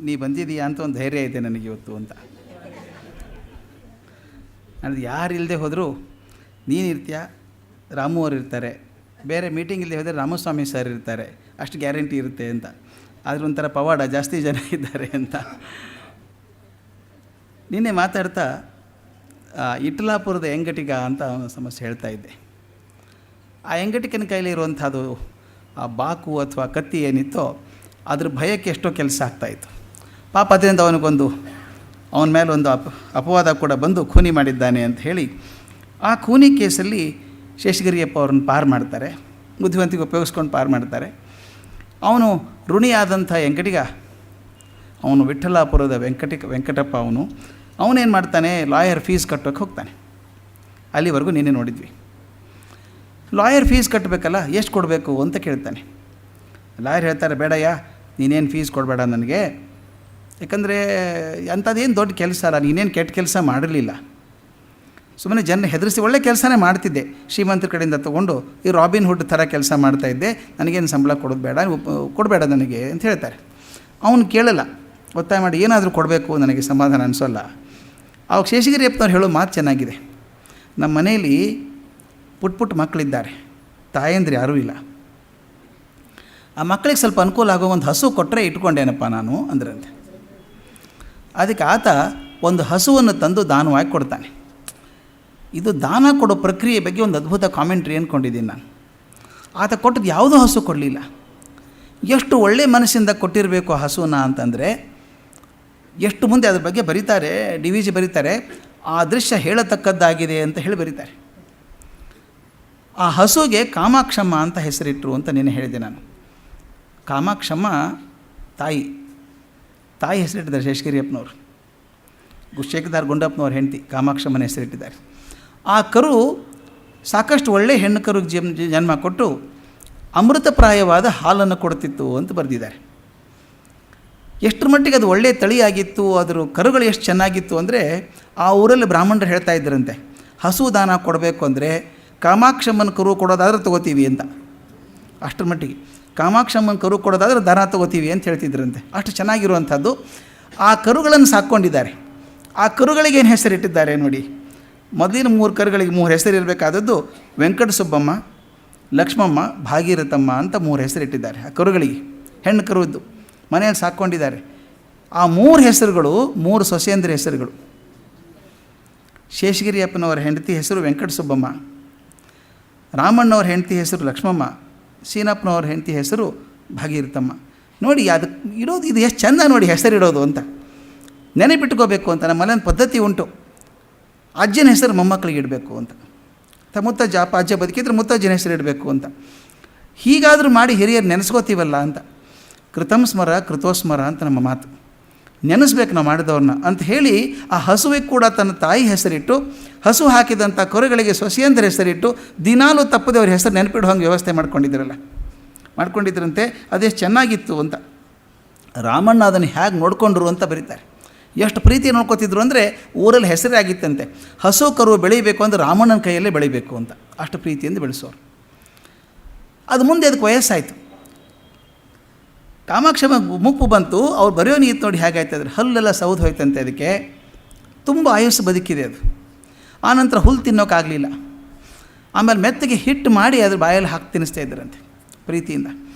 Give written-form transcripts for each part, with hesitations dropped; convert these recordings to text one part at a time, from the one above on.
ನೀ ಬಂದಿದ್ದೀಯಾ ಅಂತ ಒಂದು ಧೈರ್ಯ ಇದೆ ನನಗೆ ಇವತ್ತು ಅಂತ. ಅದು ಯಾರು ಇಲ್ಲದೆ ಹೋದರೂ ನೀನು ಇರ್ತೀಯ, ರಾಮು ಅವರು ಇರ್ತಾರೆ, ಬೇರೆ ಮೀಟಿಂಗ್ ಇಲ್ಲದೆ ಹೋದರೆ ರಾಮಸ್ವಾಮಿ ಸರ್ ಇರ್ತಾರೆ, ಅಷ್ಟು ಗ್ಯಾರಂಟಿ ಇರುತ್ತೆ ಅಂತ. ಆದ್ರೆ ಒಂಥರ ಪವಾಡ, ಜಾಸ್ತಿ ಜನ ಇದ್ದಾರೆ ಅಂತ. ನಿನ್ನೆ ಮಾತಾಡ್ತಾ ಇಟ್ಲಾಪುರದ ಎಂಗಟಿಗ ಅಂತ ಸಮಸ್ಯೆ ಹೇಳ್ತಾ ಇದ್ದೆ. ಆ ಎಂಗಟಿಕನ ಕೈಲಿ ಇರುವಂಥದ್ದು ಆ ಬಾಕು ಅಥವಾ ಕತ್ತಿ ಏನಿತ್ತೋ ಅದ್ರ ಭಯಕ್ಕೆ ಎಷ್ಟೋ ಕೆಲಸ ಆಗ್ತಾಯಿತ್ತು. ಪಾಪ ಅದರಿಂದ ಅವನ ಮೇಲೆ ಒಂದು ಅಪವಾದ ಕೂಡ ಬಂದು ಖೂನಿ ಮಾಡಿದ್ದಾನೆ ಅಂತ ಹೇಳಿ ಆ ಖೂನಿ ಕೇಸಲ್ಲಿ ಶೇಷಗಿರಿಯಪ್ಪ ಅವ್ರನ್ನ ಪಾರು ಮಾಡ್ತಾರೆ, ಬುದ್ಧಿವಂತಿಗೆ ಉಪಯೋಗಿಸ್ಕೊಂಡು ಪಾರು ಮಾಡ್ತಾರೆ. ಅವನು ಋಣಿಯಾದಂಥ ಎಂಕಟಿಗ, ಅವನು ವಿಠ್ಠಲಾಪುರದ ವೆಂಕಟಪ್ಪ ಅವನೇನು ಮಾಡ್ತಾನೆ, ಲಾಯರ್ ಫೀಸ್ ಕಟ್ಟೋಕ್ಕೆ ಹೋಗ್ತಾನೆ. ಅಲ್ಲಿವರೆಗೂ ನೀನೇ ನೋಡಿದ್ವಿ. ಲಾಯರ್ ಫೀಸ್ ಕಟ್ಟಬೇಕಲ್ಲ, ಎಷ್ಟು ಕೊಡಬೇಕು ಅಂತ ಕೇಳ್ತಾನೆ. ಲಾಯರ್ ಹೇಳ್ತಾರೆ, ಬೇಡಯ್ಯ ನೀನೇನು ಫೀಸ್ ಕೊಡಬೇಡ ನನಗೆ, ಯಾಕಂದರೆ ಅಂಥದ್ದೇನು ದೊಡ್ಡ ಕೆಲಸ ಅಲ್ಲ, ನೀನೇನು ಕೆಟ್ಟ ಕೆಲಸ ಮಾಡಿರಲಿಲ್ಲ, ಸುಮ್ಮನೆ ಜನ ಹೆದರಿಸಿ ಒಳ್ಳೆ ಕೆಲಸನೇ ಮಾಡ್ತಿದ್ದೆ, ಶ್ರೀಮಂತರ ಕಡೆಯಿಂದ ತೊಗೊಂಡು ಈ ರಾಬಿನ್ ಹುಡ್ ಥರ ಕೆಲಸ ಮಾಡ್ತಾಯಿದ್ದೆ, ನನಗೇನು ಸಂಬಳ ಕೊಡಬೇಡ ನನಗೆ ಅಂತ ಹೇಳ್ತಾರೆ. ಅವನು ಕೇಳಲ್ಲ, ಒತ್ತಾಯ ಮಾಡಿ ಏನಾದರೂ ಕೊಡಬೇಕು, ನನಗೆ ಸಮಾಧಾನ ಅನಿಸೋಲ್ಲ. ಅವಾಗ ಶೇಷಗಿರಿಯಪ್ಪನವ್ರು ಹೇಳೋ ಮಾತು ಚೆನ್ನಾಗಿದೆ. ನಮ್ಮ ಮನೆಯಲ್ಲಿ ಪುಟ್ಟ ಮಕ್ಕಳಿದ್ದಾರೆ, ತಾಯಂದ್ರೆ ಯಾರೂ ಇಲ್ಲ. ಆ ಮಕ್ಕಳಿಗೆ ಸ್ವಲ್ಪ ಅನುಕೂಲ ಆಗೋ ಒಂದು ಹಸು ಕೊಟ್ಟರೆ ಇಟ್ಕೊಂಡೇನಪ್ಪ ನಾನು ಅಂದ್ರಂತೆ. ಅದಕ್ಕೆ ಆತ ಒಂದು ಹಸುವನ್ನು ತಂದು ದಾನವಾಗಿ ಕೊಡ್ತಾನೆ. ಇದು ದಾನ ಕೊಡೋ ಪ್ರಕ್ರಿಯೆ ಬಗ್ಗೆ ಒಂದು ಅದ್ಭುತ ಕಾಮೆಂಟ್ರಿ ಅಂದ್ಕೊಂಡಿದ್ದೀನಿ ನಾನು. ಆತ ಕೊಟ್ಟದ್ದು ಯಾವುದೂ ಹಸು ಕೊಡಲಿಲ್ಲ. ಎಷ್ಟು ಒಳ್ಳೆ ಮನಸ್ಸಿಂದ ಕೊಟ್ಟಿರಬೇಕು ಆ ಹಸುನ ಅಂತಂದರೆ, ಎಷ್ಟು ಮುಂದೆ ಅದ್ರ ಬಗ್ಗೆ ಬರೀತಾರೆ, DVG ಬರೀತಾರೆ, ಆ ದೃಶ್ಯ ಹೇಳತಕ್ಕದ್ದಾಗಿದೆ ಅಂತ ಹೇಳಿ ಬರೀತಾರೆ. ಆ ಹಸುಗೆ ಕಾಮಾಕ್ಷಮ್ಮ ಅಂತ ಹೆಸರಿಟ್ಟರು ಅಂತ ನೀನು ಹೇಳಿದೆ ನಾನು. ಕಾಮಾಕ್ಷಮ್ಮ ತಾಯಿ ಹೆಸರಿಟ್ಟಿದ್ದಾರೆ ಶೇಷಗಿರಿಯಪ್ಪನವರು. ಶೇಖದಾರ್ ಗುಂಡಪ್ಪನವ್ರ ಹೆಂಡತಿ ಕಾಮಾಕ್ಷಮ್ಮನ ಹೆಸರಿಟ್ಟಿದ್ದಾರೆ. ಆ ಕರು ಸಾಕಷ್ಟು ಒಳ್ಳೆ ಹೆಣ್ಣು ಕರುಗೆ ಜನ್ಮ ಕೊಟ್ಟು ಅಮೃತಪ್ರಾಯವಾದ ಹಾಲನ್ನು ಕೊಡ್ತಿತ್ತು ಅಂತ ಬರೆದಿದ್ದಾರೆ. ಎಷ್ಟರ ಮಟ್ಟಿಗೆ ಅದು ಒಳ್ಳೆಯ ತಳಿಯಾಗಿತ್ತು, ಅದರ ಕರುಗಳು ಎಷ್ಟು ಚೆನ್ನಾಗಿತ್ತು ಅಂದರೆ, ಆ ಊರಲ್ಲಿ ಬ್ರಾಹ್ಮಣರು ಹೇಳ್ತಾ ಇದ್ದರಂತೆ, ಹಸು ದಾನ ಕೊಡಬೇಕು ಅಂದರೆ ಕಾಮಾಕ್ಷಮ್ಮನ ಕರು ಕೊಡೋದಾದ್ರೆ ತೊಗೋತೀವಿ ಅಂತ. ಅಷ್ಟರ ಮಟ್ಟಿಗೆ ಕಾಮಾಕ್ಷಮ್ಮನ ಕರು ಕೊಡೋದಾದ್ರೆ ದಾನ ತೊಗೋತೀವಿ ಅಂತ ಹೇಳ್ತಿದ್ರಂತೆ. ಅಷ್ಟು ಚೆನ್ನಾಗಿರುವಂಥದ್ದು. ಆ ಕರುಗಳನ್ನು ಸಾಕ್ಕೊಂಡಿದ್ದಾರೆ. ಆ ಕರುಗಳಿಗೇನು ಹೆಸರಿಟ್ಟಿದ್ದಾರೆ ನೋಡಿ. ಮೊದಲಿನ 3 ಕರುಗಳಿಗೆ 3 ಹೆಸರಿರಬೇಕಾದದ್ದು ವೆಂಕಟ ಸುಬ್ಬಮ್ಮ, ಲಕ್ಷ್ಮಮ್ಮ, ಭಾಗೀರಥಮ್ಮ ಅಂತ 3 ಹೆಸರಿಟ್ಟಿದ್ದಾರೆ. ಆ ಕರುಗಳಿಗೆ ಹೆಣ್ಣು ಕರುದ್ದು ಮನೆಯಲ್ಲಿ ಸಾಕ್ಕೊಂಡಿದ್ದಾರೆ. ಆ 3 ಹೆಸರುಗಳು 3 ಸೊಸೆಯಂದ್ರ ಹೆಸರುಗಳು. ಶೇಷಗಿರಿಯಪ್ಪನವರ ಹೆಂಡತಿ ಹೆಸರು ವೆಂಕಟ ಸುಬ್ಬಮ್ಮ, ರಾಮಣ್ಣವ್ರ ಹೆಂಡತಿ ಹೆಸರು ಲಕ್ಷ್ಮಮ್ಮ, ಸೀನಪ್ಪನವ್ರ ಹೆಂಡತಿ ಹೆಸರು ಭಾಗೀರಥಮ್ಮ. ನೋಡಿ ಅದಕ್ಕೆ ಇಡೋದು, ಇದು ಎಷ್ಟು ಚೆಂದ ನೋಡಿ ಹೆಸರಿಡೋದು ಅಂತ. ನೆನೆಪಿಟ್ಕೋಬೇಕು ಅಂತ ನಮ್ಮ ಮನೆಯ ಪದ್ಧತಿ ಉಂಟು. ಅಜ್ಜನ ಹೆಸರು ಮೊಮ್ಮಕ್ಕಳಿಗೆ ಇಡಬೇಕು ಅಂತ, ಮುತ್ತಜ್ಜ ಅಜ್ಜ ಬದುಕಿದ್ರೆ ಮುತ್ತಜ್ಜನ ಹೆಸರು ಇಡಬೇಕು ಅಂತ. ಹೀಗಾದರೂ ಮಾಡಿ ಹಿರಿಯರು ನೆನೆಸ್ಕೋತೀವಲ್ಲ ಅಂತ. ಕೃತಂ ಸ್ಮರ ಕೃತೋಸ್ಮರ ಅಂತ ನಮ್ಮ ಮಾತು. ನೆನೆಸ್ಬೇಕು ನಾವು ಮಾಡಿದವ್ರನ್ನ ಅಂತ ಹೇಳಿ ಆ ಹಸುವಿಗೆ ಕೂಡ ತನ್ನ ತಾಯಿ ಹೆಸರಿಟ್ಟು, ಹಸು ಹಾಕಿದಂಥ ಕರುಗಳಿಗೆ ಸೊಸೆಯಂದ್ರ ಹೆಸರಿಟ್ಟು, ದಿನಾಲೂ ತಪ್ಪದೆ ಅವ್ರ ಹೆಸರು ನೆನಪಿಡೋ ಹಂಗೆ ವ್ಯವಸ್ಥೆ ಮಾಡ್ಕೊಂಡಿದ್ರಂತೆ. ಅದೆಷ್ಟು ಚೆನ್ನಾಗಿತ್ತು ಅಂತ. ರಾಮಣ್ಣ ಅದನ್ನು ಹೇಗೆ ನೋಡಿಕೊಂಡ್ರು ಅಂತ ಬರೀತಾರೆ. ಎಷ್ಟು ಪ್ರೀತಿ ನೋಡ್ಕೋತಿದ್ರು ಅಂದರೆ ಊರಲ್ಲಿ ಹೆಸರೇ ಆಗಿತ್ತಂತೆ. ಹಸು ಕರು ಬೆಳೀಬೇಕು ಅಂದರೆ ರಾಮಣ್ಣನ ಕೈಯಲ್ಲೇ ಬೆಳೀಬೇಕು ಅಂತ, ಅಷ್ಟು ಪ್ರೀತಿಯಿಂದ ಬೆಳೆಸೋರು. ಅದು ಮುಂದೆ ಅದಕ್ಕೆ ವಯಸ್ಸಾಯಿತು. ಕಾಮಾಕ್ಷಮ್ಮ ಮುಪ್ಪು ಬಂತು. ಅವ್ರು ಬರೆಯೋ ನೀತು ನೋಡಿ ಹೇಗಾಯ್ತಂದ್ರೆ ಹಲ್ಲೆಲ್ಲ ಸೌದು ಹೋಯ್ತಂತೆ. ಅದಕ್ಕೆ ತುಂಬ ಆಯುಸ್ಸು ಬದುಕಿದೆ ಅದು. ಆನಂತರ ಹುಲ್ಲು ತಿನ್ನೋಕ್ಕಾಗಲಿಲ್ಲ. ಆಮೇಲೆ ಮೆತ್ತಗೆ ಹಿಟ್ಟು ಮಾಡಿ ಅದ್ರ ಬಾಯಲ್ಲಿ ಹಾಕಿ ತಿನ್ನಿಸ್ತಾ ಇದ್ದರಂತೆ ಪ್ರೀತಿಯಿಂದ.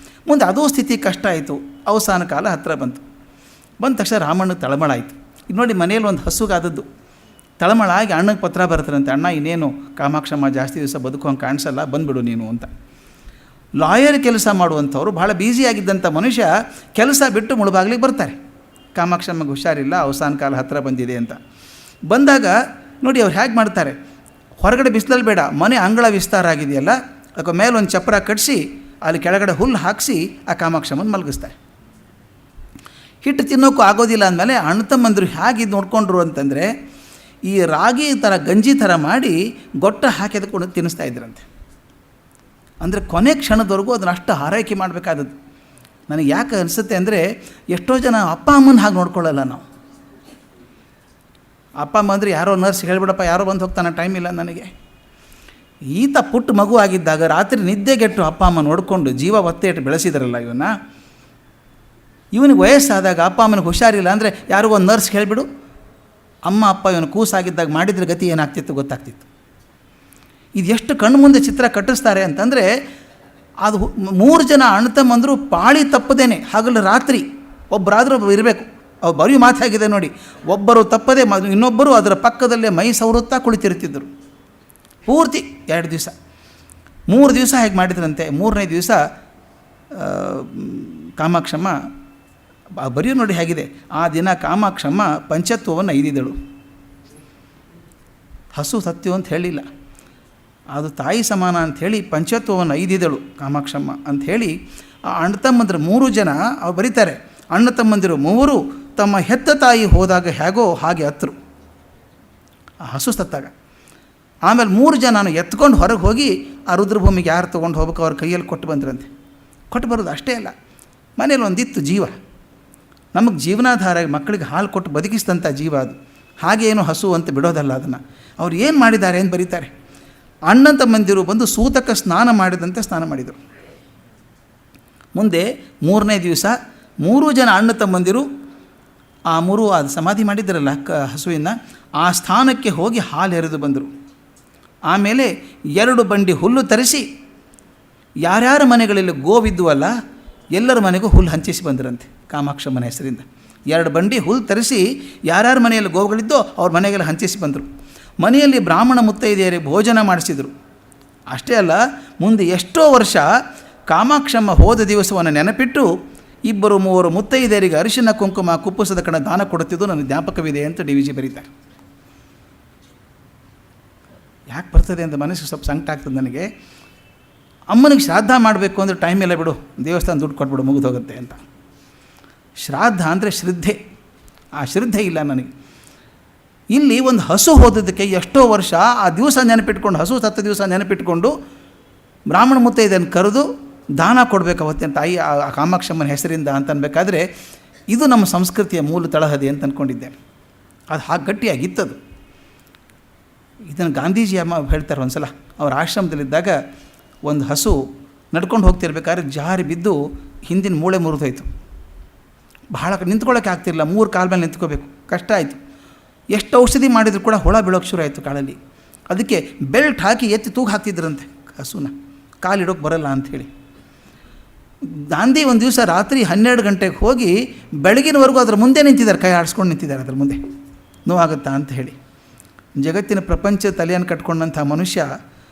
ಮುಂದೆ ಅದೂ ಸ್ಥಿತಿ ಕಷ್ಟ ಆಯಿತು. ಅವಸಾನ ಕಾಲ ಹತ್ತಿರ ಬಂದ ತಕ್ಷಣ ರಾಮಣ್ಣ ತಳಮಳ ಆಯಿತು. ಇದು ನೋಡಿ ಮನೇಲಿ ಒಂದು ಹಸುಗಾದದ್ದು ತಳಮಳ ಆಗಿ ಅಣ್ಣಗೆ ಪತ್ರ ಬರ್ತಾರಂತೆ, ಅಣ್ಣ ಇನ್ನೇನು ಕಾಮಾಕ್ಷಮ್ಮ ಜಾಸ್ತಿ ದಿವಸ ಬದುಕೋಂಗೆ ಕಾಣಿಸಲ್ಲ, ಬಂದುಬಿಡು ನೀನು ಅಂತ. ಲಾಯರ್ ಕೆಲಸ ಮಾಡುವಂಥವ್ರು, ಭಾಳ ಬ್ಯುಸಿಯಾಗಿದ್ದಂಥ ಮನುಷ್ಯ ಕೆಲಸ ಬಿಟ್ಟು ಮುಳುಬಾಗ್ಲಿಗೆ ಬರ್ತಾರೆ. ಕಾಮಾಕ್ಷಮ್ಮಗೆ ಹುಷಾರಿಲ್ಲ, ಅವಸಾನ ಕಾಲ ಹತ್ತಿರ ಬಂದಿದೆ ಅಂತ ಬಂದಾಗ ನೋಡಿ ಅವ್ರು ಹೇಗೆ ಮಾಡ್ತಾರೆ. ಹೊರಗಡೆ ಬಿಸಿಲಲ್ಲಿ ಬೇಡ, ಮನೆ ಅಂಗಳ ವಿಸ್ತಾರ ಆಗಿದೆಯಲ್ಲ, ಅದಕ್ಕೆ ಮೇಲೆ ಒಂದು ಚಪ್ಪರ ಕಟ್ಟಿಸಿ ಅಲ್ಲಿ ಕೆಳಗಡೆ ಹುಲ್ಲು ಹಾಕಿಸಿ ಆ ಕಾಮಾಕ್ಷಮ್ಮನ ಮಲಗಿಸ್ತಾರೆ. ಹಿಟ್ಟು ತಿನ್ನೋಕ್ಕೂ ಆಗೋದಿಲ್ಲ ಅಂದಮೇಲೆ ಅಣ್ಣ ತಮ್ಮಂದರು ಹೇಗೆ ಇದು ನೋಡ್ಕೊಂಡ್ರು ಅಂತಂದರೆ, ಈ ರಾಗಿ ಥರ ಗಂಜಿ ಥರ ಮಾಡಿ ಗೊಟ್ಟ ಹಾಕಿ ಅದಕ್ಕೆ ತಿನ್ನಿಸ್ತಾ ಇದ್ರಂತೆ. ಅಂದರೆ ಕೊನೆ ಕ್ಷಣದವರೆಗೂ ಅದನ್ನು ಅಷ್ಟು ಆರೈಕೆ ಮಾಡಬೇಕಾದದ್ದು. ನನಗೆ ಯಾಕೆ ಅನಿಸುತ್ತೆ ಅಂದರೆ, ಎಷ್ಟೋ ಜನ ಅಪ್ಪ ಅಮ್ಮನ ಹಾಗೆ ನೋಡ್ಕೊಳ್ಳಲ್ಲ ನಾವು. ಅಪ್ಪ ಅಮ್ಮ ಅಂದರೆ ಯಾರೋ ನರ್ಸ್ ಹೇಳಿಬಿಡಪ್ಪ, ಯಾರೋ ಬಂದು ಹೋಗ್ತಾನೆ, ಟೈಮ್ ಇಲ್ಲ ನನಗೆ. ಈತ ಪುಟ್ಟ ಮಗು ಆಗಿದ್ದಾಗ ರಾತ್ರಿ ನಿದ್ದೆಗೆಟ್ಟು ಅಪ್ಪ ಅಮ್ಮ ನೋಡಿಕೊಂಡು ಜೀವ ಒತ್ತೆ ಇಟ್ಟು ಬೆಳೆಸಿದ್ರಲ್ಲ ಇವನ್ನ, ಇವನಿಗೆ ವಯಸ್ಸಾದಾಗ ಅಪ್ಪ ಅಮ್ಮನಿಗೆ ಹುಷಾರಿಲ್ಲ ಅಂದರೆ ಯಾರಿಗೂ ಒಂದು ನರ್ಸ್ ಹೇಳಿಬಿಡು, ಅಮ್ಮ ಅಪ್ಪ ಇವನು ಕೂಸಾಗಿದ್ದಾಗ ಮಾಡಿದರೆ ಗತಿ ಏನಾಗ್ತಿತ್ತು ಗೊತ್ತಾಗ್ತಿತ್ತು. ಇದು ಎಷ್ಟು ಕಣ್ಣು ಮುಂದೆ ಚಿತ್ರ ಕಟ್ಟಿಸ್ತಾರೆ ಅಂತಂದರೆ, ಅದು 3 ಜನ ಅಣ್ಣ ತಮ್ಮಂದರು ಪಾಳಿ ತಪ್ಪದೇನೆ ಹಗಲು ರಾತ್ರಿ ಒಬ್ಬರಾದರೂ ಇರಬೇಕು. ಅವ್ರು ಬರೀ ಮಾತಾಗಿದೆ ನೋಡಿ, ಒಬ್ಬರು ತಪ್ಪದೆ ಇನ್ನೊಬ್ಬರು ಅದರ ಪಕ್ಕದಲ್ಲೇ ಮೈ ಸವರುತ್ತಾ ಕುಳಿತಿರ್ತಿದ್ದರು ಪೂರ್ತಿ 2 ದಿವಸ 3 ದಿವಸ ಹೇಗೆ ಮಾಡಿದ್ರಂತೆ. 3ನೇ ದಿವಸ ಕಾಮಾಕ್ಷಮ್ಮ ಬರೆಯೋ ನೋಡಿ ಹೇಗಿದೆ. ಆ ದಿನ ಕಾಮಾಕ್ಷಮ್ಮ ಪಂಚತ್ವವನ್ನು ಐದಿದಳು. ಹಸು ಸತ್ಯವು ಅಂತ ಹೇಳಿಲ್ಲ, ಅದು ತಾಯಿ ಸಮಾನ ಅಂಥೇಳಿ ಪಂಚತ್ವವನ್ನು ಐದಿದಳು ಕಾಮಾಕ್ಷಮ್ಮ ಅಂಥೇಳಿ. ಆ ಅಣ್ಣ ತಮ್ಮಂದಿರು 3 ಜನ ಅವ್ರು ಬರೀತಾರೆ, ಅಣ್ಣ ತಮ್ಮಂದಿರು 3 ತಮ್ಮ ಹೆತ್ತ ತಾಯಿ ಹೋದಾಗ ಹೇಗೋ ಹಾಗೆ ಹತ್ತರು ಆ ಹಸು ಸತ್ತಾಗ. ಆಮೇಲೆ 3 ಜನ ಎತ್ಕೊಂಡು ಹೊರಗೆ ಹೋಗಿ ಆ ರುದ್ರಭೂಮಿಗೆ ಯಾರು ತೊಗೊಂಡು ಹೋಗ್ಬೇಕು ಅವ್ರ ಕೈಯಲ್ಲಿ ಕೊಟ್ಟು ಬಂದ್ರಂತೆ. ಕೊಟ್ಟು ಬರೋದು ಅಷ್ಟೇ ಅಲ್ಲ, ಮನೇಲಿ ಒಂದಿತ್ತು ಜೀವ, ನಮಗೆ ಜೀವನಾಧಾರ ಮಕ್ಕಳಿಗೆ ಹಾಲು ಕೊಟ್ಟು ಬದುಕಿಸಿದಂಥ ಜೀವ ಅದು. ಹಾಗೇನು ಹಸು ಅಂತ ಬಿಡೋದಲ್ಲ ಅದನ್ನು. ಅವ್ರು ಏನು ಮಾಡಿದ್ದಾರೆ ಅಂತ ಬರೀತಾರೆ. ಅಣ್ಣ ತಮ್ಮಂದಿರು ಬಂದು ಸೂತಕ ಸ್ನಾನ ಮಾಡಿದಂತೆ ಸ್ನಾನ ಮಾಡಿದರು. ಮುಂದೆ 3ನೇ ದಿವಸ 3 ಜನ ಅಣ್ಣ ತಮ್ಮಂದಿರು ಆ 3 ಅದು ಸಮಾಧಿ ಮಾಡಿದ್ದರಲ್ಲ ಹಸುವಿನ ಆ ಸ್ಥಾನಕ್ಕೆ ಹೋಗಿ ಹಾಲು ಎರೆದು ಬಂದರು. ಆಮೇಲೆ 2 ಬಂಡಿ ಹುಲ್ಲು ತರಿಸಿ ಯಾರ್ಯಾರ ಮನೆಗಳಲ್ಲಿ ಗೋವಿದ್ದುವಲ್ಲ ಎಲ್ಲರ ಮನೆಗೂ ಹುಲ್ಲು ಹಂಚಿಸಿ ಬಂದರಂತೆ ಕಾಮಾಕ್ಷಮ್ಮನ ಹೆಸರಿಂದ. 2 ಬಂಡಿ ಹುಲ್ಲು ತರಿಸಿ ಯಾರ್ಯಾರ ಮನೆಯಲ್ಲಿ ಗೋವುಗಳಿದ್ದೋ ಅವ್ರ ಮನೆಗೆಲ್ಲ ಹಂಚಿಸಿ ಬಂದರು. ಮನೆಯಲ್ಲಿ ಬ್ರಾಹ್ಮಣ ಮುತ್ತೈದೆಯರಿಗೆ ಭೋಜನ ಮಾಡಿಸಿದರು. ಅಷ್ಟೇ ಅಲ್ಲ, ಮುಂದೆ ಎಷ್ಟೋ ವರ್ಷ ಕಾಮಾಕ್ಷಮ್ಮ ಹೋದ ದಿವಸವನ್ನು ನೆನಪಿಟ್ಟು 2-3 ಮುತ್ತೈದೆಯರಿಗೆ ಅರಿಶಿನ ಕುಂಕುಮ ಕುಪ್ಪಸದ ಕಣ ದಾನ ಕೊಡುತ್ತಿದ್ದು ನನಗೆ ಜ್ಞಾಪಕವಿದೆ ಅಂತ ಡಿ ವಿ ಜಿ ಬರೀತಾರೆ. ಯಾಕೆ ಬರ್ತದೆ ಅಂತ ಮನಸ್ಸಿಗೆ ಸ್ವಲ್ಪ ಸಂಕಟ ಆಗ್ತದೆ ನನಗೆ. ಅಮ್ಮನಿಗೆ ಶ್ರಾದ್ದ ಮಾಡಬೇಕು ಅಂದರೆ ಟೈಮ್ ಇಲ್ಲ ಬಿಡು, ದೇವಸ್ಥಾನ ದುಡ್ಡು ಕೊಟ್ಬಿಡು ಮುಗಿದೋಗುತ್ತೆ ಅಂತ. ಶ್ರಾದ್ದ ಅಂದರೆ ಶ್ರದ್ಧೆ, ಆ ಶ್ರದ್ಧೆ ಇಲ್ಲ ನನಗೆ. ಇಲ್ಲಿ ಒಂದು ಹಸು ಹೋದದಕ್ಕೆ ಎಷ್ಟೋ ವರ್ಷ ಆ ದಿವಸ ನೆನಪಿಟ್ಕೊಂಡು, ಹಸು ಸತ್ತ ದಿವಸ ನೆನಪಿಟ್ಕೊಂಡು ಬ್ರಾಹ್ಮಣ ಮುತ್ತೈದೆಯನ್ನು ಕರೆದು ದಾನ ಕೊಡಬೇಕು ಅವತ್ತಿನ ತಾಯಿ ಆ ಕಾಮಾಕ್ಷಮ್ಮನ ಹೆಸರಿಂದ ಅಂತ ಅನ್ಬೇಕಾದ್ರೆ ಇದು ನಮ್ಮ ಸಂಸ್ಕೃತಿಯ ಮೂಲ ತಳಹದಿ ಅಂತ ಅಂದ್ಕೊಂಡಿದ್ದೇನೆ. ಅದು ಹಾಗೆ ಗಟ್ಟಿಯಾಗಿತ್ತದು. ಇದನ್ನು ಗಾಂಧೀಜಿ ಅಮ್ಮ ಹೇಳ್ತಾರೆ. ಒಂದು ಸಲ ಅವ್ರ ಆಶ್ರಮದಲ್ಲಿದ್ದಾಗ ಒಂದು ಹಸು ನಡ್ಕೊಂಡು ಹೋಗ್ತಿರ್ಬೇಕಾದ್ರೆ ಜಾರಿ ಬಿದ್ದು ಹಿಂದಿನ ಮೂಳೆ ಮುರಿದೋಯ್ತು. ಬಹಳ ನಿಂತ್ಕೊಳ್ಳೋಕೆ ಆಗ್ತಿರಲಿಲ್ಲ, 3 ಕಾಲ ಮೇಲೆ ನಿಂತ್ಕೋಬೇಕು, ಕಷ್ಟ ಆಯಿತು. ಎಷ್ಟು ಔಷಧಿ ಮಾಡಿದರೂ ಕೂಡ ಹುಳ ಬೀಳೋಕ್ಕೆ ಶುರು ಆಯಿತು ಕಾಲಲ್ಲಿ. ಅದಕ್ಕೆ ಬೆಲ್ಟ್ ಹಾಕಿ ಎತ್ತಿ ತೂಗು ಹಾಕ್ತಿದ್ರಂತೆ ಹಸುನ, ಕಾಲಿಡೋಕ್ಕೆ ಬರಲ್ಲ ಅಂಥೇಳಿ. ಗಾಂಧಿ ಒಂದು ದಿವಸ ರಾತ್ರಿ 12 ಗಂಟೆಗೆ ಹೋಗಿ ಬೆಳಗಿನವರೆಗೂ ಅದರ ಮುಂದೆ ನಿಂತಿದ್ದಾರೆ, ಕೈ ಆಡಿಸ್ಕೊಂಡು ನಿಂತಿದ್ದಾರೆ ಅದರ ಮುಂದೆ, ನೋವಾಗುತ್ತಾ ಅಂತ ಹೇಳಿ. ಜಗತ್ತಿನ ಪ್ರಪಂಚ ತಲೆಯನ್ನು ಕಟ್ಕೊಂಡಂಥ ಮನುಷ್ಯ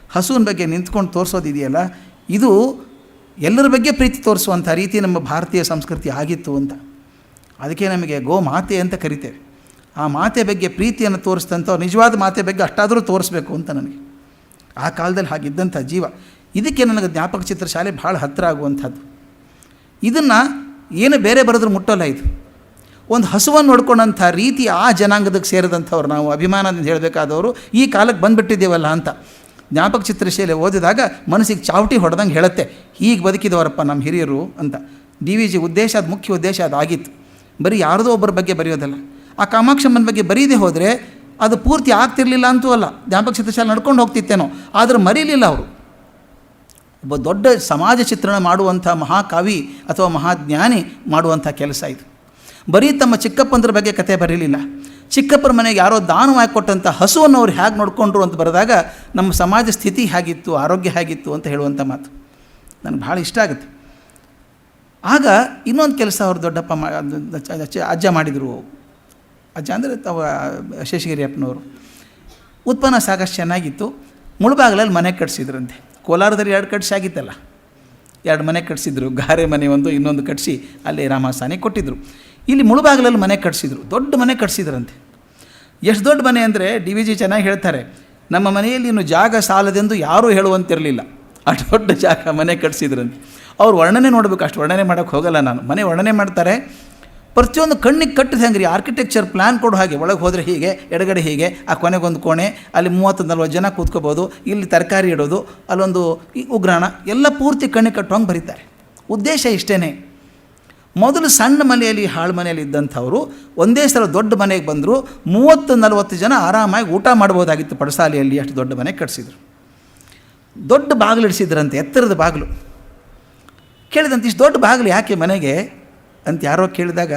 ಹಸುವಿನ ಬಗ್ಗೆ ನಿಂತ್ಕೊಂಡು ತೋರಿಸೋದಿದೆಯಲ್ಲ, ಇದು ಎಲ್ಲರ ಬಗ್ಗೆ ಪ್ರೀತಿ ತೋರಿಸುವಂಥ ರೀತಿ ನಮ್ಮ ಭಾರತೀಯ ಸಂಸ್ಕೃತಿ ಆಗಿತ್ತು ಅಂತ. ಅದಕ್ಕೆ ನಮಗೆ ಗೋ ಮಾತೆ ಅಂತ ಕರಿತೇವೆ. ಆ ಮಾತೆ ಬಗ್ಗೆ ಪ್ರೀತಿಯನ್ನು ತೋರಿಸಿದಂಥವ್ರು ನಿಜವಾದ ಮಾತೆ ಬಗ್ಗೆ ಅಷ್ಟಾದರೂ ತೋರಿಸ್ಬೇಕು ಅಂತ ನನಗೆ. ಆ ಕಾಲದಲ್ಲಿ ಹಾಗಿದ್ದಂಥ ಜೀವ. ಇದಕ್ಕೆ ನನಗೆ ಜ್ಞಾಪಕ ಚಿತ್ರಶಾಲೆ ಭಾಳ ಹತ್ತಿರ ಆಗುವಂಥದ್ದು. ಇದನ್ನು ಏನು ಬೇರೆ ಬರೆದ್ರೂ ಮುಟ್ಟೋಲ್ಲ. ಇದು ಒಂದು ಹಸುವನ್ನು ನೋಡ್ಕೊಂಡಂಥ ರೀತಿ ಆ ಜನಾಂಗದಕ್ಕೆ ಸೇರಿದಂಥವ್ರು ನಾವು ಅಭಿಮಾನದಿಂದ ಹೇಳಬೇಕಾದವರು ಈ ಕಾಲಕ್ಕೆ ಬಂದುಬಿಟ್ಟಿದ್ದೇವಲ್ಲ ಅಂತ. ಜ್ಞಾಪಕ ಚಿತ್ರಶಾಲೆ ಓದಿದಾಗ ಮನಸ್ಸಿಗೆ ಚಾವಟಿ ಹೊಡೆದಂಗೆ ಹೇಳುತ್ತೆ, ಹೀಗೆ ಬದುಕಿದವರಪ್ಪ ನಮ್ಮ ಹಿರಿಯರು ಅಂತ. ಡಿ ವಿ ಜಿ ಉದ್ದೇಶ, ಅದು ಮುಖ್ಯ ಉದ್ದೇಶ ಅದಾಗಿತ್ತು. ಬರೀ ಯಾರದೋ ಒಬ್ಬರ ಬಗ್ಗೆ ಬರೆಯೋದಲ್ಲ. ಆ ಕಾಮಾಕ್ಷಮ್ಮನ ಬಗ್ಗೆ ಬರೀದೇ ಹೋದರೆ ಅದು ಪೂರ್ತಿ ಆಗ್ತಿರಲಿಲ್ಲ ಅಂತೂ ಅಲ್ಲ, ಜ್ಞಾಪಕ ಚಿತ್ರಶಾಲೆ ನಡ್ಕೊಂಡು ಹೋಗ್ತಿತ್ತೇನೋ, ಆದರೆ ಮರೀಲಿಲ್ಲ ಅವರು. ಒಬ್ಬ ದೊಡ್ಡ ಸಮಾಜ ಚಿತ್ರಣ ಮಾಡುವಂಥ ಮಹಾಕಾವಿ ಅಥವಾ ಮಹಾಜ್ಞಾನಿ ಮಾಡುವಂಥ ಕೆಲಸ ಇದು. ಬರೀ ತಮ್ಮ ಚಿಕ್ಕಪ್ಪಂದ್ರ ಬಗ್ಗೆ ಕತೆ ಬರೀಲಿಲ್ಲ. ಚಿಕ್ಕಪ್ಪರ ಮನೆಗೆ ಯಾರೋ ದಾನವಾಗಿ ಕೊಟ್ಟಂಥ ಹಸುವನ್ನು ಅವ್ರು ಹೇಗೆ ನೋಡಿಕೊಂಡ್ರು ಅಂತ ಬರೆದಾಗ ನಮ್ಮ ಸಮಾಜ ಸ್ಥಿತಿ ಹೇಗಿತ್ತು, ಆರೋಗ್ಯ ಹೇಗಿತ್ತು ಅಂತ ಹೇಳುವಂಥ ಮಾತು ನನಗೆ ಭಾಳ ಇಷ್ಟ ಆಗುತ್ತೆ. ಆಗ ಇನ್ನೊಂದು ಕೆಲಸ ಅವರು ದೊಡ್ಡಪ್ಪ ಅಜ್ಜ ಮಾಡಿದರು. ಅಜ್ಜ ಅಂದರೆ ಶೇಷಗಿರಿ ಅಪ್ಪನವರು. ಉತ್ಪನ್ನ ಸಾಕಷ್ಟು ಚೆನ್ನಾಗಿತ್ತು. ಮುಳುಬಾಗಲಲ್ಲಿ ಮನೆ ಕಟ್ಸಿದ್ರಂತೆ. ಕೋಲಾರದಲ್ಲಿ 2 ಕಟ್ಸಾಗಿತ್ತಲ್ಲ, 2 ಮನೆ ಕಟ್ಸಿದ್ರು. ಗಾರೆ ಮನೆ ಒಂದು, ಇನ್ನೊಂದು ಕಟ್ಸಿ ಅಲ್ಲಿ ರಾಮಸಾನಿ ಕೊಟ್ಟಿದ್ದರು. ಇಲ್ಲಿ ಮುಳುಬಾಗಲಲ್ಲಿ ಮನೆ ಕಟ್ಸಿದ್ರು, ದೊಡ್ಡ ಮನೆ ಕಟ್ಸಿದ್ರಂತೆ. ಎಷ್ಟು ದೊಡ್ಡ ಮನೆ ಅಂದರೆ ಡಿ ವಿ ಜಿ ಚೆನ್ನಾಗಿ ಹೇಳ್ತಾರೆ, ನಮ್ಮ ಮನೆಯಲ್ಲಿ ಇನ್ನು ಜಾಗ ಸಾಲದೆಂದು ಯಾರೂ ಹೇಳುವಂತಿರಲಿಲ್ಲ, ಅಷ್ಟು ದೊಡ್ಡ ಜಾಗ ಮನೆ ಕಟ್ಸಿದ್ರಂತೆ. ಅವ್ರು ವರ್ಣನೆ ನೋಡಬೇಕು, ಅಷ್ಟು ವರ್ಣನೆ ಮಾಡೋಕ್ಕೆ ಹೋಗಲ್ಲ ನಾನು. ಮನೆ ವರ್ಣನೆ ಮಾಡ್ತಾರೆ, ಪ್ರತಿಯೊಂದು ಕಣ್ಣಿಗೆ ಕಟ್ಟಿದ ಹೆಂಗ್ರಿ ಆರ್ಕಿಟೆಕ್ಚರ್ ಪ್ಲ್ಯಾನ್ ಕೊಡೋ ಹಾಗೆ. ಒಳಗೆ ಹೋದರೆ ಹೀಗೆ, ಎಡಗಡೆ ಹೀಗೆ, ಆ ಕೊನೆಗೊಂದು ಕೋಣೆ, ಅಲ್ಲಿ 30-40 ಜನ ಕೂತ್ಕೋಬೋದು, ಇಲ್ಲಿ ತರಕಾರಿ ಇಡೋದು, ಅಲ್ಲೊಂದು ಉಗ್ರಾಣ, ಎಲ್ಲ ಪೂರ್ತಿ ಕಣ್ಣಿಗೆ ಕಟ್ಟುವಂಗೆ ಬರೀತಾರೆ. ಉದ್ದೇಶ ಇಷ್ಟೇ. ಮೊದಲು ಸಣ್ಣ ಮನೆಯಲ್ಲಿ, ಹಾಳು ಮನೆಯಲ್ಲಿ ಇದ್ದಂಥವರು ಒಂದೇ ಸಲ ದೊಡ್ಡ ಮನೆಗೆ ಬಂದರು. 30-40 ಜನ ಆರಾಮಾಗಿ ಊಟ ಮಾಡ್ಬೋದಾಗಿತ್ತು ಪಡಸಾಲೆಯಲ್ಲಿ, ಅಷ್ಟು ದೊಡ್ಡ ಮನೆ ಕಟ್ಸಿದ್ರು. ದೊಡ್ಡ ಬಾಗಿಲು ಇಡಿಸಿದ್ರಂತೆ, ಎತ್ತರದ ಬಾಗಿಲು. ಕೇಳಿದಂತೆ ಇಷ್ಟು ದೊಡ್ಡ ಬಾಗಿಲು ಯಾಕೆ ಮನೆಗೆ? ಅಂತ ಯಾರೋ ಕೇಳಿದಾಗ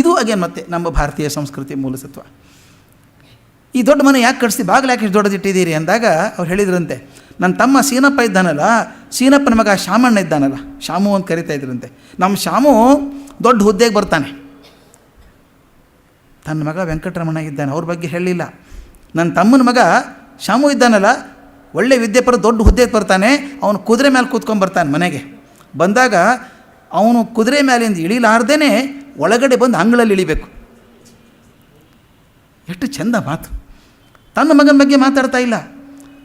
ಇದು ಅಗೇನ್ ಮತ್ತೆ ನಮ್ಮ ಭಾರತೀಯ ಸಂಸ್ಕೃತಿ ಮೂಲಸತ್ವ. ಈ ದೊಡ್ಡ ಮನೆ ಯಾಕೆ ಕಟ್ಸಿ, ಬಾಗಿಲು ಯಾಕೆ ದೊಡ್ಡದಿಟ್ಟಿದ್ದೀರಿ ಅಂದಾಗ ಅವ್ರು ಹೇಳಿದ್ರಂತೆ, ನನ್ನ ತಮ್ಮ ಸೀನಪ್ಪ ಇದ್ದಾನಲ್ಲ, ಸೀನಪ್ಪನ ಮಗ ಶಾಮಣ್ಣ ಇದ್ದಾನಲ್ಲ, ಶಾಮು ಅಂತ ಕರಿತಾ ಇದ್ರಂತೆ, ನಮ್ಮ ಶಾಮು ದೊಡ್ಡ ಹುದ್ದೆಗೆ ಬರ್ತಾನೆ. ತನ್ನ ಮಗ ವೆಂಕಟರಮಣ ಇದ್ದಾನೆ, ಅವ್ರ ಬಗ್ಗೆ ಹೇಳಲಿಲ್ಲ. ನನ್ನ ತಮ್ಮನ ಮಗ ಶಾಮು ಇದ್ದಾನಲ್ಲ, ಒಳ್ಳೆ ವಿದ್ಯೆಪರ ದೊಡ್ಡ ಹುದ್ದೆಗೆ ಬರ್ತಾನೆ, ಅವನು ಕುದುರೆ ಮೇಲೆ ಕೂತ್ಕೊಂಡ್ಬರ್ತಾನೆ ಮನೆಗೆ. ಬಂದಾಗ ಅವನು ಕುದುರೆ ಮೇಲಿಂದ ಇಳಿಲಾರ್ದೇ ಒಳಗಡೆ ಬಂದು ಅಂಗಳಲ್ಲಿ ಇಳಿಬೇಕು. ಎಷ್ಟು ಚೆಂದ ಮಾತು. ತನ್ನ ಮಗನ ಬಗ್ಗೆ ಮಾತಾಡ್ತಾ ಇಲ್ಲ.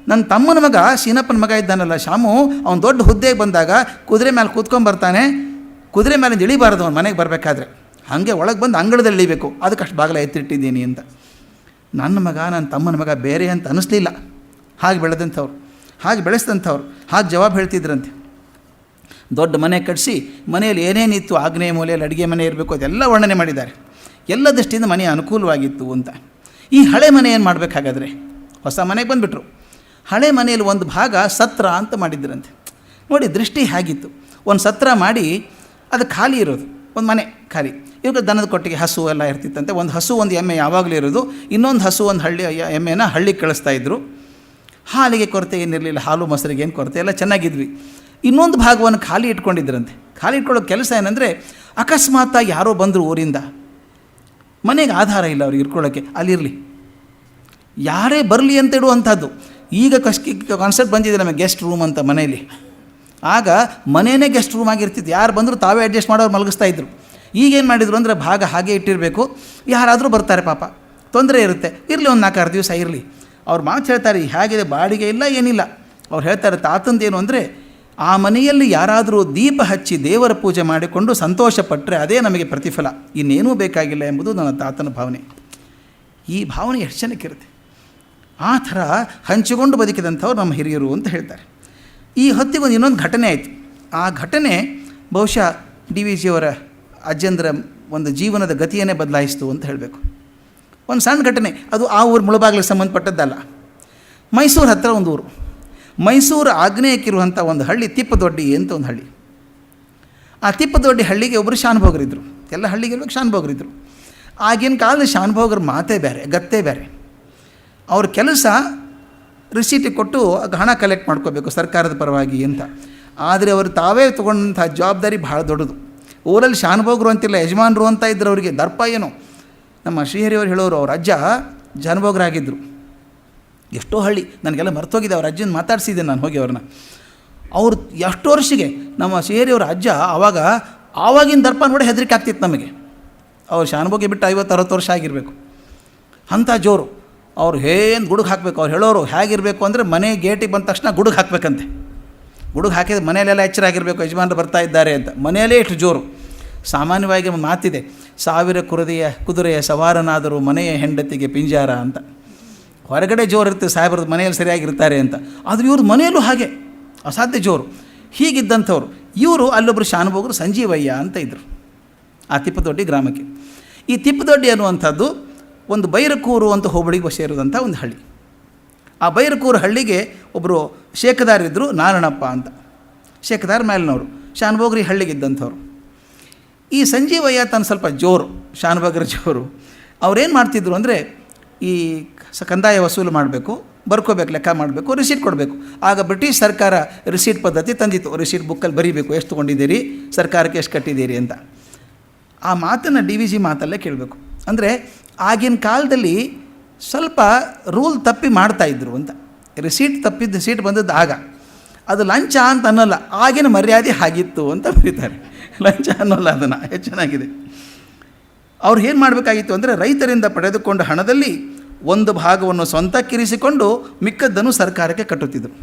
ನನ್ನ ತಮ್ಮನ ಮಗ ಸೀನಪ್ಪನ ಮಗ ಇದ್ದಾನಲ್ಲ ಶಾಮು, ಅವನು ದೊಡ್ಡ ಹುದ್ದೆಗೆ ಬಂದಾಗ ಕುದುರೆ ಮೇಲೆ ಕೂತ್ಕೊಂಡ್ಬರ್ತಾನೆ, ಕುದುರೆ ಮೇಲಿಂದ ಇಳಿಬಾರ್ದು ಅವನು ಮನೆಗೆ ಬರಬೇಕಾದ್ರೆ, ಹಾಗೆ ಒಳಗೆ ಬಂದು ಅಂಗಳದಲ್ಲಿ ಇಳಿಬೇಕು, ಅದಕ್ಕಷ್ಟು ಬಾಗಿಲ ಎತ್ತಿಟ್ಟಿದ್ದೀನಿ ಅಂತ. ನನ್ನ ಮಗ ನನ್ನ ತಮ್ಮನ ಮಗ ಬೇರೆ ಅಂತ ಅನ್ನಿಸ್ಲಿಲ್ಲ. ಹಾಗೆ ಬೆಳೆದಂಥವ್ರು, ಹಾಗೆ ಬೆಳೆಸಿದಂಥವ್ರು, ಹಾಗೆ ಜವಾಬು ಹೇಳ್ತಿದ್ರಂತೆ. ದೊಡ್ಡ ಮನೆ ಕಟ್ಟಿಸಿ ಮನೆಯಲ್ಲಿ ಏನೇನಿತ್ತು, ಆಗ್ನೇಯ ಮೂಲೆಯಲ್ಲಿ ಅಡುಗೆ ಮನೆ ಇರಬೇಕು, ಅದೆಲ್ಲ ವರ್ಣನೆ ಮಾಡಿದ್ದಾರೆ. ಎಲ್ಲ ದೃಷ್ಟಿಯಿಂದ ಮನೆ ಅನುಕೂಲವಾಗಿತ್ತು ಅಂತ. ಈ ಹಳೆ ಮನೆ ಏನು ಮಾಡಬೇಕಾಗಾದ್ರೆ, ಹೊಸ ಮನೆಗೆ ಬಂದುಬಿಟ್ರು. ಹಳೆ ಮನೆಯಲ್ಲಿ ಒಂದು ಭಾಗ ಸತ್ರ ಅಂತ ಮಾಡಿದ್ರಂತೆ. ನೋಡಿ ದೃಷ್ಟಿ ಹೇಗಿತ್ತು. ಒಂದು ಸತ್ರ ಮಾಡಿ ಅದು ಖಾಲಿ ಇರೋದು, ಒಂದು ಮನೆ ಖಾಲಿ. ಇವಾಗ ದನದ ಕೊಟ್ಟಿಗೆ ಹಸು ಎಲ್ಲ ಇರ್ತಿತ್ತಂತೆ. ಒಂದು ಹಸು ಒಂದು ಎಮ್ಮೆ ಯಾವಾಗಲೂ ಇರೋದು, ಇನ್ನೊಂದು ಹಸು ಒಂದು ಎಮ್ಮೆನ ಹಳ್ಳಿಗೆ ಕಳಿಸ್ತಾಯಿದ್ರು. ಹಾಲಿಗೆ ಕೊರತೆ ಏನಿರಲಿಲ್ಲ, ಹಾಲು ಮೊಸರಿಗೆ ಏನು ಕೊರತೆ, ಎಲ್ಲ ಚೆನ್ನಾಗಿದ್ವಿ. ಇನ್ನೊಂದು ಭಾಗವನ್ನು ಖಾಲಿ ಇಟ್ಕೊಂಡಿದ್ರಂತೆ. ಖಾಲಿ ಇಟ್ಕೊಳ್ಳೋ ಕೆಲಸ ಏನಂದರೆ, ಅಕಸ್ಮಾತ್ತಾಗಿ ಯಾರೋ ಬಂದರು ಊರಿಂದ, ಮನೆಗೆ ಆಧಾರ ಇಲ್ಲ ಅವ್ರಿಗೆ ಇಟ್ಕೊಳ್ಳೋಕ್ಕೆ, ಅಲ್ಲಿರಲಿ, ಯಾರೇ ಬರಲಿ ಅಂತ ಇಡುವಂಥದ್ದು. ಈಗ ಕಾನ್ಸೆಪ್ಟ್ ಬಂದಿದೆ ನಮಗೆ ಗೆಸ್ಟ್ ರೂಮ್ ಅಂತ ಮನೆಯಲ್ಲಿ. ಆಗ ಮನೆಯೇ ಗೆಸ್ಟ್ ರೂಮ್ ಆಗಿರ್ತಿತ್ತು, ಯಾರು ಬಂದರೂ ತಾವೇ ಅಡ್ಜಸ್ಟ್ ಮಾಡೋರು ಮಲಗಿಸ್ತಾಯಿದ್ರು. ಈಗೇನು ಮಾಡಿದ್ರು ಅಂದರೆ, ಭಾಗ ಹಾಗೆ ಇಟ್ಟಿರಬೇಕು, ಯಾರಾದರೂ ಬರ್ತಾರೆ ಪಾಪ, ತೊಂದರೆ ಇರುತ್ತೆ, ಇರಲಿ ಒಂದು 4-6 ದಿವಸ ಇರಲಿ. ಅವ್ರು ಮಾತು ಹೇಳ್ತಾರೆ, ಹೇಗಿದೆ ಬಾಡಿಗೆ ಇಲ್ಲ ಏನಿಲ್ಲ. ಅವ್ರು ಹೇಳ್ತಾರೆ, ತಾತಂದೇನು ಅಂದರೆ, ಆ ಮನೆಯಲ್ಲಿ ಯಾರಾದರೂ ದೀಪ ಹಚ್ಚಿ ದೇವರ ಪೂಜೆ ಮಾಡಿಕೊಂಡು ಸಂತೋಷಪಟ್ಟರೆ ಅದೇ ನಮಗೆ ಪ್ರತಿಫಲ, ಇನ್ನೇನೂ ಬೇಕಾಗಿಲ್ಲ ಎಂಬುದು ನನ್ನ ತಾತನ ಭಾವನೆ. ಈ ಭಾವನೆ ಎಷ್ಟು ಜನಕ್ಕಿರುತ್ತೆ. ಆ ಥರ ಹಂಚಿಕೊಂಡು ಬದುಕಿದಂಥವ್ರು ನಮ್ಮ ಹಿರಿಯರು ಅಂತ ಹೇಳ್ತಾರೆ. ಈ ಹೊತ್ತಿಗೆ ಒಂದು ಇನ್ನೊಂದು ಘಟನೆ ಆಯಿತು. ಆ ಘಟನೆ ಬಹುಶಃ ಡಿ ವಿ ಜಿಯವರ ಅಜ್ಜಂದ್ರ ಒಂದು ಜೀವನದ ಗತಿಯನ್ನೇ ಬದಲಾಯಿಸ್ತು ಅಂತ ಹೇಳಬೇಕು. ಒಂದು ಸಣ್ಣ ಘಟನೆ, ಅದು ಆ ಊರು ಮುಳುಬಾಗಿಲಿಗೆ ಸಂಬಂಧಪಟ್ಟದ್ದಲ್ಲ. ಮೈಸೂರು ಹತ್ತಿರ ಒಂದು ಊರು, ಮೈಸೂರು ಆಗ್ನೇಯಕ್ಕಿರುವಂಥ ಒಂದು ಹಳ್ಳಿ ತಿಪ್ಪದೊಡ್ಡಿ ಅಂತ ಒಂದು ಹಳ್ಳಿ. ಆ ತಿಪ್ಪದೊಡ್ಡಿ ಹಳ್ಳಿಗೆ ಒಬ್ಬರು ಶಾನುಭೋಗರಿದ್ದರು. ಎಲ್ಲ ಹಳ್ಳಿಗಿರ್ಬೇಕು ಶಾನುಭೋಗರಿದ್ದರು. ಆಗಿನ ಕಾಲದ ಶಾನುಭೋಗರ ಮಾತೇ ಬೇರೆ, ಗತ್ತೇ ಬೇರೆ. ಅವ್ರ ಕೆಲಸ ರಿಸೀಟಿಗೆ ಕೊಟ್ಟು ಹಣ ಕಲೆಕ್ಟ್ ಮಾಡ್ಕೋಬೇಕು ಸರ್ಕಾರದ ಪರವಾಗಿ ಅಂತ. ಆದರೆ ಅವರು ತಾವೇ ತೊಗೊಂಡಂಥ ಜವಾಬ್ದಾರಿ ಭಾಳ ದೊಡ್ಡದು. ಊರಲ್ಲಿ ಶಾನುಭೋಗರು ಅಂತಿಲ್ಲ, ಯಜಮಾನರು ಅಂತ ಇದ್ದರು. ಅವರಿಗೆ ದರ್ಪ ಏನು. ನಮ್ಮ ಶ್ರೀಹರಿಯವರು ಹೇಳೋರು, ಅವ್ರ ಅಜ್ಜ ಶಾನುಭೋಗರಾಗಿದ್ದರು. ಎಷ್ಟೋ ಹಳ್ಳಿ ನನಗೆಲ್ಲ ಮರ್ತೋಗಿದೆ, ಅವ್ರ ಅಜ್ಜನ ಮಾತಾಡಿಸಿದ್ದೆ ನಾನು ಹೋಗಿ ಅವ್ರನ್ನ. ಅವ್ರು ಎಷ್ಟು ವರ್ಷಕ್ಕೆ ನಮ್ಮ ಶ್ರೀಹರಿಯವ್ರ ಅಜ್ಜ ಆವಾಗಿನ ದರ್ಪ ನೋಡಿ ಹೆದರಿಕೆ ಆಗ್ತಿತ್ತು ನಮಗೆ. ಅವ್ರು ಶಾನುಭೋಗಿ ಬಿಟ್ಟು 50-60 ವರ್ಷ ಆಗಿರಬೇಕು. ಅಂಥ ಜೋರು. ಅವ್ರು ಏನು ಗುಡುಗು ಹಾಕಬೇಕು. ಅವ್ರು ಹೇಳೋರು ಹೇಗಿರಬೇಕು ಅಂದರೆ, ಮನೆ ಗೇಟಿಗೆ ಬಂದ ತಕ್ಷಣ ಗುಡುಗು ಹಾಕಬೇಕಂತೆ. ಗುಡುಗು ಹಾಕಿದ್ರೆ ಮನೆಯಲ್ಲೆಲ್ಲ ಎಚ್ಚರ ಆಗಿರಬೇಕು, ಯಜಮಾನರು ಬರ್ತಾ ಇದ್ದಾರೆ ಅಂತ. ಮನೆಯಲ್ಲೇ ಎಷ್ಟು ಜೋರು. ಸಾಮಾನ್ಯವಾಗಿ ಮಾತಿದೆ, 1000 ಕುದುರೆಯ ಸವಾರನಾದರೂ ಮನೆಯ ಹೆಂಡತಿಗೆ ಪಿಂಜಾರ ಅಂತ. ಹೊರಗಡೆ ಜೋರು ಇರ್ತೀವಿ, ಸಾಹೇಬ್ರದ್ದು ಮನೆಯಲ್ಲಿ ಸರಿಯಾಗಿರ್ತಾರೆ ಅಂತ. ಆದರೆ ಇವ್ರ ಮನೆಯಲ್ಲೂ ಹಾಗೆ ಅಸಾಧ್ಯ ಜೋರು. ಹೀಗಿದ್ದಂಥವ್ರು ಇವರು ಅಲ್ಲೊಬ್ಬರು ಶಾನುಭೋಗರು ಸಂಜೀವಯ್ಯ ಅಂತ ಇದ್ದರು ಆ ತಿಪ್ಪದೊಡ್ಡಿ ಗ್ರಾಮಕ್ಕೆ. ಈ ತಿಪ್ಪದೊಡ್ಡಿ ಅನ್ನುವಂಥದ್ದು ಒಂದು ಬೈರಕೂರು ಅಂತ ಹೋಬಳಿಗೆ ಸೇರಿದಂಥ ಒಂದು ಹಳ್ಳಿ. ಆ ಬೈರಕೂರು ಹಳ್ಳಿಗೆ ಒಬ್ಬರು ಶೇಖದಾರಿದ್ದರು, ನಾರಾಯಣಪ್ಪ ಅಂತ. ಶೇಖದಾರ್ ಮೇಲಿನವರು, ಶಾನುಭೋಗರಿ ಹಳ್ಳಿಗಿದ್ದಂಥವ್ರು. ಈ ಸಂಜೀವಯ್ಯ ತನ್ನ ಸ್ವಲ್ಪ ಜೋರು, ಶಾನುಭೋಗರ ಜೋರು. ಅವ್ರೇನು ಮಾಡ್ತಿದ್ರು ಅಂದರೆ, ಈ ಕಂದಾಯ ವಸೂಲು ಮಾಡಬೇಕು, ಬರ್ಕೋಬೇಕು, ಲೆಕ್ಕ ಮಾಡಬೇಕು, ರಿಸೀಟ್ ಕೊಡಬೇಕು. ಆಗ ಬ್ರಿಟಿಷ್ ಸರ್ಕಾರ ರಿಸೀಟ್ ಪದ್ಧತಿ ತಂದಿತ್ತು. ರಿಸೀಟ್ ಬುಕ್ಕಲ್ಲಿ ಬರೀಬೇಕು, ಎಷ್ಟು ತೊಗೊಂಡಿದ್ದೀರಿ, ಸರ್ಕಾರಕ್ಕೆ ಎಷ್ಟು ಕಟ್ಟಿದ್ದೀರಿ ಅಂತ. ಆ ಮಾತನ್ನು ಡಿ ವಿ ಜಿ ಮಾತಲ್ಲೇ ಕೇಳಬೇಕು. ಅಂದರೆ ಆಗಿನ ಕಾಲದಲ್ಲಿ ಸ್ವಲ್ಪ ರೂಲ್ ತಪ್ಪಿ ಮಾಡ್ತಾಯಿದ್ರು ಅಂತ. ರಿಸೀಟ್ ಬಂದದ್ದು ಆಗ, ಅದು ಲಂಚ ಅಂತ ಅನ್ನೋಲ್ಲ, ಆಗಿನ ಮರ್ಯಾದೆ ಆಗಿತ್ತು ಅಂತ ಬರೀತಾರೆ. ಲಂಚ ಅನ್ನೋಲ್ಲ, ಅದನ್ನು ಎಷ್ಟು ಚೆನ್ನಾಗಿದೆ. ಅವ್ರು ಏನು ಮಾಡಬೇಕಾಗಿತ್ತು ಅಂದರೆ, ರೈತರಿಂದ ಪಡೆದುಕೊಂಡ ಹಣದಲ್ಲಿ ಒಂದು ಭಾಗವನ್ನು ಸ್ವಂತಕ್ಕಿರಿಸಿಕೊಂಡು ಮಿಕ್ಕದ್ದನ್ನು ಸರ್ಕಾರಕ್ಕೆ ಕಟ್ಟುತ್ತಿದ್ದರು.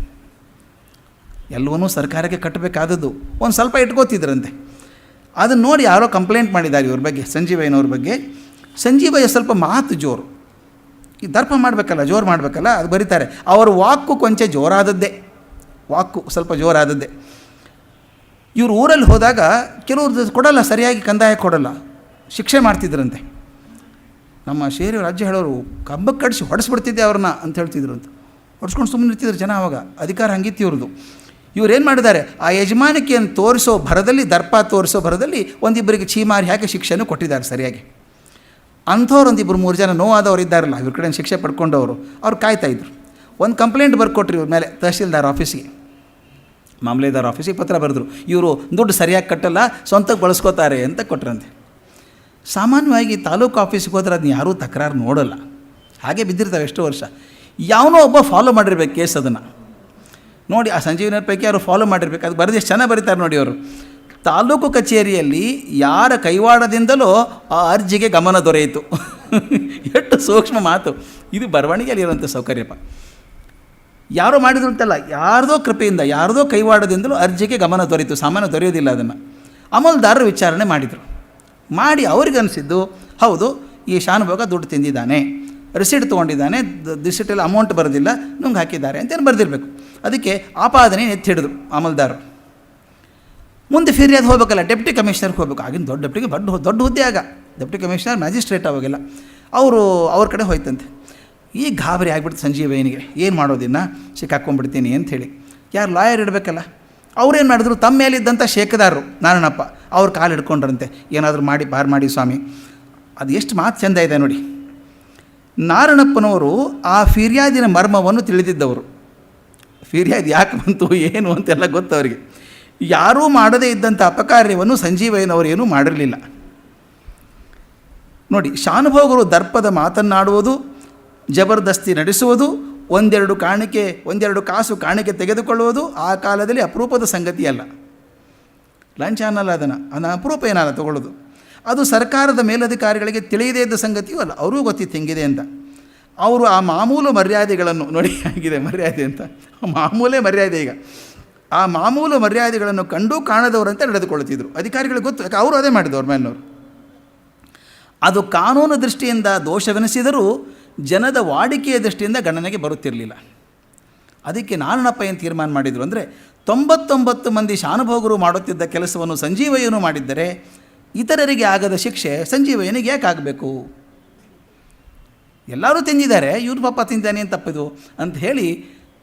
ಎಲ್ಲವನ್ನೂ ಸರ್ಕಾರಕ್ಕೆ ಕಟ್ಟಬೇಕಾದದ್ದು ಒಂದು ಸ್ವಲ್ಪ ಇಟ್ಕೋತಿದ್ರಂತೆ. ಅದನ್ನು ನೋಡಿ ಯಾರೋ ಕಂಪ್ಲೇಂಟ್ ಮಾಡಿದ್ದಾರೆ ಇವ್ರ ಬಗ್ಗೆ, ಸಂಜೀವಯ್ಯನವ್ರ ಬಗ್ಗೆ. ಸಂಜೀವಯ್ಯ ಸ್ವಲ್ಪ ಮಾತು ಜೋರು, ಈ ದರ್ಪ ಮಾಡಬೇಕಲ್ಲ, ಜೋರು ಮಾಡಬೇಕಲ್ಲ, ಅದು ಬರೀತಾರೆ. ಅವರ ವಾಕು ಕೊಂಚ ಜೋರಾದದ್ದೇ, ವಾಕು ಸ್ವಲ್ಪ ಜೋರಾದದ್ದೇ. ಇವರು ಊರಲ್ಲಿ ಹೋದಾಗ ಕೆಲವ್ರದ್ದು ಕೊಡಲ್ಲ, ಸರಿಯಾಗಿ ಕಂದಾಯ ಕೊಡಲ್ಲ, ಶಿಕ್ಷೆ ಮಾಡ್ತಿದ್ರಂತೆ. ನಮ್ಮ ಶೇರಿಯವ್ರ ಅಜ್ಜ ಹೇಳೋರು, ಕಂಬಕ್ಕೆ ಕಡಿಸಿ ಹೊಡೆಸ್ಬಿಡ್ತಿದ್ದೆ ಅವ್ರನ್ನ ಅಂತ ಹೇಳ್ತಿದ್ರು ಅಂತ. ಹೊಡೆಸ್ಕೊಂಡು ಸುಮ್ಮನೆ ಇರ್ತಿದ್ರು ಜನ. ಆವಾಗ ಅಧಿಕಾರ ಹಂಗಿತ್ತು ಇವ್ರದ್ದು. ಇವರೇನು ಮಾಡಿದ್ದಾರೆ, ಆ ಯಜಮಾನಿಕೆಯನ್ನು ತೋರಿಸೋ ಭರದಲ್ಲಿ, ದರ್ಪ ತೋರಿಸೋ ಭರದಲ್ಲಿ ಒಂದಿಬ್ಬರಿಗೆ ಚೀಮಾರಿ ಹಾಕಿ ಶಿಕ್ಷೆಯನ್ನು ಕೊಟ್ಟಿದ್ದಾರೆ ಸರಿಯಾಗಿ. ಅಂಥವ್ರು ಒಂದಿಬ್ಬರು 3 ಜನ ನೋವಾದವ್ರು ಇದ್ದಾರಲ್ಲ, ಇವ್ರ ಕಡೆ ಶಿಕ್ಷೆ ಪಡ್ಕೊಂಡವರು, ಅವ್ರು ಕಾಯ್ತಾಯಿದ್ರು. ಒಂದು ಕಂಪ್ಲೇಂಟ್ ಬರ್ಕೊಟ್ರಿ ಇವ್ರ ಮೇಲೆ ತಹಶೀಲ್ದಾರ್ ಆಫೀಸಿಗೆ, ಮಾಮಲೆದಾರ್ ಆಫೀಸಿಗೆ ಪತ್ರ ಬರೆದ್ರು. ಇವರು ದುಡ್ಡು ಸರಿಯಾಗಿ ಕಟ್ಟಲ್ಲ, ಸ್ವಂತಕ್ಕೆ ಬಳಸ್ಕೋತಾರೆ ಅಂತ ಕೊಟ್ರಂತೆ. ಸಾಮಾನ್ಯವಾಗಿ ತಾಲೂಕು ಆಫೀಸಿಗೆ ಹೋದ್ರೆ ಅದನ್ನ ಯಾರೂ ತಕರಾರು ನೋಡೋಲ್ಲ, ಹಾಗೆ ಬಿದ್ದಿರ್ತಾವೆ ಎಷ್ಟೋ ವರ್ಷ. ಯಾವನೋ ಒಬ್ಬ ಫಾಲೋ ಮಾಡಿರ್ಬೇಕು ಕೇಸ್ ಅದನ್ನು ನೋಡಿ. ಆ ಸಂಜೀವನ ಪೈಕಿ ಯಾರು ಫಾಲೋ ಮಾಡಿರ್ಬೇಕು, ಅದು ಬರೆದು ಎಷ್ಟು ಚೆನ್ನಾಗಿ ಬರೀತಾರೆ ನೋಡಿ ಅವರು. ತಾಲೂಕು ಕಚೇರಿಯಲ್ಲಿ ಯಾರ ಕೈವಾಡದಿಂದಲೋ ಆ ಅರ್ಜಿಗೆ ಗಮನ ದೊರೆಯಿತು. ಎಷ್ಟು ಸೂಕ್ಷ್ಮ ಮಾತು ಇದು, ಬರವಣಿಗೆಯಲ್ಲಿರುವಂಥ ಸೌಕರ್ಯಪ್ಪ. ಯಾರೋ ಮಾಡಿದ್ರು ಅಂತಲ್ಲ, ಯಾರ್ದೋ ಕೃಪೆಯಿಂದ, ಯಾರ್ದೋ ಕೈವಾಡದಿಂದಲೂ ಅರ್ಜಿಗೆ ಗಮನ ದೊರೆಯಿತು. ಸಾಮಾನ್ಯ ದೊರೆಯೋದಿಲ್ಲ ಅದನ್ನು. ಅಮಲ್ದಾರರು ವಿಚಾರಣೆ ಮಾಡಿದರು. ಮಾಡಿ ಅವ್ರಿಗನ್ನಿಸಿದ್ದು, ಹೌದು ಈ ಶಾನುಭೋಗ ದುಡ್ಡು ತಿಂದಿದ್ದಾನೆ, ರಿಸೀಟ್ ತೊಗೊಂಡಿದ್ದಾನೆ, ರಿಸೀಟಲ್ಲಿ ಅಮೌಂಟ್ ಬರೋದಿಲ್ಲ, ನುಂಗೆ ಹಾಕಿದ್ದಾರೆ ಅಂತೇನು ಬರೆದಿರಬೇಕು. ಅದಕ್ಕೆ ಆಪಾದನೆ ಎತ್ತಿ ಹಿಡಿದ್ರು ಅಮಲ್ದಾರರು. ಮುಂದೆ ಫಿರ್ಯಾದ್ ಹೋಗಬೇಕಲ್ಲ, ಡೆಪ್ಟಿ ಕಮಿಷನರ್ಗೆ ಹೋಗಬೇಕು. ಆಗಿನ ದೊಡ್ಡ ಹುದ್ದೆ ಆಗ ಡೆಪ್ಟಿ ಕಮಿಷನರ್, ಮ್ಯಾಜಿಸ್ಟ್ರೇಟ್ ಅವಾಗೆಲ್ಲ. ಅವ್ರ ಕಡೆ ಹೋಯ್ತಂತೆ. ಈಗ ಗಾಬರಿ ಆಗಿಬಿಡ್ತು ಸಂಜೀವಯ್ಯನಿಗೆ, ಏನು ಮಾಡೋದಿನ್ನ, ಸಿಕ್ಕಾಕ್ಕೊಂಡ್ಬಿಡ್ತೀನಿ ಅಂಥೇಳಿ. ಯಾರು ಲಾಯರ್ ಇಡಬೇಕಲ್ಲ, ಅವ್ರೇನು ಮಾಡಿದ್ರು, ತಮ್ಮ ಮೇಲಿದ್ದಂಥ ಶೇಕದಾರರು ನಾರಾಯಣಪ್ಪ ಅವ್ರ ಕಾಲು ಹಿಡ್ಕೊಂಡ್ರಂತೆ, ಏನಾದರೂ ಮಾಡಿ ಪಾರು ಮಾಡಿ ಸ್ವಾಮಿ. ಅದು ಎಷ್ಟು ಮಾತು ಚೆಂದ ಇದೆ ನೋಡಿ. ನಾರಾಯಣಪ್ಪನವರು ಆ ಫಿರ್ಯಾದಿನ ಮರ್ಮವನ್ನು ತಿಳಿದಿದ್ದವರು. ಫಿರ್ಯಾದು ಯಾಕೆ ಬಂತು ಏನು ಅಂತೆಲ್ಲ ಗೊತ್ತು ಅವರಿಗೆ. ಯಾರೂ ಮಾಡದೇ ಇದ್ದಂಥ ಅಪಕಾರ್ಯವನ್ನು ಸಂಜೀವಯ್ಯನವರು ಏನೂ ಮಾಡಿರಲಿಲ್ಲ ನೋಡಿ. ಶಾನುಭೋಗರು ದರ್ಪದ ಮಾತನ್ನಾಡುವುದು, ಜಬರ್ದಸ್ತಿ ನಡೆಸುವುದು, ಒಂದೆರಡು ಕಾಸು ಕಾಣಿಕೆ ತೆಗೆದುಕೊಳ್ಳುವುದು ಆ ಕಾಲದಲ್ಲಿ ಅಪರೂಪದ ಸಂಗತಿ ಅಲ್ಲ. ಲಂಚ ಅನ್ನಲ್ಲ, ಅದನ್ನು ಅಪರೂಪ ಏನಲ್ಲ ತಗೊಳ್ಳೋದು. ಅದು ಸರ್ಕಾರದ ಮೇಲಧಿಕಾರಿಗಳಿಗೆ ತಿಳಿಯದೇ ಇದ್ದ ಸಂಗತಿಯೂ ಅಲ್ಲ, ಅವ್ರಿಗೂ ಗೊತ್ತಿತ್ತು ಹೆಂಗಿದೆ ಅಂತ. ಅವರು ಆ ಮಾಮೂಲು ಮರ್ಯಾದೆಗಳನ್ನು ನೋಡಿ, ಆಗಿದೆ ಮರ್ಯಾದೆ ಅಂತ, ಮಾಮೂಲೇ ಮರ್ಯಾದೆ. ಈಗ ಆ ಮಾಮೂಲು ಮರ್ಯಾದೆಗಳನ್ನು ಕಂಡು ಕಾಣದವರಂತೆ ನಡೆದುಕೊಳ್ಳುತ್ತಿದ್ದರು. ಅಧಿಕಾರಿಗಳಿಗೆ ಗೊತ್ತು, ಯಾಕೆ ಅವರು ಅದೇ ಮಾಡಿದವ್ರ ಮೇಲಿನವರು. ಅದು ಕಾನೂನು ದೃಷ್ಟಿಯಿಂದ ದೋಷವೆನಿಸಿದರೂ ಜನದ ವಾಡಿಕೆಯ ದೃಷ್ಟಿಯಿಂದ ಗಣನೆಗೆ ಬರುತ್ತಿರಲಿಲ್ಲ. ಅದಕ್ಕೆ ನಾರಾಯಣಪ್ಪ ಏನು ತೀರ್ಮಾನ ಮಾಡಿದರು ಅಂದರೆ, 99 ಮಂದಿ ಶಾನುಭೋಗರು ಮಾಡುತ್ತಿದ್ದ ಕೆಲಸವನ್ನು ಸಂಜೀವಯ್ಯನು ಮಾಡಿದ್ದರೆ ಇತರರಿಗೆ ಆಗದ ಶಿಕ್ಷೆ ಸಂಜೀವಯ್ಯನಿಗೆ ಯಾಕೆ ಆಗಬೇಕು? ಎಲ್ಲರೂ ತಿಂದಿದ್ದಾರೆ, ಇವ್ರು ಪಾಪ ತಿಂದಾನೆ ಅಂತ ತಪ್ಪಿದು ಅಂತ ಹೇಳಿ,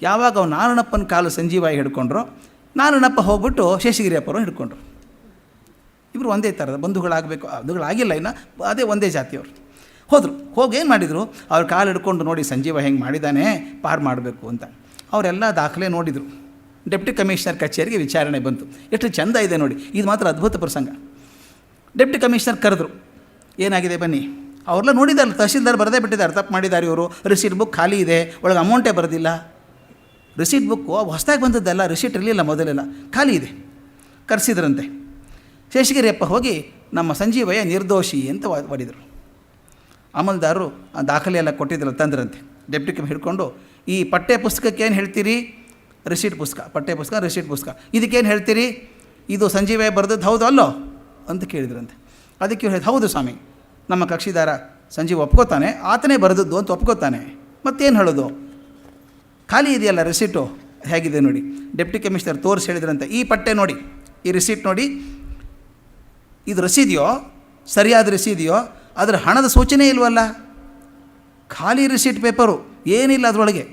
ಯಾವಾಗ ಅವ್ನು ನಾರಾಯಣಪ್ಪನ ಕಾಲು ಸಂಜೀವಯ್ಯ ಹಿಡ್ಕೊಂಡ್ರು, ನಾರಾಯಣಪ್ಪ ಹೋಗ್ಬಿಟ್ಟು ಶೇಷಗಿರಿಯಪ್ಪರು ಹಿಡ್ಕೊಂಡ್ರು. ಇವರು ಒಂದೇ ಥರದ ಬಂಧುಗಳಾಗಬೇಕು, ಬಂಧುಗಳಾಗಿಲ್ಲ ಇನ್ನು, ಅದೇ ಒಂದೇ ಜಾತಿಯವರು. ಹೋಗಿ ಏನು ಮಾಡಿದರು, ಅವ್ರ ಕಾಲು ಹಿಡ್ಕೊಂಡು ನೋಡಿ ಸಂಜೀವ ಹೆಂಗೆ ಮಾಡಿದ್ದಾನೆ, ಪಾರು ಮಾಡಬೇಕು ಅಂತ. ಅವರೆಲ್ಲ ದಾಖಲೆ ನೋಡಿದರು. ಡೆಪ್ಟಿ ಕಮಿಷನರ್ ಕಚೇರಿಗೆ ವಿಚಾರಣೆ ಬಂತು. ಎಷ್ಟು ಚೆಂದ ಇದೆ ನೋಡಿ, ಇದು ಮಾತ್ರ ಅದ್ಭುತ ಪ್ರಸಂಗ. ಡೆಪ್ಟಿ ಕಮಿಷನರ್ ಕರೆದ್ರು, ಏನಾಗಿದೆ ಬನ್ನಿ. ಅವ್ರೆಲ್ಲ ನೋಡಿದಾರಲ್ಲ, ತಹಶೀಲ್ದಾರ್ ಬರದೇ ಬಿಟ್ಟಿದ್ದಾರೆ, ತಪ್ಪು ಮಾಡಿದ್ದಾರೆ ಇವರು. ರಿಸೀಟ್ ಬುಕ್ ಖಾಲಿ ಇದೆ, ಒಳಗೆ ಅಮೌಂಟೇ ಬರೋದಿಲ್ಲ. ರಿಸೀಟ್ ಬುಕ್ಕು ಹೊಸದಾಗಿ ಬಂದದ್ದಲ್ಲ, ರಿಸೀಟ್ ಇರಲಿಲ್ಲ ಮೊದಲೆಲ್ಲ, ಖಾಲಿ ಇದೆ. ಕರೆಸಿದ್ರಂತೆ. ಶೇಷಗಿರಿಯಪ್ಪ ಹೋಗಿ ನಮ್ಮ ಸಂಜೀವಯ್ಯ ನಿರ್ದೋಷಿ ಅಂತ ಹೊಡಿದರು. ಅಮಲ್ದಾರರು ಆ ದಾಖಲೆ ಎಲ್ಲ ಕೊಟ್ಟಿದ್ರಲ್ಲ ತಂದ್ರಂತೆ. ಡೆಪ್ಟಿ ಕಮಿಷನರ್ ಹಿಡ್ಕೊಂಡು, ಈ ಪಠ್ಯ ಪುಸ್ತಕಕ್ಕೆ ಏನು ಹೇಳ್ತೀರಿ? ರಿಸೀಟ್ ಪುಸ್ತಕ, ಪಠ್ಯ ಪುಸ್ತಕ, ರಿಸೀಟ್ ಪುಸ್ತಕ, ಇದಕ್ಕೇನು ಹೇಳ್ತೀರಿ? ಇದು ಸಂಜೀವಯ್ಯ ಬರೆದದ್ದು ಹೌದು ಅಲ್ಲೋ ಅಂತ ಕೇಳಿದ್ರಂತೆ. ಅದಕ್ಕೆ ಇವ್ರು ಹೇಳಿದ, ಹೌದು ಸ್ವಾಮಿ, ನಮ್ಮ ಕಕ್ಷಿದಾರ ಸಂಜೀವ್ ಒಪ್ಕೋತಾನೆ, ಆತನೇ ಬರೆದದ್ದು ಅಂತ ಒಪ್ಕೋತಾನೆ, ಮತ್ತೇನು ಹೇಳೋದು? ಖಾಲಿ ಇದೆಯಲ್ಲ ರಿಸೀಟು, ಹೇಗಿದೆ ನೋಡಿ. ಡೆಪ್ಟಿ ಕಮಿಷನರ್ ತೋರಿಸಿ ಹೇಳಿದ್ರಂತೆ, ಈ ಪಟ್ಟೆ ನೋಡಿ, ಈ ರಿಸೀಟ್ ನೋಡಿ, ಇದು ರಸೀದಿಯೋ, ಸರಿಯಾದ ರಸೀದಿಯೋ, ಅದರ ಹಣದ ಸೂಚನೆ ಇಲ್ವಲ್ಲ, ಖಾಲಿ ರಿಸೀಟ್ ಪೇಪರು, ಏನಿಲ್ಲ ಅದರೊಳಗೆ.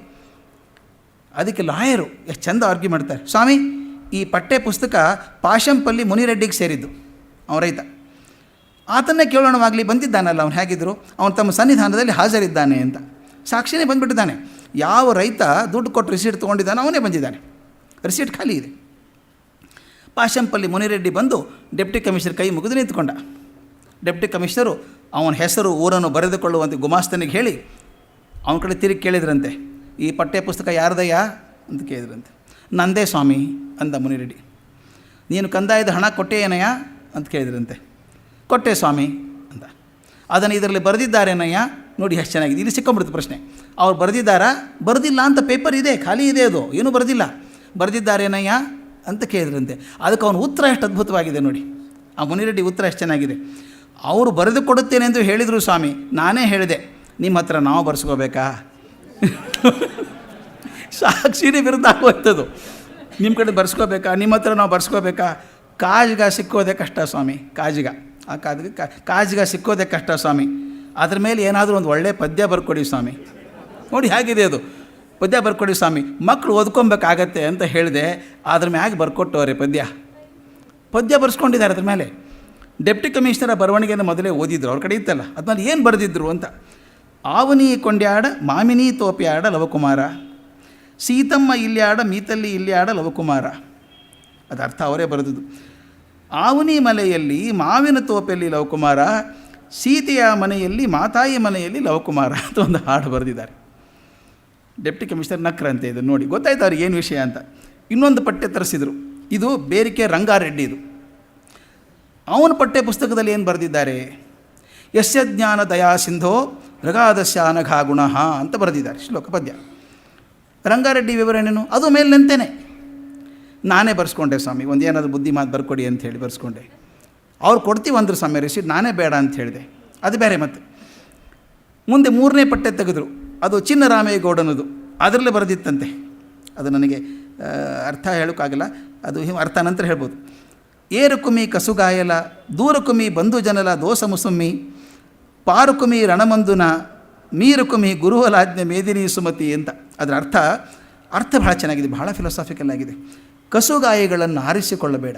ಅದಕ್ಕೆ ಲಾಯರು ಎಷ್ಟು ಚಂದ ಆರ್ಗ್ಯೂ ಮಾಡ್ತಾರೆ, ಸ್ವಾಮಿ ಈ ಪಠ್ಯ ಪುಸ್ತಕ ಪಾಶಂಪಲ್ಲಿ ಮುನಿರೆಡ್ಡಿಗೆ ಸೇರಿದ್ದು, ಅವನ ರೈತ, ಆತನ್ನೇ ಕೇಳೋಣವಾಗಲಿ, ಬಂದಿದ್ದಾನಲ್ಲ ಅವನು, ಹೇಗಿದ್ದರು ಅವನು ತಮ್ಮ ಸನ್ನಿಧಾನದಲ್ಲಿ ಹಾಜರಿದ್ದಾನೆ ಅಂತ ಸಾಕ್ಷಿನೇ ಬಂದುಬಿಟ್ಟಿದ್ದಾನೆ. ಯಾವ ರೈತ ದುಡ್ಡು ಕೊಟ್ಟು ರಿಸೀಟ್ ತೊಗೊಂಡಿದ್ದಾನೆ ಅವನೇ ಬಂದಿದ್ದಾನೆ, ರಿಸೀಟ್ ಖಾಲಿ ಇದೆ. ಪಾಶಂಪಲ್ಲಿ ಮುನಿರೆಡ್ಡಿ ಬಂದು ಡೆಪ್ಟಿ ಕಮಿಷನರ್ ಕೈ ಮುಗಿದು ನಿಂತ್ಕೊಂಡ. ಡೆಪ್ಟಿ ಕಮಿಷನರು ಅವನ ಹೆಸರು ಊರನ್ನು ಬರೆದುಕೊಳ್ಳುವಂತೆ ಗುಮಾಸ್ತನಿಗೆ ಹೇಳಿ ಅವನ ಕಡೆ ತಿರುಗಿ ಕೇಳಿದ್ರಂತೆ, ಈ ಪಠ್ಯ ಪುಸ್ತಕ ಯಾರ್ದಯ್ಯ ಅಂತ ಕೇಳಿದ್ರಂತೆ. ನಂದೇ ಸ್ವಾಮಿ ಅಂದ ಮುನಿರೆಡ್ಡಿ. ನೀನು ಕಂದಾಯದ ಹಣ ಕೊಟ್ಟೆ ಏನಯ್ಯ ಅಂತ ಕೇಳಿದ್ರಂತೆ. ಕೊಟ್ಟೆ ಸ್ವಾಮಿ ಅಂತ. ಅದನ್ನು ಇದರಲ್ಲಿ ಬರೆದಿದ್ದಾರೇನಯ್ಯ? ನೋಡಿ ಎಷ್ಟು ಚೆನ್ನಾಗಿದೆ, ಇಲ್ಲಿ ಸಿಕ್ಕೊಂಬಿಡ್ತು ಪ್ರಶ್ನೆ. ಅವ್ರು ಬರೆದಿದ್ದಾರಾ? ಬರೆದಿಲ್ಲ ಅಂತ ಪೇಪರ್ ಇದೆ, ಖಾಲಿ ಇದೆ, ಅದು ಏನೂ ಬರೆದಿಲ್ಲ. ಬರೆದಿದ್ದಾರೇನಯ್ಯ ಅಂತ ಕೇಳಿದ್ರಂತೆ. ಅದಕ್ಕೆ ಅವನ ಉತ್ತರ ಎಷ್ಟು ಅದ್ಭುತವಾಗಿದೆ ನೋಡಿ, ಆ ಮುನಿರೆಡ್ಡಿ ಉತ್ತರ ಎಷ್ಟು ಚೆನ್ನಾಗಿದೆ. ಅವರು ಬರೆದು ಕೊಡುತ್ತೇನೆ ಎಂದು ಹೇಳಿದರು ಸ್ವಾಮಿ, ನಾನೇ ಹೇಳಿದೆ, ನಿಮ್ಮ ಹತ್ರ ನಾವು ಬರ್ಸ್ಕೋಬೇಕಾ? ಸಾಕ್ಷಿನೇ ವಿರುದ್ಧ ಆಗೋಯ್ತದು. ನಿಮ್ಮ ಕಡೆ ಬರ್ಸ್ಕೋಬೇಕಾ, ನಿಮ್ಮ ಹತ್ರ ನಾವು ಬರ್ಸ್ಕೋಬೇಕಾ? ಕಾಜ್ಗ ಸಿಕ್ಕೋದೇ ಕಷ್ಟ ಸ್ವಾಮಿ, ಕಾಜ್ಗ ಆ ಕಾಜ್ಗ ಸಿಕ್ಕೋದೇ ಕಷ್ಟ ಸ್ವಾಮಿ. ಅದ್ರ ಮೇಲೆ ಏನಾದರೂ ಒಂದು ಒಳ್ಳೆಯ ಪದ್ಯ ಬರ್ಕೊಡಿ ಸ್ವಾಮಿ. ನೋಡಿ ಹೇಗಿದೆ ಅದು, ಪದ್ಯ ಬರ್ಕೊಡಿ ಸ್ವಾಮಿ, ಮಕ್ಕಳು ಓದ್ಕೊಬೇಕಾಗತ್ತೆ ಅಂತ ಹೇಳಿದೆ. ಅದ್ರ ಮ್ಯಾಗೆ ಬರ್ಕೊಟ್ಟವ್ರೆ ಪದ್ಯ ಬರ್ಸ್ಕೊಂಡಿದ್ದಾರೆ. ಅದ್ರ ಮೇಲೆ ಡೆಪ್ಟಿ ಕಮಿಷನರ ಬರವಣಿಗೆಯನ್ನು ಮೊದಲೇ ಓದಿದ್ರು, ಅವ್ರ ಕಡೆ ಇತ್ತಲ್ಲ, ಅದ್ರಲ್ಲಿ ಏನು ಬರೆದಿದ್ರು ಅಂತ. ಆವನಿ ಕೊಂಡ್ಯಾಡ ಮಾಮಿನಿ ತೋಪ್ಯಾಡ ಲವಕುಮಾರ, ಸೀತಮ್ಮ ಇಲ್ಯಾಡ ಮೀತಲ್ಲಿ ಇಲ್ಯಾಡ ಲವಕುಮಾರ. ಅದು ಅರ್ಥ ಅವರೇ ಬರೆದಿದ್ದು. ಆವನಿ ಮಲೆಯಲ್ಲಿ ಮಾವಿನ ತೋಪೆಯಲ್ಲಿ ಲವಕುಮಾರ, ಸೀತೆಯ ಮನೆಯಲ್ಲಿ ಮಾತಾಯಿ ಮನೆಯಲ್ಲಿ ಲವಕುಮಾರ ಅಂತ ಒಂದು ಹಾಡು ಬರೆದಿದ್ದಾರೆ. ಡೆಪ್ಟಿ ಕಮಿಷನರ್ ನಕ್ರಂತೆ ಇದು ನೋಡಿ, ಗೊತ್ತಾಯ್ತು ಅವ್ರಿಗೆ ಏನು ವಿಷಯ ಅಂತ. ಇನ್ನೊಂದು ಪಠ್ಯ ತರಿಸಿದರು, ಇದು ಬೇರಿಕೆ ರಂಗಾರೆಡ್ಡಿ. ಇದು ಅವನ ಪಠ್ಯ ಪುಸ್ತಕದಲ್ಲಿ ಏನು ಬರೆದಿದ್ದಾರೆ, ಯಸ್ಯ ಜ್ಞಾನ ದಯಾ ಸಿಂಧೋ ರಗಾದಸ್ಯ ಅನಘಾ ಗುಣ ಅಂತ ಬರೆದಿದ್ದಾರೆ ಶ್ಲೋಕ ಪದ್ಯ. ರಂಗಾರೆಡ್ಡಿ ವಿವರಣೆನು ಅದು ಮೇಲಿನಂತೆಯೇ ನಾನೇ ಬರ್ಸ್ಕೊಂಡೆ ಸ್ವಾಮಿ, ಒಂದು ಏನಾದರೂ ಬುದ್ಧಿ ಮಾತು ಬರ್ಕೊಡಿ ಅಂತ ಹೇಳಿ ಬರ್ಸ್ಕೊಂಡೆ. ಅವ್ರು ಕೊಡ್ತೀವಿ ಅಂದರು ಸ್ವಾಮಿ ರಿಸೀಟ್, ನಾನೇ ಬೇಡ ಅಂತ ಹೇಳಿದೆ, ಅದು ಬೇರೆ. ಮತ್ತೆ ಮುಂದೆ 3ನೇ ಪಠ್ಯ ತೆಗೆದ್ರು, ಅದು ಚಿನ್ನರಾಮೇಗೌಡನದು, ಅದರಲ್ಲೇ ಬರೆದಿತ್ತಂತೆ. ಅದು ನನಗೆ ಅರ್ಥ ಹೇಳೋಕ್ಕಾಗಲ್ಲ, ಅದು ಅರ್ಥ ನಂತರ ಹೇಳ್ಬೋದು. ಏರುಕುಮಿ ಕಸುಗಾಯಲ ದೂರಕುಮಿ ಬಂಧು ಜನಲ ದೋಸ ಮುಸುಮ್ಮಿ ಪಾರುಕುಮಿ ರಣಮಂದುನ ಮೀರುಕುಮಿ ಗುರುವಲಾಜ್ಞೆ ಮೇದಿನಿ ಸುಮತಿ ಅಂತ. ಅದರ ಅರ್ಥ ಭಾಳ ಚೆನ್ನಾಗಿದೆ, ಭಾಳ ಫಿಲಾಸಾಫಿಕಲ್ ಆಗಿದೆ. ಕಸುಗಾಯಿಗಳನ್ನು ಆರಿಸಿಕೊಳ್ಳಬೇಡ,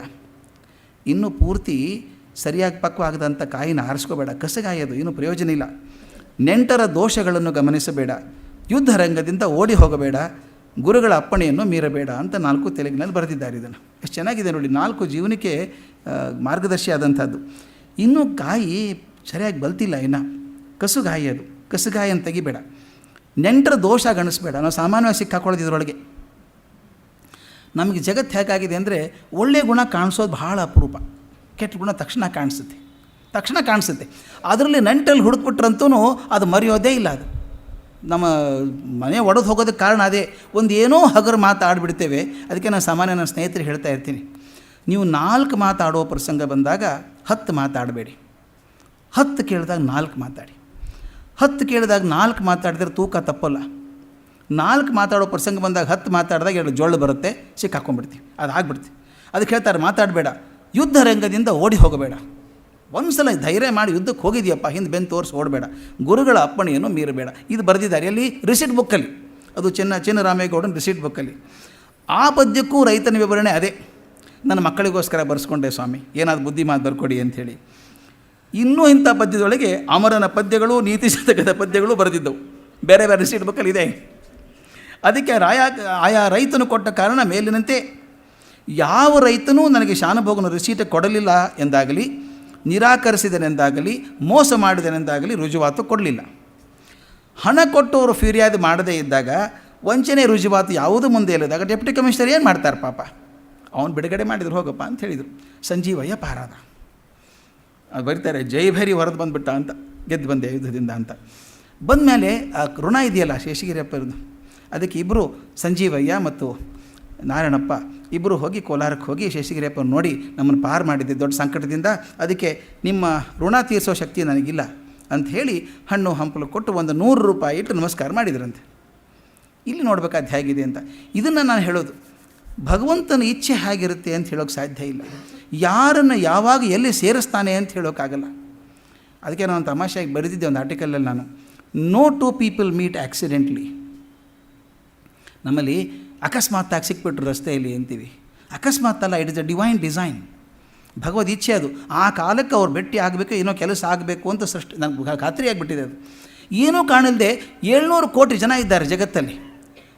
ಇನ್ನೂ ಪೂರ್ತಿ ಸರಿಯಾಗಿ ಪಕ್ವಾಗದಂಥ ಕಾಯಿನ ಆರಿಸ್ಕೋಬೇಡ. ಕಸಗಾಯದು ಇನ್ನೂ ಪ್ರಯೋಜನ ಇಲ್ಲ. ನೆಂಟರ ದೋಷಗಳನ್ನು ಗಮನಿಸಬೇಡ, ಯುದ್ಧ ರಂಗದಿಂದ ಓಡಿ ಹೋಗಬೇಡ, ಗುರುಗಳ ಅಪ್ಪಣೆಯನ್ನು ಮೀರಬೇಡ ಅಂತ 4 ತೆಲುಗಿನಲ್ಲಿ ಬರೆದಿದ್ದಾರೆ. ಇದನ್ನು ಎಷ್ಟು ಚೆನ್ನಾಗಿದೆ ನೋಡಿ, 4 ಜೀವನಕ್ಕೆ ಮಾರ್ಗದರ್ಶಿ ಆದಂಥದ್ದು. ಇನ್ನೂ ಕಾಯಿ ಸರಿಯಾಗಿ ಬಲ್ತಿಲ್ಲ, ಇನ್ನು ಕಸುಗಾಯಿ ಅದು, ಕಸುಗಾಯನ್ನು ತೆಗಿಬೇಡ. ನೆಂಟರ ದೋಷ ಗಣಿಸ್ಬೇಡ. ನಾವು ಸಾಮಾನ್ಯವಾಗಿ ಸಿಕ್ಕಾಕೊಳ್ಳೋದು ಇದರೊಳಗೆ. ನಮಗೆ ಜಗತ್ತು ಹೇಗಾಗಿದೆ ಅಂದರೆ, ಒಳ್ಳೆಯ ಗುಣ ಕಾಣಿಸೋದು ಭಾಳ ಅಪರೂಪ, ಕೆಟ್ಟ ಗುಣ ತಕ್ಷಣ ಕಾಣಿಸುತ್ತೆ. ಅದರಲ್ಲಿ ನೆಂಟಲ್ಲಿ ಹುಡುಕ್ಬಿಟ್ರಂತೂ ಅದು ಮರೆಯೋದೇ ಇಲ್ಲ. ಅದು ನಮ್ಮ ಮನೆ ಒಡೆದು ಹೋಗೋದಕ್ಕೆ ಕಾರಣ ಅದೇ, ಒಂದು ಏನೋ ಹಗರು ಮಾತಾಡಿಬಿಡ್ತೇವೆ. ಅದಕ್ಕೆ ನಾನು ಸಾಮಾನ್ಯ ನನ್ನ ಸ್ನೇಹಿತರಿಗೆ ಹೇಳ್ತಾ ಇರ್ತೀನಿ, ನೀವು 4 ಮಾತಾಡೋ ಪ್ರಸಂಗ ಬಂದಾಗ 10 ಮಾತಾಡಬೇಡಿ. 10 ಕೇಳಿದಾಗ 4 ಮಾತಾಡಿ. 10 ಕೇಳಿದಾಗ 4 ಮಾತಾಡಿದ್ರೆ ತೂಕ ತಪ್ಪಲ್ಲ. 4 ಮಾತಾಡೋ ಪ್ರಸಂಗ ಬಂದಾಗ 10 ಮಾತಾಡಿದಾಗ 2 ಜೊಳ್ಳು ಬರುತ್ತೆ, ಸಿಕ್ಕಾಕೊಂಡ್ಬಿಡ್ತೀವಿ, ಅದು ಆಗ್ಬಿಡ್ತೀವಿ. ಅದಕ್ಕೆ ಹೇಳ್ತಾರೆ, ಮಾತಾಡಬೇಡ, ಯುದ್ಧ ರಂಗದಿಂದ ಓಡಿ ಹೋಗಬೇಡ. ಒಂದು ಸಲ ಧೈರ್ಯ ಮಾಡಿ ಯುದ್ಧಕ್ಕೆ ಹೋಗಿದೆಯಪ್ಪ, ಹಿಂದೆ ಬೆನ್ನು ತೋರಿಸಿ ಓಡಬೇಡ, ಗುರುಗಳ ಅಪ್ಪಣೆಯನ್ನು ಮೀರಬೇಡ. ಇದು ಬರೆದಿದ್ದಾರೆ ಎಲ್ಲಿ, ರಿಸೀಟ್ ಬುಕ್ಕಲ್ಲಿ. ಅದು ಚಿನ್ನರಾಮೇಗೌಡನ ರಿಸೀಟ್ ಬುಕ್ಕಲ್ಲಿ. ಆ ಪದ್ಯಕ್ಕೂ ರೈತನ ವಿವರಣೆ ಅದೇ. ನನ್ನ ಮಕ್ಕಳಿಗೋಸ್ಕರ ಬರೆಸ್ಕೊಂಡೆ ಸ್ವಾಮಿ, ಏನಾದ್ರು ಬುದ್ಧಿ ಮಾತು ಬರ್ಕೊಡಿ ಅಂಥೇಳಿ. ಇನ್ನೂ ಇಂಥ ಪದ್ಯದೊಳಗೆ ಅಮರನ ಪದ್ಯಗಳು, ನೀತಿ ಶತಕದ ಪದ್ಯಗಳು ಬರೆದಿದ್ದವು, ಬೇರೆ ಬೇರೆ ರಿಸೀಟ್ ಬುಕ್ಕಲ್ಲಿ ಇದೆ. ಅದಕ್ಕೆ ಆಯಾ ರೈತನು ಕೊಟ್ಟ ಕಾರಣ ಮೇಲಿನಂತೆ. ಯಾವ ರೈತನೂ ನನಗೆ ಶಾನುಭೋಗನ ರಿಸೀಟ್ ಕೊಡಲಿಲ್ಲ ಎಂದಾಗಲಿ, ನಿರಾಕರಿಸಿದನೆಂದಾಗಲಿ, ಮೋಸ ಮಾಡಿದನೆಂದಾಗಲಿ ರುಜುವಾತು ಕೊಡಲಿಲ್ಲ. ಹಣ ಕೊಟ್ಟವರು ಫಿರ್ಯಾದಿ ಮಾಡದೇ ಇದ್ದಾಗ, ವಂಚನೆ ರುಜುವಾತು ಯಾವುದೂ ಮುಂದೆ ಇಲ್ಲದಾಗ ಡೆಪ್ಟಿ ಕಮಿಷನರ್ ಏನು ಮಾಡ್ತಾರೆ ಪಾಪ, ಅವನು ಬಿಡುಗಡೆ ಮಾಡಿದ್ರು ಹೋಗಪ್ಪ ಅಂತ ಹೇಳಿದರು. ಸಂಜೀವಯ್ಯ ಪಾರಾದ. ಅದು ಬರೀತಾರೆ, ಜೈಭೇರಿ ಹೊರದು ಬಂದುಬಿಟ್ಟ ಅಂತ, ಗೆದ್ದು ಬಂದೆ ಯುದ್ಧದಿಂದ ಅಂತ. ಬಂದಮೇಲೆ ಆ ಋಣ ಇದೆಯಲ್ಲ ಶೇಷಗಿರಿಯಪ್ಪರದು, ಅದಕ್ಕೆ ಇಬ್ಬರು ಸಂಜೀವಯ್ಯ ಮತ್ತು ನಾರಾಯಣಪ್ಪ ಇಬ್ಬರು ಹೋಗಿ ಕೋಲಾರಕ್ಕೆ ಹೋಗಿ ಶೇಷಗಿರಿಯಪ್ಪ ನೋಡಿ, ನಮ್ಮನ್ನು ಪಾರು ಮಾಡಿದ್ದೆ ದೊಡ್ಡ ಸಂಕಟದಿಂದ, ಅದಕ್ಕೆ ನಿಮ್ಮ ಋಣ ತೀರಿಸೋ ಶಕ್ತಿ ನನಗಿಲ್ಲ ಅಂತ ಹೇಳಿ ಹಣ್ಣು ಹಂಪಲು ಕೊಟ್ಟು ಒಂದು 100 ರೂಪಾಯಿ ಇಟ್ಟು ನಮಸ್ಕಾರ ಮಾಡಿದ್ರಂತೆ. ಇಲ್ಲಿ ನೋಡ್ಬೇಕಾದ ಹೇಗಿದೆ ಅಂತ. ಇದನ್ನು ನಾನು ಹೇಳೋದು, ಭಗವಂತನ ಇಚ್ಛೆ ಹೇಗಿರುತ್ತೆ ಅಂತ ಹೇಳೋಕ್ಕೆ ಸಾಧ್ಯ ಇಲ್ಲ. ಯಾರನ್ನು ಯಾವಾಗ ಎಲ್ಲಿ ಸೇರಿಸ್ತಾನೆ ಅಂತ ಹೇಳೋಕ್ಕಾಗಲ್ಲ. ಅದಕ್ಕೆ ನಾನು ತಮಾಷೆಯಾಗಿ ಬರೆದಿದ್ದೆ ಒಂದು ಆರ್ಟಿಕಲಲ್ಲಿ ನಾನು, ನೋ 2 ಪೀಪಲ್ ಮೀಟ್ ಆಕ್ಸಿಡೆಂಟ್ಲಿ. ನಮ್ಮಲ್ಲಿ ಅಕಸ್ಮಾತ್ತಾಗಿ ಸಿಕ್ಬಿಟ್ರು ರಸ್ತೆಯಲ್ಲಿ ಅಂತೀವಿ. ಅಕಸ್ಮಾತ್ ಅಲ್ಲ, it is a divine design, ಭಗವದ್ ಇಚ್ಛೆ ಅದು. ಆ ಕಾಲಕ್ಕೆ ಅವ್ರು ಭೇಟಿ ಆಗಬೇಕು, ಏನೋ ಕೆಲಸ ಆಗಬೇಕು ಅಂತ ನನಗೆ ಖಾತ್ರಿ ಆಗಿಬಿಟ್ಟಿದೆ. ಅದು ಏನೂ ಕಾಣಲ್ದೆ 700 ಕೋಟಿ ಜನ ಇದ್ದಾರೆ ಜಗತ್ತಲ್ಲಿ.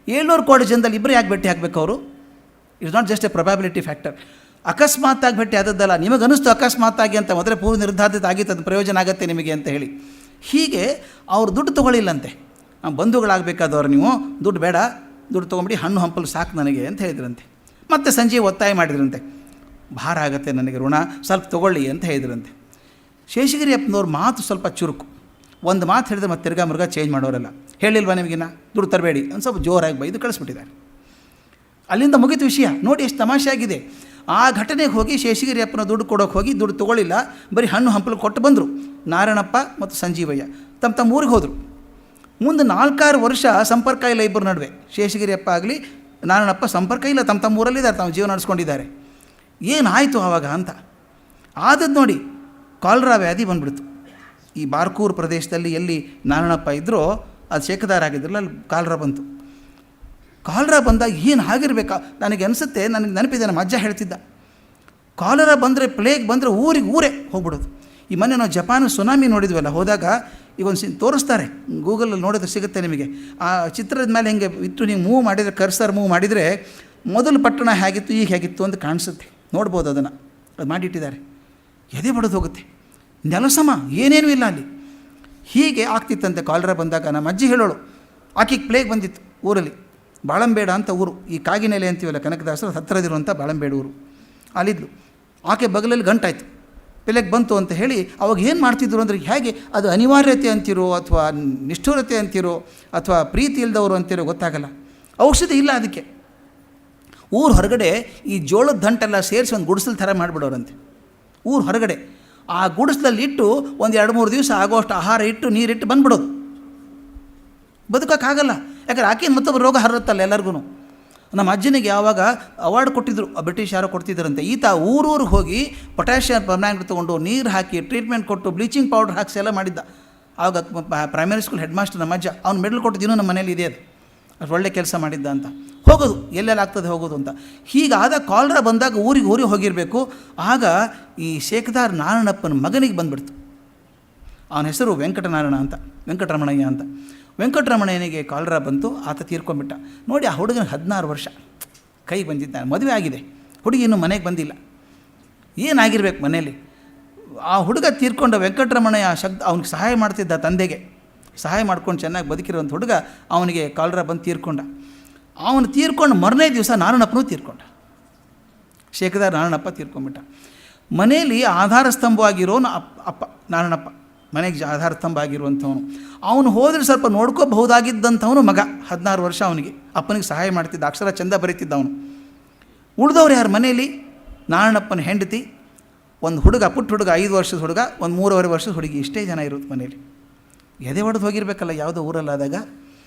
700 ಕೋಟಿ ಜನದಲ್ಲಿ ಇಬ್ಬರು ಯಾಕೆ ಭೇಟಿ ಆಗಬೇಕು ಅವರು? It's not just a probability factor. ಅಕಸ್ಮಾತ್ತಾಗಿ ಭೇಟಿ ಆದದ್ದಲ್ಲ, ನಿಮಗನ್ನಿಸ್ತು ಅಕಸ್ಮಾತ್ತಾಗಿ ಅಂತ, ಮೊದಲೇ ಪೂರ್ವ ನಿರ್ಧಾರಿತ ಆಗಿತ್ತು, ಅದು ಪ್ರಯೋಜನ ಆಗುತ್ತೆ ನಿಮಗೆ ಅಂತ ಹೇಳಿ. ಹೀಗೆ ಅವ್ರು ದುಡ್ಡು ತೊಗೊಳ್ಳಿಲ್ಲಂತೆ. ಬಂಧುಗಳಾಗಬೇಕಾದವ್ರು ನೀವು ದುಡ್ಡು ಬೇಡ, ದುಡ್ಡು ತೊಗೊಂಬಿಡಿ, ಹಣ್ಣು ಹಂಪಲು ಸಾಕು ನನಗೆ ಅಂತ ಹೇಳಿದ್ರಂತೆ. ಮತ್ತು ಸಂಜೆ ಒತ್ತಾಯ ಮಾಡಿದ್ರಂತೆ, ಭಾರ ಆಗುತ್ತೆ ನನಗೆ ಋಣ, ಸ್ವಲ್ಪ ತೊಗೊಳ್ಳಿ ಅಂತ ಹೇಳಿದ್ರಂತೆ. ಶೇಷಗಿರಿಯಪ್ಪನವ್ರ ಮಾತು ಸ್ವಲ್ಪ ಚುರುಕು. ಒಂದು ಮಾತು ಹೇಳಿದ್ರೆ ಮತ್ತೆ ತಿರ್ಗಾ ಮುರುಗ ಚೇಂಜ್ ಮಾಡೋರಲ್ಲ. ಹೇಳಿಲ್ವಾ ನಿಮಗಿನ್ನ ದುಡ್ಡು ತರಬೇಡಿ ಅಂತ ಸ್ವಲ್ಪ ಜೋರಾಗಿ ಬೈದು ಕಳಿಸ್ಬಿಟ್ಟಿದ್ದಾರೆ. ಅಲ್ಲಿಂದ ಮುಗಿತು ವಿಷಯ. ನೋಡಿ ಎಷ್ಟು ತಮಾಷೆ ಆಗಿದೆ. ಆ ಘಟನೆಗೆ ಹೋಗಿ ಶೇಷಗಿರಿಯಪ್ಪನ ದುಡ್ಡು ಕೊಡೋಕೆ ಹೋಗಿ ದುಡ್ಡು ತೊಗೊಳ್ಳಿಲ್ಲ, ಬರೀ ಹಣ್ಣು ಹಂಪಲು ಕೊಟ್ಟು ಬಂದರು. ನಾರಾಯಣಪ್ಪ ಮತ್ತು ಸಂಜೀವಯ್ಯ ತಮ್ಮ ಊರಿಗೆ ಹೋದರು. ಮುಂದೆ 4-6 ವರ್ಷ ಸಂಪರ್ಕ ಇಲ್ಲ ಇಬ್ಬರ ನಡುವೆ. ಶೇಷಗಿರಿಯಪ್ಪ ಆಗಲಿ ನಾರಾಯಣಪ್ಪ ಸಂಪರ್ಕ ಇಲ್ಲ, ತಮ್ಮ ಊರಲ್ಲಿದ್ದಾರೆ, ತಾವು ಜೀವನ ನಡೆಸ್ಕೊಂಡಿದ್ದಾರೆ. ಏನಾಯಿತು ಆವಾಗ ಅಂತ ಆದದ್ದು ನೋಡಿ, ಕಾಲರಾ ವ್ಯಾಧಿ ಬಂದುಬಿಡ್ತು. ಈ ಬಾರ್ಕೂರ್ ಪ್ರದೇಶದಲ್ಲಿ ಎಲ್ಲಿ ನಾರಾಯಣಪ್ಪ ಇದ್ದರೋ ಅದು ಶೇಕದಾರ ಆಗಿದ್ರಲ್ಲ, ಅಲ್ಲಿ ಕಾಲರಾ ಬಂತು. ಕಾಲರಾ ಬಂದಾಗ ಏನು ಆಗಿರಬೇಕಾ ನನಗೆ ಅನಿಸುತ್ತೆ, ನನಗೆ ನೆನಪಿದೆ, ನಮ್ಮ ಅಜ್ಜ ಹೇಳ್ತಿದ್ದ, ಕಾಲರಾ ಬಂದರೆ, ಪ್ಲೇಗ್ ಬಂದರೆ ಊರೇ ಹೋಗ್ಬಿಡೋದು. ಈ ಮೊನ್ನೆ ನಾವು ಜಪಾನ್ ಸುನಾಮಿ ನೋಡಿದ್ವಲ್ಲ, ಹೋದಾಗ ಈಗ ಒಂದು ತೋರಿಸ್ತಾರೆ, ಗೂಗಲಲ್ಲಿ ನೋಡಿದ್ರೆ ಸಿಗುತ್ತೆ ನಿಮಗೆ. ಆ ಚಿತ್ರದ ಮೇಲೆ ಹಿಂಗೆ ಇಟ್ಟು ನೀವು ಮೂವ್ ಮಾಡಿದರೆ, ಕರ್ಸರ್ ಮೂವ್ ಮಾಡಿದರೆ ಮೊದಲು ಪಟ್ಟಣ ಹೇಗಿತ್ತು ಈಗ ಹೇಗಿತ್ತು ಅಂತ ಕಾಣಿಸುತ್ತೆ, ನೋಡ್ಬೋದು ಅದನ್ನು. ಅದು ಮಾಡಿಟ್ಟಿದ್ದಾರೆ. ಎದೆ ಬಡದು ಹೋಗುತ್ತೆ, ನೆಲಸಮ ಏನೇನೂ ಇಲ್ಲ ಅಲ್ಲಿ. ಹೀಗೆ ಆಗ್ತಿತ್ತಂತೆ ಕಾಲರಾ ಬಂದಾಗ. ನಮ್ಮ ಅಜ್ಜಿ ಹೇಳೋಳು, ಆಕೆಗೆ ಪ್ಲೇಗ್ ಬಂದಿತ್ತು ಊರಲ್ಲಿ, ಬಾಳಂಬೇಡ ಅಂತ ಊರು, ಈ ಕಾಗಿನೆಲೆ ಅಂತೀವಲ್ಲ ಕನಕದಾಸರು ಹತ್ತಿರದಿರುವಂಥ ಬಾಳಂಬೇಡ ಊರು, ಅಲ್ಲಿದ್ಲು. ಆಕೆ ಬಗಲಲ್ಲಿ ಗಂಟಾಯಿತು, ಪ್ಲೇಗ್ ಬಂತು ಅಂತ ಹೇಳಿ. ಅವಾಗ ಏನು ಮಾಡ್ತಿದ್ರು ಅಂದರೆ, ಹೇಗೆ ಅದು ಅನಿವಾರ್ಯತೆ ಅಂತಿರೋ ಅಥವಾ ನಿಷ್ಠುರತೆ ಅಂತಿರೋ ಅಥವಾ ಪ್ರೀತಿ ಇಲ್ಲದವರು ಅಂತಿರೋ ಗೊತ್ತಾಗಲ್ಲ. ಔಷಧಿ ಇಲ್ಲ ಅದಕ್ಕೆ. ಊರು ಹೊರಗಡೆ ಈ ಜೋಳದ ದಂಟೆಲ್ಲ ಸೇರಿಸಿ ಒಂದು ಗುಡಿಸಲು ಥರ ಮಾಡಿಬಿಡೋರಂತೆ ಊರು ಹೊರಗಡೆ. ಆ ಗುಡಿಸಲಲ್ಲಿ ಇಟ್ಟು ಒಂದು 2-3 ದಿವಸ ಆಗೋಷ್ಟು ಆಹಾರ ಇಟ್ಟು ನೀರಿಟ್ಟು ಬಂದ್ಬಿಡೋದು. ಬದುಕೋಕ್ಕಾಗಲ್ಲ, ಯಾಕಂದ್ರೆ ಆಕೆಯ ಮತ್ತೊಬ್ಬರು ರೋಗ ಹರಡುತ್ತಲ್ಲ ಎಲ್ಲರಿಗೂ. ನಮ್ಮ ಅಜ್ಜನಿಗೆ ಯಾವಾಗ ಅವಾರ್ಡ್ ಕೊಟ್ಟಿದ್ದರು, ಬ್ರಿಟಿಷ್ ಯಾರೋ ಕೊಡ್ತಿದ್ದರಂತೆ. ಈತ ಊರೂರಿಗೆ ಹೋಗಿ ಪೊಟ್ಯಾಷಿಯಂ ಪರ್ಮ್ಯಾಂಗನೇಟ್ ತೊಗೊಂಡು ನೀರು ಹಾಕಿ ಟ್ರೀಟ್ಮೆಂಟ್ ಕೊಟ್ಟು ಬ್ಲೀಚಿಂಗ್ ಪೌಡರ್ ಹಾಕಿಸಿ ಎಲ್ಲ ಮಾಡಿದ್ದ. ಆವಾಗ ಪ್ರೈಮರಿ ಸ್ಕೂಲ್ ಹೆಡ್ ಮಾಸ್ಟರ್ ನಮ್ಮ ಅಜ್ಜ, ಅವ್ನು ಮೆಡಲ್ ಕೊಟ್ಟಿದ್ದು ಇನ್ನೂ ನಮ್ಮ ಮನೇಲಿ ಇದೆ. ಅದು ಅಷ್ಟು ಒಳ್ಳೆ ಕೆಲಸ ಮಾಡಿದ್ದ ಅಂತ. ಹೋಗೋದು ಎಲ್ಲೆಲ್ಲ ಆಗ್ತದೆ ಹೋಗೋದು ಅಂತ. ಹೀಗಾದ ಕಾಲರಾ ಬಂದಾಗ ಊರಿಗೆ ಹೋಗಿರಬೇಕು. ಆಗ ಈ ಶೇಖದಾರ್ ನಾರಾಯಣಪ್ಪನ ಮಗನಿಗೆ ಬಂದುಬಿಡ್ತು. ಅವನ ಹೆಸರು ವೆಂಕಟನಾರಾಯಣ ಅಂತ, ವೆಂಕಟರಮಣಯ್ಯ ಅಂತ. ವೆಂಕಟರಮಣಯ್ಯನಿಗೆ ಕಾಲರಾ ಬಂತು, ಆತ ತೀರ್ಕೊಂಡ್ಬಿಟ್ಟ. ನೋಡಿ, ಆ ಹುಡುಗನ 16 ವರ್ಷ ಕೈ ಬಂದಿದ್ದಾನೆ, ಮದುವೆ ಆಗಿದೆ, ಹುಡುಗಿ ಇನ್ನೂ ಮನೆಗೆ ಬಂದಿಲ್ಲ. ಏನಾಗಿರ್ಬೇಕು ಮನೇಲಿ. ಆ ಹುಡುಗ ತೀರ್ಕೊಂಡ ವೆಂಕಟರಮಣಯ್ಯ ಅವನಿಗೆ ಸಹಾಯ ಮಾಡ್ತಿದ್ದ, ತಂದೆಗೆ ಸಹಾಯ ಮಾಡ್ಕೊಂಡು ಚೆನ್ನಾಗಿ ಬದುಕಿರೋಂಥ ಹುಡುಗ ಅವನಿಗೆ ಕಾಲರಾ ಬಂದು ತೀರ್ಕೊಂಡ. ಅವನು ತೀರ್ಕೊಂಡು ಮರನೇ ದಿವಸ ನಾರಾಯಣಪ್ಪನೂ ತೀರ್ಕೊಂಡ. ಶೇಖದಾರ್ ನಾರಾಯಣಪ್ಪ ತೀರ್ಕೊಂಡ್ಬಿಟ್ಟ. ಮನೆಯಲ್ಲಿ ಆಧಾರ ಸ್ತಂಭವಾಗಿರೋನು ಅಪ್ಪ ನಾರಾಯಣಪ್ಪ, ಮನೆಗೆ ಆಧಾರ ಸ್ತಂಭ ಆಗಿರುವಂಥವನು. ಅವನು ಹೋದರೆ ಸ್ವಲ್ಪ ನೋಡ್ಕೋಬಹುದಾಗಿದ್ದಂಥವನು ಮಗ, 16 ವರ್ಷ. ಅವನಿಗೆ ಅಪ್ಪನಿಗೆ ಸಹಾಯ ಮಾಡ್ತಿದ್ದ, ಅಕ್ಷರ ಚಂದ ಬರೀತಿದ್ದ ಅವನು. ಉಳಿದವ್ರು ಯಾರು ಮನೆಯಲ್ಲಿ? ನಾರಾಯಣಪ್ಪನ ಹೆಂಡತಿ, ಒಂದು ಹುಡುಗ, ಪುಟ್ಟ ಹುಡುಗ, 5 ವರ್ಷದ ಹುಡುಗ, ಒಂದು 3.5 ವರ್ಷದ ಹುಡುಗಿ, ಇಷ್ಟೇ ಜನ ಇರೋದು ಮನೇಲಿ. ಎದೆ ಹೊಡೆದು ಹೋಗಿರ್ಬೇಕಲ್ಲ ಯಾವುದೋ ಊರಲ್ಲಾದಾಗ.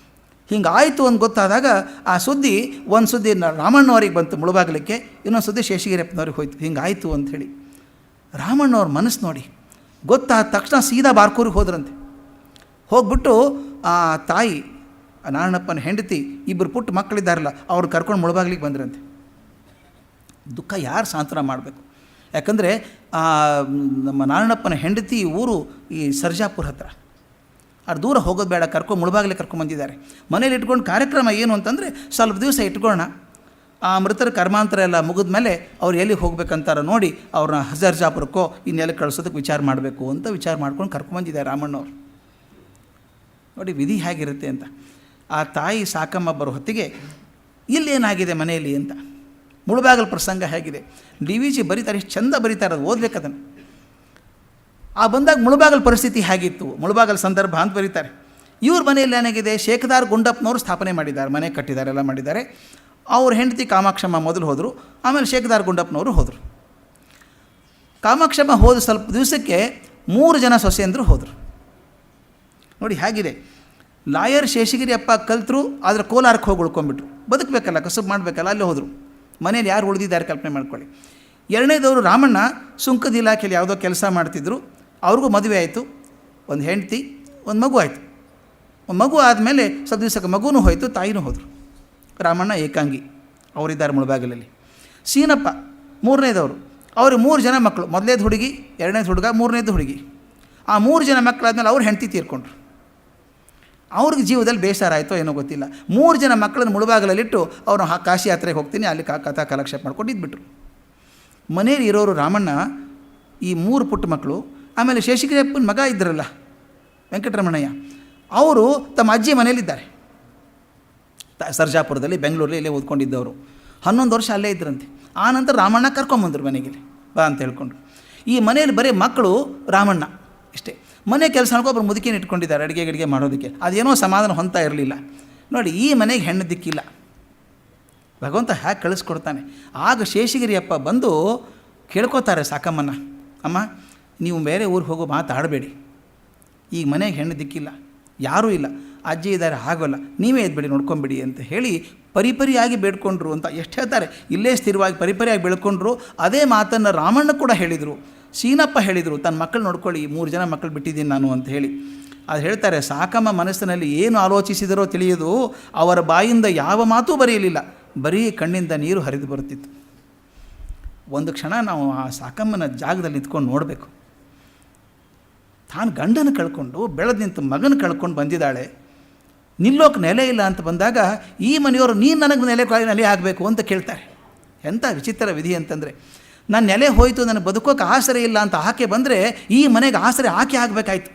ಹಿಂಗಾಯಿತು ಅಂತ ಗೊತ್ತಾದಾಗ ಆ ಸುದ್ದಿ, ಒಂದು ಸುದ್ದಿ ರಾಮಣ್ಣವ್ರಿಗೆ ಬಂತು ಮುಳುಬಾಗಲಿಕ್ಕೆ, ಇನ್ನೊಂದು ಸುದ್ದಿ ಶೇಷಗಿರಿಯಪ್ಪನವ್ರಿಗೆ ಹೋಯ್ತು. ಹಿಂಗಾಯಿತು ಅಂಥೇಳಿ ರಾಮಣ್ಣವ್ರ ಮನಸ್ಸು ನೋಡಿ, ಗೊತ್ತಾದ ತಕ್ಷಣ ಸೀದಾ ಬಾರ್ಕೂರಿಗೆ ಹೋದ್ರಂತೆ. ಹೋಗ್ಬಿಟ್ಟು ಆ ತಾಯಿ, ನಾರಾಯಣಪ್ಪನ ಹೆಂಡತಿ, ಇಬ್ಬರು ಪುಟ್ಟ ಮಕ್ಕಳಿದ್ದಾರಲ್ಲ, ಅವ್ರು ಕರ್ಕೊಂಡು ಮುಳುಬಾಗ್ಲಿಗೆ ಬಂದ್ರಂತೆ. ದುಃಖ ಯಾರು ಸಾಂತ್ವನ ಮಾಡಬೇಕು? ಯಾಕಂದರೆ ನಮ್ಮ ನಾರಾಯಣಪ್ಪನ ಹೆಂಡತಿ ಊರು ಈ ಸರ್ಜಾಪುರ ಹತ್ರ, ಅದು ದೂರ ಹೋಗೋದು ಬೇಡ, ಮುಳುಬಾಗಲೇ ಕರ್ಕೊಂಡ್ಬಂದಿದ್ದಾರೆ. ಮನೇಲಿ ಇಟ್ಕೊಂಡು ಕಾರ್ಯಕ್ರಮ ಏನು ಅಂತಂದರೆ, ಸ್ವಲ್ಪ ದಿವಸ ಇಟ್ಕೊಳ್ಳೋಣ, ಆ ಮೃತರ ಕರ್ಮಾಂತರ ಎಲ್ಲ ಮುಗಿದ ಮೇಲೆ ಅವ್ರು ಎಲ್ಲಿಗೆ ಹೋಗ್ಬೇಕಂತಾರ ನೋಡಿ ಅವ್ರನ್ನ ಸರ್ಜಾಪುರಕ್ಕೋ ಇನ್ನೆಲ್ಲ ಕಳಿಸೋದಕ್ಕೆ ವಿಚಾರ ಮಾಡಬೇಕು ಅಂತ ವಿಚಾರ ಮಾಡ್ಕೊಂಡು ಕರ್ಕೊಂಡ್ಬಂದಿದ್ದಾರೆ ರಾಮಣ್ಣವ್ರು. ನೋಡಿ ವಿಧಿ ಹೇಗಿರುತ್ತೆ ಅಂತ. ಆ ತಾಯಿ ಸಾಕಮ್ಮ ಬರೋ ಹೊತ್ತಿಗೆ ಇಲ್ಲೇನಾಗಿದೆ ಮನೆಯಲ್ಲಿ ಅಂತ, ಮುಳುಬಾಗಲ ಪ್ರಸಂಗ ಹೇಗಿದೆ, DVG ಬರೀತಾರೆ, ಎಷ್ಟು ಚಂದ ಬರೀತಾರೆ, ಅದು ಓದಬೇಕದನ್ನು. ಆ ಬಂದಾಗ ಮುಳುಬಾಗಲ ಪರಿಸ್ಥಿತಿ ಹೇಗಿತ್ತು, ಮುಳುಬಾಗಲ ಸಂದರ್ಭ ಅಂತ ಬರೀತಾರೆ. ಇವ್ರ ಮನೆಯಲ್ಲಿ ಏನಾಗಿದೆ, ಶೇಖದಾರ್ ಗುಂಡಪ್ಪನವರು ಸ್ಥಾಪನೆ ಮಾಡಿದ್ದಾರೆ, ಮನೆ ಕಟ್ಟಿದ್ದಾರೆ, ಎಲ್ಲ ಮಾಡಿದ್ದಾರೆ. ಅವ್ರ ಹೆಂಡತಿ ಕಾಮಾಕ್ಷಮ್ಮ ಮೊದಲು ಹೋದರು, ಆಮೇಲೆ ಶೇಖದಾರ್ ಗುಂಡಪ್ಪನವರು ಹೋದರು. ಕಾಮಾಕ್ಷಮ್ಮ ಹೋದ ಸ್ವಲ್ಪ ದಿವಸಕ್ಕೆ 3 ಜನ ಸೊಸೆಯಂದರು ಹೋದರು. ನೋಡಿ ಹೇಗಿದೆ, ಲಾಯರ್ ಶೇಷಗಿರಿಯಪ್ಪ ಕಲ್ತರು, ಆದರೆ ಕೋಲಾರಕ್ಕೆ ಹೋಗಿ ಉಳ್ಕೊಂಡ್ಬಿಟ್ರು. ಬದುಕಬೇಕಲ್ಲ, ಕಸಬು ಮಾಡಬೇಕಲ್ಲ, ಅಲ್ಲೇ ಹೋದರು. ಮನೇಲಿ ಯಾರು ಉಳಿದಿದ್ದಾರೆ ಕಲ್ಪನೆ ಮಾಡ್ಕೊಳ್ಳಿ. ಎರಡನೇದವರು ರಾಮಣ್ಣ ಸುಂಕದ ಇಲಾಖೆಯಲ್ಲಿ ಯಾವುದೋ ಕೆಲಸ ಮಾಡ್ತಿದ್ರು, ಅವ್ರಿಗೂ ಮದುವೆ ಆಯಿತು, ಒಂದು ಹೆಂಡತಿ, ಒಂದು ಮಗು ಆಯಿತು. ಒಂದು ಮಗು ಆದಮೇಲೆ ಸ್ವಲ್ಪ ದಿವಸಕ್ಕೆ ಮಗುನೂ ಹೋಯಿತು, ತಾಯಿನೂ ಹೋದರು. ರಾಮಣ್ಣ ಏಕಾಂಗಿ, ಅವರಿದ್ದಾರೆ ಮುಳುಬಾಗಿಲಲ್ಲಿ. ಸೀನಪ್ಪ 3ನೇದವರು, ಅವ್ರಿಗೆ 3 ಜನ ಮಕ್ಕಳು, ಮೊದಲನೇದು ಹುಡುಗಿ, 2ನೇದು ಹುಡುಗ, 3ನೇದು ಹುಡುಗಿ. ಆ 3 ಜನ ಮಕ್ಕಳಾದ್ಮೇಲೆ ಅವ್ರ ಹೆಂಡತಿ ತೀರ್ಕೊಂಡ್ರು. ಅವ್ರಿಗೆ ಜೀವದಲ್ಲಿ ಬೇಸರ ಆಯಿತೋ ಏನೋ ಗೊತ್ತಿಲ್ಲ, 3 ಜನ ಮಕ್ಕಳನ್ನು ಮುಳುಬಾಗಿಲಲ್ಲಿಟ್ಟು ಅವ್ರು ಕಾಶಿ ಯಾತ್ರೆಗೆ ಹೋಗ್ತೀನಿ, ಅಲ್ಲಿ ಕಥಾ ಕಾಲಕ್ಷೇಪ ಮಾಡ್ಕೊಂಡು ಇದ್ಬಿಟ್ರು. ಮನೇಲಿ ಇರೋರು ರಾಮಣ್ಣ, ಈ 3 ಪುಟ್ಟ ಮಕ್ಕಳು, ಆಮೇಲೆ ಶೇಷಗಿರಿಯಪ್ಪನ ಮಗ ಇದ್ದರಲ್ಲ ವೆಂಕಟರಮಣಯ್ಯ, ಅವರು ತಮ್ಮ ಅಜ್ಜಿ ಮನೇಲಿದ್ದಾರೆ ಸರ್ಜಾಪುರದಲ್ಲಿ, ಬೆಂಗಳೂರಲ್ಲಿ ಇಲ್ಲೇ ಓದ್ಕೊಂಡಿದ್ದವರು. 11 ವರ್ಷ ಅಲ್ಲೇ ಇದ್ದರಂತೆ. ಆನಂತರ ರಾಮಣ್ಣ ಕರ್ಕೊಂಬಂದರು ಮನೆಗೆ, ಬಾ ಅಂತ ಹೇಳ್ಕೊಂಡ್ರು. ಈ ಮನೆಯಲ್ಲಿ ಬರೀ ಮಕ್ಕಳು, ರಾಮಣ್ಣ ಇಷ್ಟೇ. ಮನೆ ಕೆಲಸ ಒಬ್ಬರು ಮುದುಕಿನ ಇಟ್ಕೊಂಡಿದ್ದಾರೆ ಅಡುಗೆ ಮಾಡೋದಕ್ಕೆ. ಅದೇನೋ ಸಮಾಧಾನ ಹೊಂತಾ ಇರಲಿಲ್ಲ. ನೋಡಿ, ಈ ಮನೆಗೆ ಹೆಣ್ಣು ದಿಕ್ಕಿಲ್ಲ, ಭಗವಂತ ಹ್ಯಾಗೆ ಕಳಿಸ್ಕೊಡ್ತಾನೆ. ಆಗ ಶೇಷಗಿರಿಯಪ್ಪ ಬಂದು ಕೇಳ್ಕೋತಾರೆ ಸಾಕಮ್ಮನ, ಅಮ್ಮ ನೀವು ಬೇರೆ ಊರಿಗೆ ಹೋಗೋ ಮಾತಾಡಬೇಡಿ, ಈಗ ಮನೆಗೆ ಹೆಣ್ಣು ದಿಕ್ಕಿಲ್ಲ, ಯಾರೂ ಇಲ್ಲ, ಅಜ್ಜಿ ಇದ್ದಾರೆ, ಆಗೋಲ್ಲ, ನೀವೇ ಎದ್ಬೇಡಿ, ನೋಡ್ಕೊಂಬಿಡಿ ಅಂತ ಹೇಳಿ ಪರಿಪರಿಯಾಗಿ ಬೇಡ್ಕೊಂಡ್ರು ಅಂತ ಎಷ್ಟು ಹೇಳ್ತಾರೆ. ಇಲ್ಲೇ ಸ್ಥಿರವಾಗಿ ಪರಿಪರಿಯಾಗಿ ಬೆಳ್ಕೊಂಡ್ರು. ಅದೇ ಮಾತನ್ನು ರಾಮಣ್ಣ ಕೂಡ ಹೇಳಿದರು, ಸೀನಪ್ಪ ಹೇಳಿದರು, ತನ್ನ ಮಕ್ಕಳು ನೋಡ್ಕೊಳ್ಳಿ, 3 ಜನ ಮಕ್ಕಳು ಬಿಟ್ಟಿದ್ದೀನಿ ನಾನು ಅಂತ ಹೇಳಿ. ಅದು ಹೇಳ್ತಾರೆ, ಸಾಕಮ್ಮ ಮನಸ್ಸಿನಲ್ಲಿ ಏನು ಆಲೋಚಿಸಿದರೋ ತಿಳಿಯೋದು, ಅವರ ಬಾಯಿಂದ ಯಾವ ಮಾತೂ ಬರೆಯಲಿಲ್ಲ, ಬರೀ ಕಣ್ಣಿಂದ ನೀರು ಹರಿದು ಬರುತ್ತಿತ್ತು. ಒಂದು ಕ್ಷಣ ನಾವು ಆ ಸಾಕಮ್ಮನ ಜಾಗದಲ್ಲಿ ನಿಂತ್ಕೊಂಡು ನೋಡಬೇಕು. ತಾನು ಗಂಡನ ಕಳ್ಕೊಂಡು ಬೆಳೆದು ನಿಂತು ಮಗನ ಕಳ್ಕೊಂಡು ಬಂದಿದ್ದಾಳೆ, ನಿಲ್ಲೋಕೆ ನೆಲೆ ಇಲ್ಲ ಅಂತ ಬಂದಾಗ ಈ ಮನೆಯವರು ನೀನು ನನಗೆ ನೆಲೆ ಆಗಬೇಕು ಅಂತ ಕೇಳ್ತಾರೆ. ಎಂಥ ವಿಚಿತ್ರ ವಿಧಿ ಅಂತಂದರೆ, ನನ್ನ ನೆಲೆ ಹೋಯಿತು, ನನಗೆ ಬದುಕೋಕೆ ಆಸರೆ ಇಲ್ಲ ಅಂತ ಆಕೆ ಬಂದರೆ ಈ ಮನೆಗೆ ಆಸರೆ ಆಕೆ ಆಗಬೇಕಾಯ್ತು.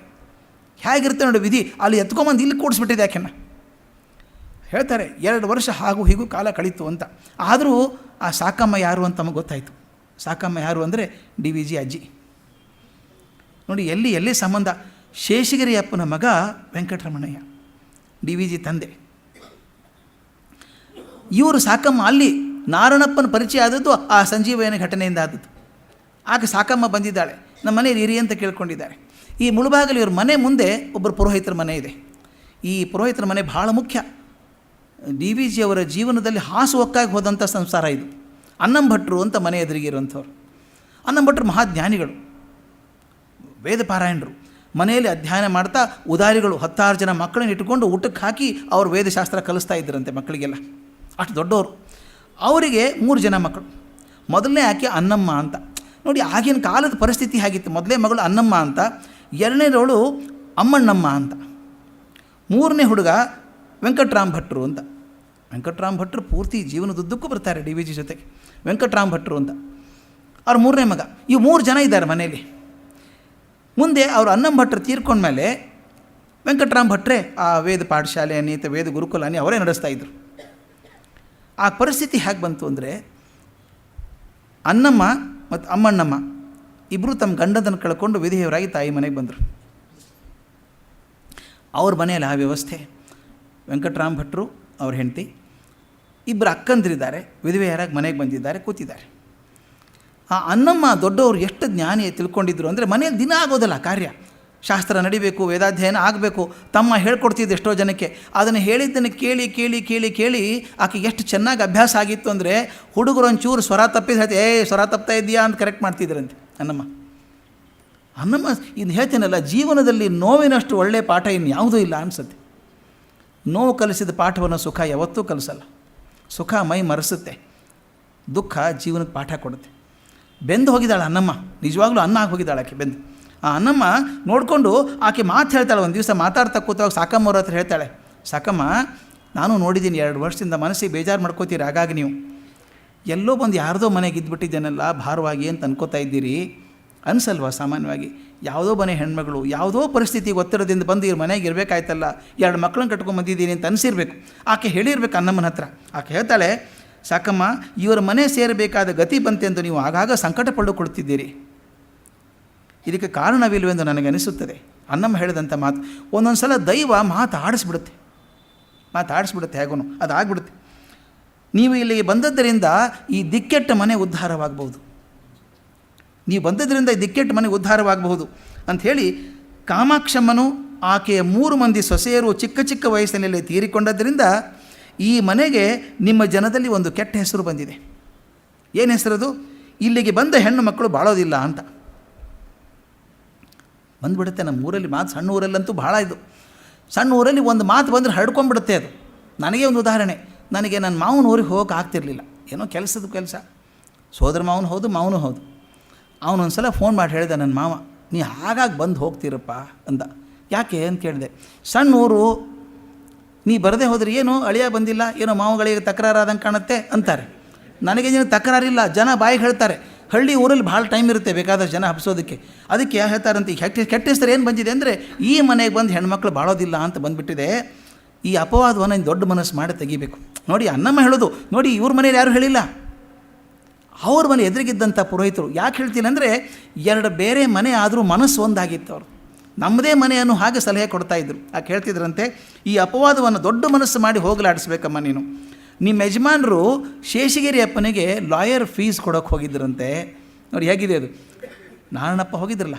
ಹೇಗಿರುತ್ತೆ ನೋಡಿ ವಿಧಿ, ಅಲ್ಲಿ ಎತ್ಕೊಂಬಂದು ಇಲ್ಲಿ ಕೂಡಿಸ್ಬಿಟ್ಟಿದೆ ಆಕೆನ. ಹೇಳ್ತಾರೆ 2 ವರ್ಷ ಹಾಗೂ ಹೀಗೂ ಕಾಲ ಕಳೀತು ಅಂತ. ಆದರೂ ಆ ಸಾಕಮ್ಮ ಯಾರು ಅಂತ ನಮಗೆ ಗೊತ್ತಾಯಿತು. ಸಾಕಮ್ಮ ಯಾರು ಅಂದರೆ DVG ಅಜ್ಜಿ. ನೋಡಿ ಎಲ್ಲಿ ಸಂಬಂಧ. ಶೇಷಗಿರಿ ಅಪ್ಪನ ಮಗ ವೆಂಕಟರಮಣಯ್ಯ, DVG ತಂದೆ. ಇವರು ಸಾಕಮ್ಮ ಅಲ್ಲಿ ನಾರಣಪ್ಪನ ಪರಿಚಯ ಆದದ್ದು ಆ ಸಂಜೀವಯ್ಯನ ಘಟನೆಯಿಂದ ಆದದ್ದು. ಆಗ ಸಾಕಮ್ಮ ಬಂದಿದ್ದಾಳೆ, ನಮ್ಮ ಮನೇಲಿ ಇರಿ ಅಂತ ಕೇಳ್ಕೊಂಡಿದ್ದಾರೆ. ಈ ಮುಳುಬಾಗಲು ಇವ್ರ ಮನೆ ಮುಂದೆ ಒಬ್ಬರು ಪುರೋಹಿತರ ಮನೆ ಇದೆ. ಈ ಪುರೋಹಿತರ ಮನೆ ಭಾಳ ಮುಖ್ಯ. DVG ಅವರ ಜೀವನದಲ್ಲಿ ಹಾಸುಹೊಕ್ಕಾಗಿ ಹೋದಂಥ ಸಂಸಾರ ಇದು. ಅನ್ನಂ ಭಟ್ರು ಅಂತ ಮನೆ ಎದುರಿಗಿರುವಂಥವ್ರು. ಅನ್ನಂ ಭಟ್ರು ಮಹಾಜ್ಞಾನಿಗಳು, ವೇದ ಪಾರಾಯಣರು. ಮನೆಯಲ್ಲಿ ಅಧ್ಯಯನ ಮಾಡ್ತಾ ಉದಾರಿಗಳು 16 ಜನ ಮಕ್ಕಳನ್ನ ಇಟ್ಟುಕೊಂಡು ಊಟಕ್ಕೆ ಹಾಕಿ ಅವರು ವೇದಶಾಸ್ತ್ರ ಕಲಿಸ್ತಾ ಇದ್ದರಂತೆ ಮಕ್ಕಳಿಗೆಲ್ಲ. ಅಷ್ಟು ದೊಡ್ಡವರು. ಅವರಿಗೆ 3 ಜನ ಮಕ್ಕಳು. ಮೊದಲನೇ ಆಕೆ ಅನ್ನಮ್ಮ ಅಂತ. ನೋಡಿ ಆಗಿನ ಕಾಲದ ಪರಿಸ್ಥಿತಿ ಆಗಿತ್ತು. ಮೊದಲನೇ ಮಗಳು ಅನ್ನಮ್ಮ ಅಂತ, ಎರಡನೇದವಳು ಅಮ್ಮಣ್ಣಮ್ಮ ಅಂತ, ಮೂರನೇ ಹುಡುಗ ವೆಂಕಟರಾಮ್ ಭಟ್ರು ಅಂತ. ವೆಂಕಟರಾಮ್ ಭಟ್ರು ಪೂರ್ತಿ ಜೀವನದುದ್ದಕ್ಕೂ ಬರ್ತಾರೆ DVG ಜೊತೆಗೆ. ವೆಂಕಟರಾಮ್ ಭಟ್ರು ಅಂತ ಅವ್ರ 3ನೇ ಮಗ. ಇವು 3 ಜನ ಇದ್ದಾರೆ ಮನೆಯಲ್ಲಿ. ಮುಂದೆ ಅವರು ಅನ್ನಂ ಭಟ್ರು ತೀರ್ಕೊಂಡ್ಮೇಲೆ ವೆಂಕಟರಾಮ್ ಭಟ್ರೆ ಆ ವೇದ ಪಾಠಶಾಲೆ ಅನೇತ ವೇದ ಗುರುಕುಲಾನಿ ಅವರೇ ನಡೆಸ್ತಾಯಿದ್ರು. ಆ ಪರಿಸ್ಥಿತಿ ಹೇಗೆ ಬಂತು ಅಂದರೆ, ಅನ್ನಮ್ಮ ಮತ್ತು ಅಮ್ಮಣ್ಣಮ್ಮ ಇಬ್ಬರು ತಮ್ಮ ಗಂಡದನ್ನು ಕಳ್ಕೊಂಡು ವಿಧೇಯರಾಗಿ ತಾಯಿ ಮನೆಗೆ ಬಂದರು. ಅವ್ರ ಮನೆಯಲ್ಲಿ ಆ ವ್ಯವಸ್ಥೆ. ವೆಂಕಟರಾಮ್ ಭಟ್ರು ಅವ್ರ ಹೆಂಡತಿ, ಇಬ್ಬರು ಅಕ್ಕಂದಿರಿದ್ದಾರೆ, ವಿಧವೆಯರಾಗಿ ಮನೆಗೆ ಬಂದಿದ್ದಾರೆ, ಕೂತಿದ್ದಾರೆ. ಆ ಅನ್ನಮ್ಮ ದೊಡ್ಡವರು ಎಷ್ಟು ಜ್ಞಾನಿ ತಿಳ್ಕೊಂಡಿದ್ರು ಅಂದರೆ, ಮನೆಯಲ್ಲಿ ದಿನ ಆಗೋದಲ್ಲ ಕಾರ್ಯ, ಶಾಸ್ತ್ರ ನಡಿಬೇಕು, ವೇದಾಧ್ಯಯನ ಆಗಬೇಕು. ತಮ್ಮ ಹೇಳ್ಕೊಡ್ತಿದ್ದು ಎಷ್ಟೋ ಜನಕ್ಕೆ. ಅದನ್ನು ಹೇಳಿದ್ದನ್ನು ಕೇಳಿ ಕೇಳಿ ಕೇಳಿ ಕೇಳಿ ಆಕೆ ಎಷ್ಟು ಚೆನ್ನಾಗಿ ಅಭ್ಯಾಸ ಆಗಿತ್ತು ಅಂದರೆ, ಹುಡುಗರು ಒಂಚೂರು ಸ್ವರ ತಪ್ಪಿದ ಹೇಳ್ತಿ, ಸ್ವರ ತಪ್ತಾ ಇದೆಯಾ ಅಂತ ಕರೆಕ್ಟ್ ಮಾಡ್ತಿದ್ರಂತೆ ಅನ್ನಮ್ಮ. ಇದು ಹೇಳ್ತೀನಲ್ಲ, ಜೀವನದಲ್ಲಿ ನೋವಿನಷ್ಟು ಒಳ್ಳೆಯ ಪಾಠ ಇನ್ಯಾವುದೂ ಇಲ್ಲ ಅನಿಸುತ್ತೆ. ನೋವು ಕಲಿಸಿದ ಪಾಠವನ್ನು ಸುಖ ಯಾವತ್ತೂ ಕಲಿಸಲ್ಲ. ಸುಖ ಮೈ ಮರೆಸುತ್ತೆ, ದುಃಖ ಜೀವನಕ್ಕೆ ಪಾಠ ಕೊಡುತ್ತೆ. ಬೆಂದು ಹೋಗಿದ್ದಾಳೆ ಅನ್ನಮ್ಮ, ನಿಜವಾಗ್ಲೂ ಅನ್ನ ಆಗಿ ಹೋಗಿದ್ದಾಳೆ ಆಕೆ ಬೆಂದು. ಆ ಅನ್ನಮ್ಮ ನೋಡಿಕೊಂಡು ಆಕೆ ಮಾತು ಹೇಳ್ತಾಳೆ. ಒಂದು ದಿವಸ ಮಾತಾಡ್ತಾ ಕೂತಾಗ ಸಾಕಮ್ಮವ್ರ ಹತ್ರ ಹೇಳ್ತಾಳೆ, ಸಾಕಮ್ಮ ನಾನು ನೋಡಿದ್ದೀನಿ 2 ವರ್ಷದಿಂದ ಮನಸ್ಸಿಗೆ ಬೇಜಾರು ಮಾಡ್ಕೋತೀರಿ. ಹಾಗಾಗಿ ನೀವು ಎಲ್ಲೋ ಬಂದು ಯಾರ್ದೋ ಮನೆಗೆ ಇದ್ಬಿಟ್ಟಿದ್ದೇನಲ್ಲ ಭಾರವಾಗಿ ಅಂತ ಅನ್ಕೋತಾ ಇದ್ದೀರಿ ಅನಿಸಲ್ವಾ? ಸಾಮಾನ್ಯವಾಗಿ ಯಾವುದೋ ಮನೆ ಹೆಣ್ಮಗಳು ಯಾವುದೋ ಪರಿಸ್ಥಿತಿಗೆ ಒತ್ತಡದಿಂದ ಬಂದು ಇವ್ರ ಮನೆಗೆ ಇರಬೇಕಾಯ್ತಲ್ಲ, 2 ಮಕ್ಕಳನ್ನ ಕಟ್ಕೊಂಡ್ಬಂದಿದ್ದೀನಿ ಅಂತ ಅನಿಸಿರ್ಬೇಕು. ಆಕೆ ಹೇಳಿರ್ಬೇಕು ಅನ್ನಮ್ಮನ ಹತ್ರ. ಆಕೆ ಹೇಳ್ತಾಳೆ, ಸಾಕಮ್ಮ ಇವರ ಮನೆ ಸೇರಬೇಕಾದ ಗತಿ ಬಂತೆ ಎಂದು ನೀವು ಆಗಾಗ ಸಂಕಟ ಪಡೆದುಕೊಳ್ತಿದ್ದೀರಿ. ಇದಕ್ಕೆ ಕಾರಣವಿಲ್ಲವೆಂದು ನನಗೆ ಅನಿಸುತ್ತದೆ. ಅನ್ನಮ್ಮ ಹೇಳಿದಂಥ ಮಾತು ಒಂದೊಂದು ಸಲ ದೈವ ಮಾತಾಡಿಸ್ಬಿಡುತ್ತೆ ಹೇಗೂ ಅದಾಗ್ಬಿಡುತ್ತೆ. ನೀವು ಇಲ್ಲಿಗೆ ಬಂದದ್ದರಿಂದ ಈ ದಿಕ್ಕೆಟ್ಟ ಮನೆ ಉದ್ಧಾರವಾಗಬಹುದು, ನೀವು ಬಂದದ್ದರಿಂದ ಈ ದಿಕ್ಕೆಟ್ಟ ಮನೆ ಉದ್ಧಾರವಾಗಬಹುದು ಅಂಥೇಳಿ, ಕಾಮಾಕ್ಷಮ್ಮನು ಆಕೆಯ 3 ಮಂದಿ ಸೊಸೆಯರು ಚಿಕ್ಕ ಚಿಕ್ಕ ವಯಸ್ಸಿನಲ್ಲಿ ತೀರಿಕೊಂಡದ್ದರಿಂದ ಈ ಮನೆಗೆ ನಿಮ್ಮ ಜನದಲ್ಲಿ ಒಂದು ಕೆಟ್ಟ ಹೆಸರು ಬಂದಿದೆ. ಏನು ಹೆಸರದು? ಇಲ್ಲಿಗೆ ಬಂದ ಹೆಣ್ಣು ಮಕ್ಕಳು ಬಾಳೋದಿಲ್ಲ ಅಂತ ಬಂದುಬಿಡುತ್ತೆ. ನಮ್ಮ ಊರಲ್ಲಿ ಮಾತು, ಸಣ್ಣ ಊರಲ್ಲಂತೂ ಭಾಳ ಇದು. ಸಣ್ಣ ಊರಲ್ಲಿ ಒಂದು ಮಾತು ಬಂದರೆ ಹರಡ್ಕೊಂಡ್ಬಿಡುತ್ತೆ ಅದು. ನನಗೆ ಒಂದು ಉದಾಹರಣೆ, ನನಗೆ ನನ್ನ ಮಾವನ ಊರಿಗೆ ಹೋಗೋಕೆ ಆಗ್ತಿರ್ಲಿಲ್ಲ. ಏನೋ ಕೆಲಸ, ಸೋದರ ಮಾವನು ಹೌದು. ಅವನೊಂದು ಸಲ ಫೋನ್ ಮಾಡಿ ಹೇಳಿದೆ, ನನ್ನ ಮಾವ ನೀ ಹಾಗಾಗಿ ಬಂದು ಹೋಗ್ತೀರಪ್ಪ ಅಂದ. ಯಾಕೆ ಅಂತ ಕೇಳಿದೆ. ಸಣ್ಣ ಊರು, ನೀ ಬರದೇ ಹೋದರೆ ಏನು ಅಳಿಯ ಬಂದಿಲ್ಲ, ಏನೋ ಮಾವುಗಳಿಗೆ ತಕರಾರಾದಂಗೆ ಕಾಣುತ್ತೆ ಅಂತಾರೆ. ನನಗೇನು ತಕರಾರಿಲ್ಲ, ಜನ ಬಾಯಿಗೆ ಹೇಳ್ತಾರೆ. ಹಳ್ಳಿ ಊರಲ್ಲಿ ಭಾಳ ಟೈಮ್ ಇರುತ್ತೆ ಬೇಕಾದಷ್ಟು ಜನ ಹಬ್ಸೋದಕ್ಕೆ. ಅದಕ್ಕೆ ಹೇಳ್ತಾರಂತ, ಈ ಕೆಟ್ಟ ಹೆಸರು ಏನು ಬಂದಿದೆ ಅಂದರೆ ಈ ಮನೆಗೆ ಬಂದು ಹೆಣ್ಮಕ್ಳು ಬಾಳೋದಿಲ್ಲ ಅಂತ ಬಂದುಬಿಟ್ಟಿದೆ. ಈ ಅಪವಾದವನ್ನು ದೊಡ್ಡ ಮನಸ್ಸು ಮಾಡಿ ತೆಗಿಬೇಕು. ನೋಡಿ ಅನ್ನಮ್ಮ ಹೇಳೋದು, ನೋಡಿ ಇವ್ರ ಮನೇಲಿ ಯಾರೂ ಹೇಳಿಲ್ಲ, ಅವ್ರ ಮನೆ ಎದುರಿಗಿದ್ದಂಥ ಪುರೋಹಿತರು. ಯಾಕೆ ಹೇಳ್ತೀನಿ ಅಂದರೆ, 2 ಬೇರೆ ಮನೆ ಆದರೂ ಮನಸ್ಸು ಒಂದಾಗಿತ್ತು. ಅವರು ನಮ್ಮದೇ ಮನೆಯನ್ನು ಹಾಗೆ ಸಲಹೆ ಕೊಡ್ತಾಯಿದ್ರು. ಯಾಕೆ ಹೇಳ್ತಿದ್ರಂತೆ, ಈ ಅಪವಾದವನ್ನು ದೊಡ್ಡ ಮನಸ್ಸು ಮಾಡಿ ಹೋಗಲಾಡಿಸ್ಬೇಕಮ್ಮ ನೀನು. ನಿಮ್ಮ ಯಜಮಾನರು ಶೇಷಗಿರಿ ಅಪ್ಪನಿಗೆ ಲಾಯರ್ ಫೀಸ್ ಕೊಡೋಕ್ಕೆ ಹೋಗಿದ್ದರಂತೆ. ನೋಡಿ ಹೇಗಿದೆ ಅದು. ನಾರಾಯಣಪ್ಪ ಹೋಗಿದ್ರಲ್ಲ,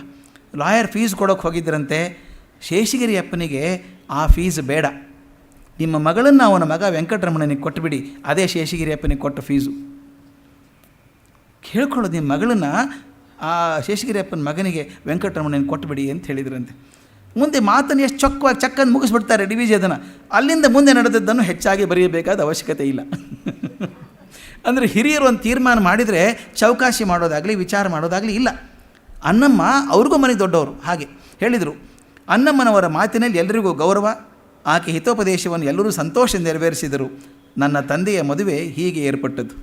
ಲಾಯರ್ ಫೀಸ್ ಕೊಡೋಕ್ಕೆ ಹೋಗಿದ್ದರಂತೆ. ಶೇಷಗಿರಿ ಅಪ್ಪನಿಗೆ ಆ ಫೀಸ್ ಬೇಡ, ನಿಮ್ಮ ಮಗಳನ್ನು ಅವನ ಮಗ ವೆಂಕಟರಮಣನಿಗೆ ಕೊಟ್ಟುಬಿಡಿ, ಅದೇ ಶೇಷಗಿರಿ ಅಪ್ಪನಿಗೆ ಕೊಟ್ಟ ಫೀಸು. ಕೇಳ್ಕೊಳ್ಳೋದು, ನಿಮ್ಮ ಮಗಳನ್ನು ಆ ಶೇಷಗಿರಿ ಅಪ್ಪನ ಮಗನಿಗೆ ವೆಂಕಟರಮಣನಿಗೆ ಕೊಟ್ಟುಬಿಡಿ ಅಂತ ಹೇಳಿದ್ರಂತೆ. ಮುಂದೆ ಮಾತನ್ನು ಎಷ್ಟು ಚೊಕ್ಕವಾಗಿ ಚಕ್ಕಂದು ಮುಗಿಸ್ಬಿಡ್ತಾರೆ ಡಿ ವಿ ಜಿ ಅದನ್ನು. ಅಲ್ಲಿಂದ ಮುಂದೆ ನಡೆದದ್ದನ್ನು ಹೆಚ್ಚಾಗಿ ಬರೆಯಬೇಕಾದ ಅವಶ್ಯಕತೆ ಇಲ್ಲ. ಅಂದರೆ ಹಿರಿಯರು ಒಂದು ತೀರ್ಮಾನ ಮಾಡಿದರೆ ಚೌಕಾಶಿ ಮಾಡೋದಾಗಲಿ ವಿಚಾರ ಮಾಡೋದಾಗಲಿ ಇಲ್ಲ. ಅನ್ನಮ್ಮ ಅವ್ರಿಗೂ ಮನೆಗೆ ದೊಡ್ಡವರು ಹಾಗೆ ಹೇಳಿದರು. ಅನ್ನಮ್ಮನವರ ಮಾತಿನಲ್ಲಿ ಎಲ್ಲರಿಗೂ ಗೌರವ, ಆಕೆ ಹಿತೋಪದೇಶವನ್ನು ಎಲ್ಲರೂ ಸಂತೋಷ ನೆರವೇರಿಸಿದರು. ನನ್ನ ತಂದೆಯ ಮದುವೆ ಹೀಗೆ ಏರ್ಪಟ್ಟದ್ದು.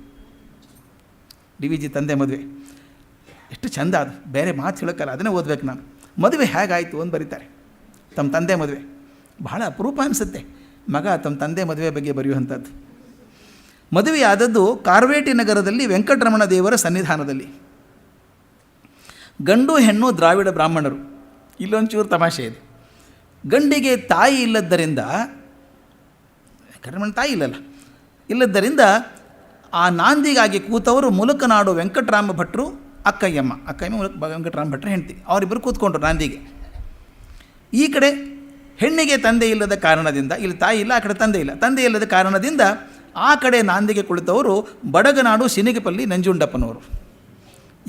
ಡಿ ವಿ ಜಿ ತಂದೆ ಮದುವೆ ಎಷ್ಟು ಚೆಂದ, ಅದು ಬೇರೆ ಮಾತು ಹೇಳೋಕ್ಕಲ್ಲ, ಅದನ್ನೇ ಓದಬೇಕು ನಾನು. ಮದುವೆ ಹೇಗಾಯಿತು ಅಂತ ಬರೀತಾರೆ. ತಮ್ಮ ತಂದೆ ಮದುವೆ ಬಹಳ ಅಪರೂಪ ಅನಿಸುತ್ತೆ, ಮಗ ತಮ್ಮ ತಂದೆ ಮದುವೆ ಬಗ್ಗೆ ಬರೆಯುವಂಥದ್ದು. ಮದುವೆಯಾದದ್ದು ಕಾರ್ವೇಟಿ ನಗರದಲ್ಲಿ ವೆಂಕಟರಮಣ ದೇವರ ಸನ್ನಿಧಾನದಲ್ಲಿ. ಗಂಡು ಹೆಣ್ಣು ದ್ರಾವಿಡ ಬ್ರಾಹ್ಮಣರು. ಇಲ್ಲೊಂಚೂರು ತಮಾಷೆ ಇದೆ. ಗಂಡಿಗೆ ತಾಯಿ ಇಲ್ಲದ್ದರಿಂದ, ವೆಂಕಟರಮಣ ತಾಯಿ ಇಲ್ಲದ್ದರಿಂದ ಆ ನಾಂದಿಗಾಗಿ ಕೂತವರು ಮುಲಕನಾಡು ವೆಂಕಟರಾಮ ಭಟ್ರು, ಅಕ್ಕಯ್ಯಮ್ಮ ವೆಂಕಟರಾಮ ಭಟ್ರು ಹೆಂಡತಿ, ಅವರಿಬ್ಬರು ಕೂತ್ಕೊಂಡ್ರು ನಾಂದಿಗೆ. ಈ ಕಡೆ ಹೆಣ್ಣಿಗೆ ತಂದೆ ಇಲ್ಲದ ಕಾರಣದಿಂದ, ಇಲ್ಲಿ ತಾಯಿ ಇಲ್ಲ, ಆ ಕಡೆ ತಂದೆ ಇಲ್ಲದ ಕಾರಣದಿಂದ ಆ ಕಡೆ ನಾಂದಿಗೆ ಕುಳಿತವರು ಬಡಗನಾಡು ಸಿನಿಗಪಲ್ಲಿ ನಂಜುಂಡಪ್ಪನವರು.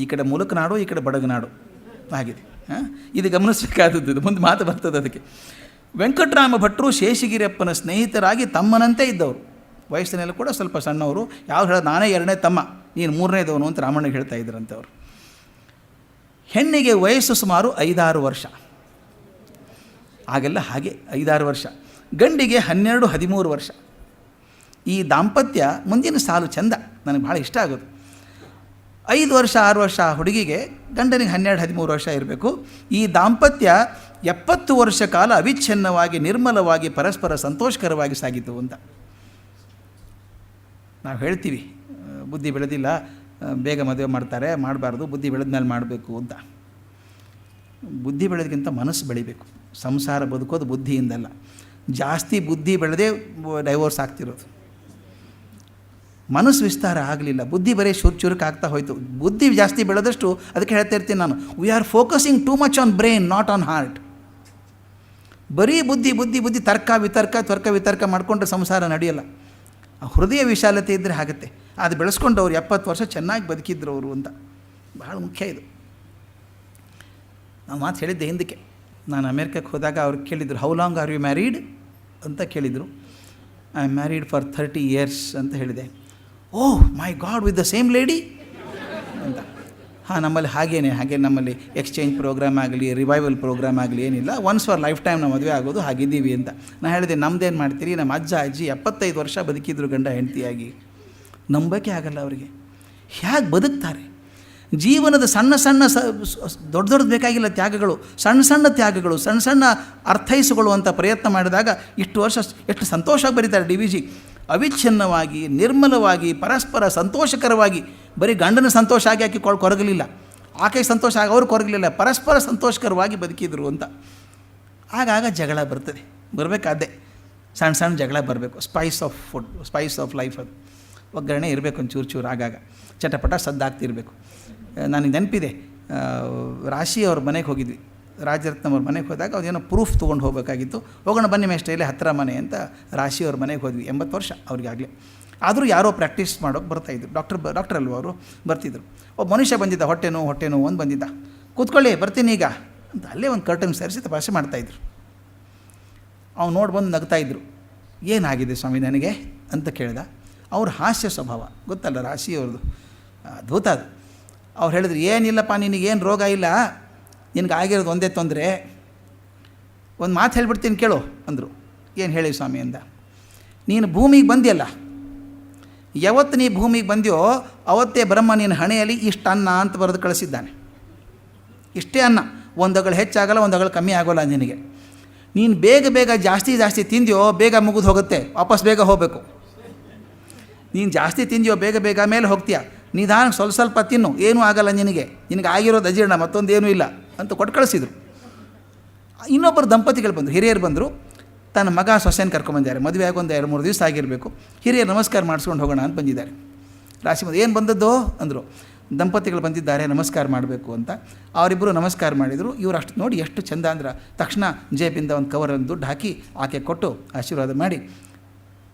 ಈ ಕಡೆ ಮುಲಕನಾಡು, ಈ ಕಡೆ ಬಡಗನಾಡು ಆಗಿದೆ. ಇದು ಗಮನಿಸಬೇಕಾದದ್ದು, ಇದು ಮುಂದೆ ಮಾತು ಬರ್ತದೆ ಅದಕ್ಕೆ. ವೆಂಕಟರಾಮ ಭಟ್ರು ಶೇಷಗಿರಿಯಪ್ಪನ ಸ್ನೇಹಿತರಾಗಿ ತಮ್ಮನಂತೆ ಇದ್ದವರು. ವಯಸ್ಸಿನಲ್ಲಿ ಕೂಡ ಸ್ವಲ್ಪ ಸಣ್ಣವರು. ಯಾವ ಹೇಳೋದು, ನಾನೇ 2ನೇ ತಮ್ಮ, ನೀನು 3ನೇದವನು ಅಂತ ರಾಮಣ್ಣಗೆ ಹೇಳ್ತಾ ಇದ್ರಂತೆ ಅವರು. ಹೆಣ್ಣಿಗೆ ವಯಸ್ಸು ಸುಮಾರು 5-6 ವರ್ಷ, ಆಗೆಲ್ಲ ಹಾಗೆ 5-6 ವರ್ಷ. ಗಂಡಿಗೆ 12-13 ವರ್ಷ. ಈ ದಾಂಪತ್ಯ ಮುಂದಿನ ಸಾಲು ಚೆಂದ, ನನಗೆ ಭಾಳ ಇಷ್ಟ ಆಗೋದು. 5 ವರ್ಷ 6 ವರ್ಷ ಹುಡುಗಿಗೆ, ಗಂಡನಿಗೆ 12-13 ವರ್ಷ ಇರಬೇಕು. ಈ ದಾಂಪತ್ಯ 70 ವರ್ಷ ಕಾಲ ಅವಿಚ್ಛಿನ್ನವಾಗಿ ನಿರ್ಮಲವಾಗಿ ಪರಸ್ಪರ ಸಂತೋಷಕರವಾಗಿ ಸಾಗಿತು ಅಂತ. ನಾವು ಹೇಳ್ತೀವಿ ಬುದ್ಧಿ ಬೆಳೆದಿಲ್ಲ, ಬೇಗ ಮದುವೆ ಮಾಡ್ತಾರೆ, ಮಾಡಬಾರ್ದು, ಬುದ್ಧಿ ಬೆಳೆದ ಮೇಲೆ ಮಾಡಬೇಕು ಅಂತ. ಬುದ್ಧಿ ಬೆಳೆದಕ್ಕಿಂತ ಮನಸ್ಸು ಬೆಳಿಬೇಕು. ಸಂಸಾರ ಬದುಕೋದು ಬುದ್ಧಿಯಿಂದಲ್ಲ. ಜಾಸ್ತಿ ಬುದ್ಧಿ ಬೆಳೆದೇ ಡೈವೋರ್ಸ್ ಆಗ್ತಿರೋದು. ಮನಸ್ಸು ವಿಸ್ತಾರ ಆಗಲಿಲ್ಲ, ಬುದ್ಧಿ ಬರೀ ಚುರುಕಾಗ್ತಾ ಹೋಯಿತು. ಬುದ್ಧಿ ಜಾಸ್ತಿ ಬೆಳೆದಷ್ಟು, ಅದಕ್ಕೆ ಹೇಳ್ತಾ ಇರ್ತೀನಿ ನಾನು, we are focusing too much on brain, not on heart. ಬರೀ ಬುದ್ಧಿ ಬುದ್ಧಿ ಬುದ್ಧಿ ತರ್ಕ ವಿತರ್ಕ ಮಾಡಿಕೊಂಡ್ರೆ ಸಂಸಾರ ನಡೆಯಲ್ಲ. ಹೃದಯ ವಿಶಾಲತೆ ಇದ್ದರೆ ಆಗುತ್ತೆ. ಅದು ಬೆಳೆಸ್ಕೊಂಡವ್ರು 70 ವರ್ಷ ಚೆನ್ನಾಗಿ ಬದುಕಿದ್ರು ಅವರು ಅಂತ. ಭಾಳ ಮುಖ್ಯ ಇದು. ನಾವು ಮಾತು ಹೇಳಿದ್ದೆ ಹಿಂದಕ್ಕೆ. ನಾನು ಅಮೇರಿಕಕ್ಕೆ ಹೋದಾಗ ಅವ್ರು ಕೇಳಿದರು, how long are you married ಅಂತ ಕೇಳಿದರು. I am married for 30 years ಅಂತ ಹೇಳಿದೆ. Oh my God, with the same lady ಅಂತ. ಹಾಂ, ನಮ್ಮಲ್ಲಿ ಹಾಗೆ ನಮ್ಮಲ್ಲಿ ಎಕ್ಸ್ಚೇಂಜ್ ಪ್ರೋಗ್ರಾಮ್ ಆಗಲಿ, ರಿವೈವಲ್ ಪ್ರೋಗ್ರಾಮ್ ಆಗಲಿ ಏನಿಲ್ಲ, ಒನ್ಸ್ ಫಾರ್ ಲೈಫ್ ಟೈಮ್ ನಾವು ಮದುವೆ ಆಗೋದು, ಹಾಗಿದ್ದೀವಿ ಅಂತ. ನಾನು ಹೇಳಿದೆ, ನಮ್ಮದೇನು ಮಾಡ್ತೀರಿ, ನಮ್ಮ ಅಜ್ಜ ಅಜ್ಜಿ 75 ವರ್ಷ ಬದುಕಿದ್ರು ಗಂಡ ಹೆಂಡತಿಯಾಗಿ. ನಂಬಕ್ಕೆ ಆಗಲ್ಲ ಅವರಿಗೆ. ಹೇಗೆ ಬದುಕ್ತಾರೆ? ಜೀವನದ ಸಣ್ಣ ದೊಡ್ಡ ಬೇಕಾಗಿಲ್ಲ ತ್ಯಾಗಗಳು, ಸಣ್ಣ ತ್ಯಾಗಗಳು, ಸಣ್ಣ ಅರ್ಥೈಸಿಕೊಳ್ಳುವಂಥ ಪ್ರಯತ್ನ ಮಾಡಿದಾಗ ಇಷ್ಟು ವರ್ಷ ಎಷ್ಟು ಸಂತೋಷವಾಗಿ ಬರೀತಾರೆ ಡಿ ವಿ ಜಿ. ಅವಿಚ್ಛಿನ್ನವಾಗಿ ನಿರ್ಮಲವಾಗಿ ಪರಸ್ಪರ ಸಂತೋಷಕರವಾಗಿ, ಬರೀ ಗಂಡನ ಸಂತೋಷ ಆಗಿ ಕೊರಗಲಿಲ್ಲ, ಆಕೆಗೆ ಸಂತೋಷ ಆಗಿ ಅವ್ರು ಕೊರಗಲಿಲ್ಲ, ಪರಸ್ಪರ ಸಂತೋಷಕರವಾಗಿ ಬದುಕಿದ್ರು ಅಂತ. ಆಗಾಗ ಜಗಳ ಬರ್ತದೆ, ಬರಬೇಕಾದ್ದೆ ಸಣ್ಣ ಜಗಳ ಬರಬೇಕು. Spice of food, Spice of life. ಅದು ಒಗ್ಗರಣೆ ಇರಬೇಕು, ಒಂದು ಚೂರು ಆಗಾಗ ಚಟಪಟ ಸದ್ದಾಗ್ತಿರಬೇಕು. ನನಗೆ ನೆನಪಿದೆ, ರಾಶಿ ಅವ್ರ ಮನೆಗೆ ಹೋಗಿದ್ವಿ, ರಾಜರತ್ನ ಅವ್ರ ಮನೆಗೆ ಹೋದಾಗ ಅದೇನೋ ಪ್ರೂಫ್ ತೊಗೊಂಡು ಹೋಗಬೇಕಾಗಿತ್ತು. ಹೋಗೋಣ ಬನ್ನಿ ಮೇಷ್ಟ್ರಲ್ಲಿ, ಹತ್ತಿರ ಮನೆ ಅಂತ ರಾಶಿ ಅವ್ರ ಮನೆಗೆ ಹೋದ್ವಿ. 80 ವರ್ಷ ಅವ್ರಿಗಾಗಲೇ. ಆದರೂ ಯಾರೋ ಪ್ರಾಕ್ಟೀಸ್ ಮಾಡೋಕ್ಕೆ ಬರ್ತಾಯಿದ್ರು. ಡಾಕ್ಟರ್ ಅಲ್ವ ಅವರು, ಬರ್ತಿದ್ರು. ಒಬ್ಬ ಮನುಷ್ಯ ಬಂದಿದ್ದ, ಹೊಟ್ಟೆ ನೋವು ಒಂದು ಬಂದಿದ್ದ. ಕೂತ್ಕೊಳ್ಳಿ ಬರ್ತೀನಿ ಈಗ ಅಂತ ಅಲ್ಲೇ ಒಂದು ಕರ್ಟನ್ ಸೇರಿಸಿ ತಪಾಸಣೆ ಮಾಡ್ತಾಯಿದ್ರು. ಅವ್ನು ನೋಡಿ ಬಂದು ನಗ್ತಾಯಿದ್ರು. ಏನಾಗಿದೆ ಸ್ವಾಮಿ ನನಗೆ ಅಂತ ಕೇಳ್ದ. ಅವ್ರ ಹಾಸ್ಯ ಸ್ವಭಾವ ಗೊತ್ತಲ್ಲ ರಾಶಿ ಅವ್ರದ್ದು, ಅದ್ಭುತ ಅದು. ಅವ್ರು ಹೇಳಿದ್ರು, ಏನಿಲ್ಲಪ್ಪ ನಿನಗೇನು ರೋಗ ಇಲ್ಲ, ನಿನಗೆ ಆಗಿರೋದು ಒಂದೇ ತೊಂದರೆ, ಒಂದು ಮಾತು ಹೇಳ್ಬಿಡ್ತೀನಿ ಕೇಳು ಅಂದರು. ಏನು ಹೇಳಿ ಸ್ವಾಮಿ ಅಂದ. ನೀನು ಭೂಮಿಗೆ ಬಂದಿಯಲ್ಲ, ಯಾವತ್ತು ನೀ ಭೂಮಿಗೆ ಬಂದ್ಯೋ ಅವತ್ತೇ ಬ್ರಹ್ಮ ನಿನ್ನ ಹಣೆಯಲ್ಲಿ ಇಷ್ಟು ಅನ್ನ ಅಂತ ಬರೆದು ಕಳಿಸಿದ್ದಾನೆ. ಇಷ್ಟೇ ಅನ್ನ, ಒಂದಗಳು ಹೆಚ್ಚಾಗಲ್ಲ, ಒಂದಗಳು ಕಮ್ಮಿ ಆಗೋಲ್ಲ ನಿನಗೆ. ನೀನು ಬೇಗ ಜಾಸ್ತಿ ತಿಂದ್ಯೋ ಬೇಗ ಮುಗಿದು ಹೋಗುತ್ತೆ, ವಾಪಸ್ ಬೇಗ ಹೋಗಬೇಕು. ನೀನು ಜಾಸ್ತಿ ತಿಂದ್ಯೋ ಬೇಗ ಮೇಲೆ ಹೋಗ್ತೀಯ, ನಿಧಾನ ಸ್ವಲ್ಪ ತಿನ್ನು, ಏನೂ ಆಗಲ್ಲ ನಿನಗೆ ಆಗಿರೋದು ಅಜೀರ್ಣ, ಮತ್ತೊಂದೇನೂ ಇಲ್ಲ ಅಂತ ಕೊಟ್ಟು ಕಳಿಸಿದರು. ಇನ್ನೊಬ್ಬರು ದಂಪತಿಗಳು ಬಂದರು, ಹಿರಿಯರು ಬಂದರು. ತನ್ನ ಮಗ ಸೊಸೆನ ಕರ್ಕೊಂಬಂದಿದ್ದಾರೆ. ಮದುವೆ ಆಗಿ ಒಂದು 2-3 ದಿವಸ ಆಗಿರಬೇಕು. ಹಿರಿಯರು ನಮಸ್ಕಾರ ಮಾಡಿಸ್ಕೊಂಡು ಹೋಗೋಣ ಅಂತ ಬಂದಿದ್ದಾರೆ. ರಾಶಿ ಏನು ಬಂದದ್ದು ಅಂದರು. ದಂಪತಿಗಳು ಬಂದಿದ್ದಾರೆ, ನಮಸ್ಕಾರ ಮಾಡಬೇಕು ಅಂತ. ಅವರಿಬ್ಬರು ನಮಸ್ಕಾರ ಮಾಡಿದರು. ಇವರು ಅಷ್ಟು ನೋಡಿ ಎಷ್ಟು ಚೆಂದ ಅಂದ್ರೆ, ತಕ್ಷಣ ಜೇಬಿಂದ ಒಂದು ಕವರಲ್ಲಿ ದುಡ್ಡು ಹಾಕಿ ಆಕೆ ಕೊಟ್ಟು ಆಶೀರ್ವಾದ ಮಾಡಿ,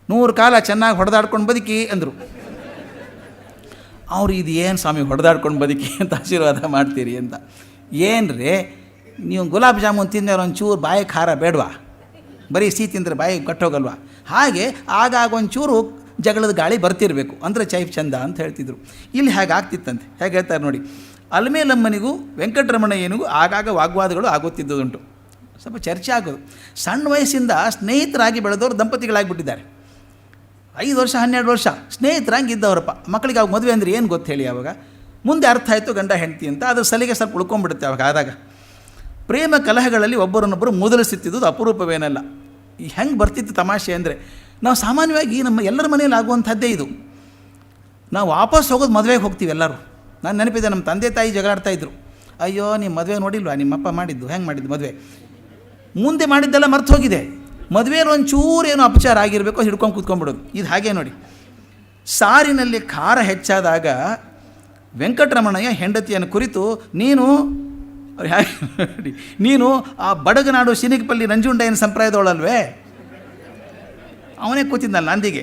100 ಕಾಲ ಚೆನ್ನಾಗಿ ಹೊಡೆದಾಡ್ಕೊಂಡು ಬದುಕಿ ಅಂದರು. ಅವರು ಇದು ಏನು ಸ್ವಾಮಿ ಹೊಡೆದಾಡ್ಕೊಂಡು ಬದುಕಿ ಅಂತ ಆಶೀರ್ವಾದ ಮಾಡ್ತೀರಿ ಅಂತ. ಏನ್ರಿ ನೀವು ಗುಲಾಬ್ ಜಾಮೂನ್ ತಿಂದವ್ರು ಒಂಚೂರು ಬಾಯಿ ಖಾರ ಬೇಡವಾ, ಬರೀ ಸಿಹಿ ತಿಂದರೆ ಬಾಯಿ ಕಟ್ಟೋಗಲ್ವಾ? ಹಾಗೆ ಆಗಾಗ ಒಂಚೂರು ಜಗಳದ ಗಾಳಿ ಬರ್ತಿರಬೇಕು ಅಂದರೆ ಚೈಫ್ ಚಂದ ಅಂತ ಹೇಳ್ತಿದ್ರು. ಇಲ್ಲಿ ಹೇಗೆ ಆಗ್ತಿತ್ತಂತೆ, ಹೇಗೆ ಹೇಳ್ತಾರೆ ನೋಡಿ. ಅಲ್ಮೇಲಮ್ಮನಿಗೂ ವೆಂಕಟರಮಣಯ್ಯನಿಗೂ ಆಗಾಗ ವಾಗ್ವಾದಗಳು ಆಗುತ್ತಿದ್ದುದುಂಟು, ಸ್ವಲ್ಪ ಚರ್ಚೆ ಆಗೋದು. ಸಣ್ಣ ವಯಸ್ಸಿಂದ ಸ್ನೇಹಿತರಾಗಿ ಬೆಳೆದವರು ದಂಪತಿಗಳಾಗಿಬಿಟ್ಟಿದ್ದಾರೆ. 5 ವರ್ಷ 12 ವರ್ಷ ಸ್ನೇಹಿತರಾಗಿ ಇದ್ದವರಪ್ಪ. ಮಕ್ಕಳಿಗೆ ಅವಾಗ ಮದುವೆ ಅಂದರೆ ಏನು ಗೊತ್ತು ಹೇಳಿ? ಆವಾಗ ಮುಂದೆ ಅರ್ಥ ಆಯಿತು ಗಂಡ ಹೆಂಡತಿ ಅಂತ, ಅದ್ರ ಸಲಿಗೆ ಸ್ವಲ್ಪ ಉಳ್ಕೊಂಡ್ಬಿಡುತ್ತೆ ಅವಾಗ. ಆದಾಗ ಪ್ರೇಮ ಕಲಹಗಳಲ್ಲಿ ಒಬ್ಬರನ್ನೊಬ್ಬರು ಮೊದಲಿಸುತ್ತಿದ್ದು ಅಪರೂಪವೇನಲ್ಲ. ಹೆಂಗೆ ಬರ್ತಿತ್ತು ತಮಾಷೆ ಅಂದರೆ, ನಾವು ಸಾಮಾನ್ಯವಾಗಿ ನಮ್ಮ ಎಲ್ಲರ ಮನೆಯಲ್ಲಿ ಆಗುವಂಥದ್ದೇ ಇದು. ನಾವು ವಾಪಸ್ ಹೋಗೋದು ಮದುವೆಗೆ ಹೋಗ್ತೀವಿ ಎಲ್ಲರೂ. ನಾನು ನೆನಪಿದೆ, ನಮ್ಮ ತಂದೆ ತಾಯಿ ಜಗಳಾಡ್ತಾಯಿದ್ರು. ಅಯ್ಯೋ ನಿಮ್ಮ ಮದುವೆ ನೋಡಿಲ್ವಾ, ನಿಮ್ಮಪ್ಪ ಮಾಡಿದ್ದು ಹೆಂಗೆ ಮಾಡಿದ್ದು ಮದುವೆ, ಮುಂದೆ ಮಾಡಿದ್ದೆಲ್ಲ ಮರ್ತು ಹೋಗಿದೆ. ಮದುವೆಯಲ್ಲಿ ಒಂಚೂರು ಏನೋ ಅಪಚಾರ ಆಗಿರಬೇಕು, ಹಿಡ್ಕೊಂಡು ಕೂತ್ಕೊಂಡ್ಬಿಡೋದು. ಇದು ಹಾಗೆ ನೋಡಿ. ಸಾರಿನಲ್ಲಿ ಖಾರ ಹೆಚ್ಚಾದಾಗ ವೆಂಕಟರಮಣಯ್ಯ ಹೆಂಡತಿಯನ್ನು ಕುರಿತು, ನೀನು ಆ ಬಡಗನಾಡು ಸಿನಿಗಪಲ್ಲಿ ನಂಜುಂಡಯ್ಯನ ಸಂಪ್ರದಾಯದವಳಲ್ವೇ, ಅವನೇ ಕೂತಿದ್ನಲ್ಲ ನಂದಿಗೆ,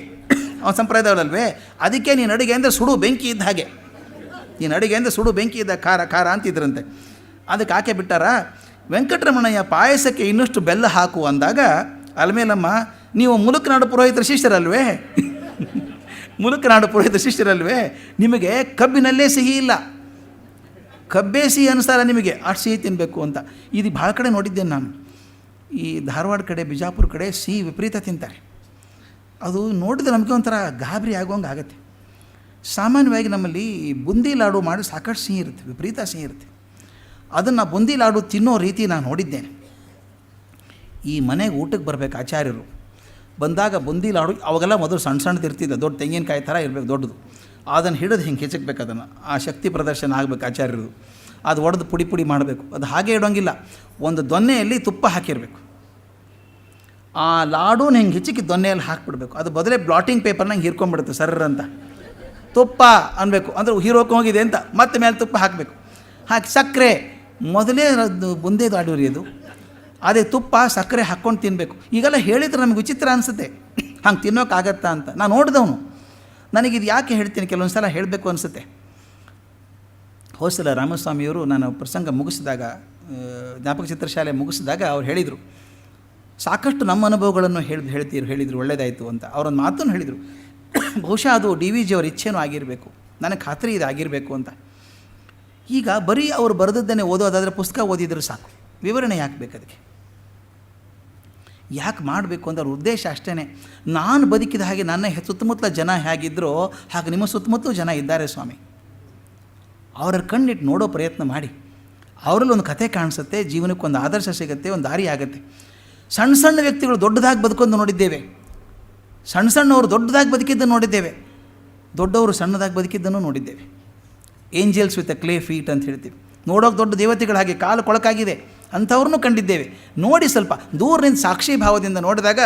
ಅವನ ಸಂಪ್ರದಾಯದವಳಲ್ವೇ, ಅದಕ್ಕೆ ನೀನು ಅಡುಗೆ ಅಂದರೆ ಸುಡು ಬೆಂಕಿ ಇದ್ದ ಹಾಗೆ, ನೀನು ಅಡುಗೆ ಅಂದರೆ ಸುಡು ಬೆಂಕಿ ಇದ್ದ ಖಾರ ಖಾರ ಅಂತಿದ್ರಂತೆ. ಅದಕ್ಕೆ ಆಕೆ ಬಿಟ್ಟಾರ. ವೆಂಕಟರಮಣಯ್ಯ ಪಾಯಸಕ್ಕೆ ಇನ್ನಷ್ಟು ಬೆಲ್ಲ ಹಾಕು ಅಂದಾಗ ಅಲ್ಮೇಲಮ್ಮ, ನೀವು ಮುಲುಕನಾಡು ಪುರೋಹಿತರ ಶಿಷ್ಯರಲ್ವೇ, ಮುಲುಕನಾಡು ಪುರೋಹಿತರ ಶಿಷ್ಯರಲ್ವೇ, ನಿಮಗೆ ಕಬ್ಬಿನಲ್ಲೇ ಸಿಹಿ ಇಲ್ಲ, ಕಬ್ಬೇ ಸಿಹಿ ಅನುಸಾರ ನಿಮಗೆ ಅಷ್ಟು ಸಿಹಿ ತಿನ್ನಬೇಕು ಅಂತ. ಇದು ಭಾಳ ಕಡೆ ನೋಡಿದ್ದೇನೆ ನಾನು. ಈ ಧಾರವಾಡ ಕಡೆ, ಬಿಜಾಪುರ ಕಡೆ ಸಿಹಿ ವಿಪರೀತ ತಿಂತಾರೆ. ಅದು ನೋಡಿದ್ರೆ ನಮಗೆ ಒಂಥರ ಗಾಬರಿ ಆಗೋಂಗೆ ಆಗುತ್ತೆ. ಸಾಮಾನ್ಯವಾಗಿ ನಮ್ಮಲ್ಲಿ ಬುಂದಿ ಲಾಡು ಮಾಡಿ ಸಾಕಷ್ಟು ಸಿಹಿ ಇರುತ್ತೆ, ವಿಪರೀತ ಸಿಹಿ ಇರುತ್ತೆ. ಅದನ್ನು ಬುಂದಿ ಲಾಡು ತಿನ್ನೋ ರೀತಿ ನಾನು ನೋಡಿದ್ದೇನೆ. ಈ ಮನೆಗೆ ಊಟಕ್ಕೆ ಬರಬೇಕು ಆಚಾರ್ಯರು ಬಂದಾಗ ಬುಂದಿ ಲಾಡು, ಅವಾಗೆಲ್ಲ ಮೊದಲು ಸಣ್ಣ ಸಣ್ಣದು ಇರ್ತಿದ್ದೆ, ದೊಡ್ಡ ತೆಂಗಿನಕಾಯಿ ಥರ ಇರಬೇಕು ದೊಡ್ಡದು. ಅದನ್ನು ಹಿಡಿದು ಹಿಂಗೆ ಹೆಚ್ಚಬೇಕು, ಅದನ್ನು ಆ ಶಕ್ತಿ ಪ್ರದರ್ಶನ ಆಗಬೇಕು ಆಚಾರ್ಯರದು. ಅದು ಒಡೆದು ಪುಡಿ ಪುಡಿ ಮಾಡಬೇಕು. ಅದು ಹಾಗೆ ಇಡೋಂಗಿಲ್ಲ, ಒಂದು ದೊನ್ನೆಯಲ್ಲಿ ತುಪ್ಪ ಹಾಕಿರಬೇಕು. ಆ ಲಾಡೂನ ಹಿಂಗೆ ಹೆಚ್ಚಿಗೆ ದೊನ್ನೆಯಲ್ಲಿ ಹಾಕಿಬಿಡ್ಬೇಕು. ಅದು ಬದಲೇ ಬ್ಲಾಟಿಂಗ್ ಪೇಪರ್ನಂಗೆ ಹೀರ್ಕೊಂಡ್ಬಿಡುತ್ತೆ ಸರ್ರ ಅಂತ. ತುಪ್ಪ ಅನ್ಬೇಕು ಅಂದರೆ ಹೀರೋಕೆ ಹೋಗಿದೆ ಅಂತ, ಮತ್ತೆ ಮೇಲೆ ತುಪ್ಪ ಹಾಕಬೇಕು. ಹಾಕಿ ಸಕ್ಕರೆ, ಮೊದಲೇ ಬುಂದಿ ಲಾಡು ರೀ ಅದು, ಅದೇ ತುಪ್ಪ ಸಕ್ಕರೆ ಹಾಕ್ಕೊಂಡು ತಿನ್ನಬೇಕು. ಈಗೆಲ್ಲ ಹೇಳಿದ್ರೆ ನಮಗೆ ವಿಚಿತ್ರ ಅನಿಸುತ್ತೆ, ಹಂಗೆ ತಿನ್ನೋಕ್ಕಾಗತ್ತಾ ಅಂತ. ನಾನು ನೋಡಿದವನು, ನನಗಿದು ಯಾಕೆ ಹೇಳ್ತೀನಿ, ಕೆಲವೊಂದು ಸಲ ಹೇಳಬೇಕು ಅನಿಸುತ್ತೆ. ಹೋಸಲ ರಾಮಸ್ವಾಮಿಯವರು ನಾನು ಪ್ರಸಂಗ ಮುಗಿಸಿದಾಗ, ಜ್ಞಾಪಕ ಚಿತ್ರಶಾಲೆ ಮುಗಿಸಿದಾಗ ಅವ್ರು ಹೇಳಿದರು, ಸಾಕಷ್ಟು ನಮ್ಮ ಅನುಭವಗಳನ್ನು ಹೇಳಿದರು ಒಳ್ಳೆಯದಾಯಿತು ಅಂತ. ಅವರೊಂದು ಮಾತನ್ನು ಹೇಳಿದರು, ಬಹುಶಃ ಅದು ಡಿ ವಿ ಜಿಯವ್ರ ಇಚ್ಛೆನೂ ಆಗಿರಬೇಕು, ನನಗೆ ಖಾತ್ರಿ ಇದು ಆಗಿರಬೇಕು ಅಂತ. ಈಗ ಬರೀ ಅವರು ಬರೆದದ್ದನ್ನೇ ಓದೋದಾದರೆ ಪುಸ್ತಕ ಓದಿದ್ರೆ ಸಾಕು, ವಿವರಣೆ ಯಾಕೆ ಬೇಕು ಅದಕ್ಕೆ, ಯಾಕೆ ಮಾಡಬೇಕು ಅಂತ ಅವ್ರ ಉದ್ದೇಶ ಅಷ್ಟೇ. ನಾನು ಬದುಕಿದ ಹಾಗೆ ನನ್ನ ಸುತ್ತಮುತ್ತಲ ಜನ ಹೇಗಿದ್ದರೋ ಹಾಗೆ ನಿಮ್ಮ ಸುತ್ತಮುತ್ತಲೂ ಜನ ಇದ್ದಾರೆ ಸ್ವಾಮಿ. ಅವರ ಕಣ್ಣಿಟ್ಟು ನೋಡೋ ಪ್ರಯತ್ನ ಮಾಡಿ, ಅವರಲ್ಲಿ ಒಂದು ಕಥೆ ಕಾಣಿಸುತ್ತೆ, ಜೀವನಕ್ಕೊಂದು ಆದರ್ಶ ಸಿಗುತ್ತೆ, ಒಂದು ದಾರಿ ಆಗುತ್ತೆ. ಸಣ್ಣ ಸಣ್ಣ ವ್ಯಕ್ತಿಗಳು ದೊಡ್ಡದಾಗಿ ಬದುಕೊಂಡು ನೋಡಿದ್ದೇವೆ, ಸಣ್ಣ ಸಣ್ಣವರು ದೊಡ್ಡದಾಗಿ ಬದುಕಿದ್ದನ್ನು ನೋಡಿದ್ದೇವೆ, ದೊಡ್ಡವರು ಸಣ್ಣದಾಗಿ ಬದುಕಿದ್ದನ್ನು ನೋಡಿದ್ದೇವೆ. Angels with a clay feet ಅಂತ ಹೇಳ್ತೀವಿ, ನೋಡೋಕೆ ದೊಡ್ಡ ದೇವತೆಗಳ ಹಾಗೆ ಕಾಲು ಕೊಳಕಾಗಿದೆ ಅಂಥವ್ರನ್ನೂ ಕಂಡಿದ್ದೇವೆ. ನೋಡಿ ಸ್ವಲ್ಪ ದೂರದಿಂದ ಸಾಕ್ಷಿ ಭಾವದಿಂದ ನೋಡಿದಾಗ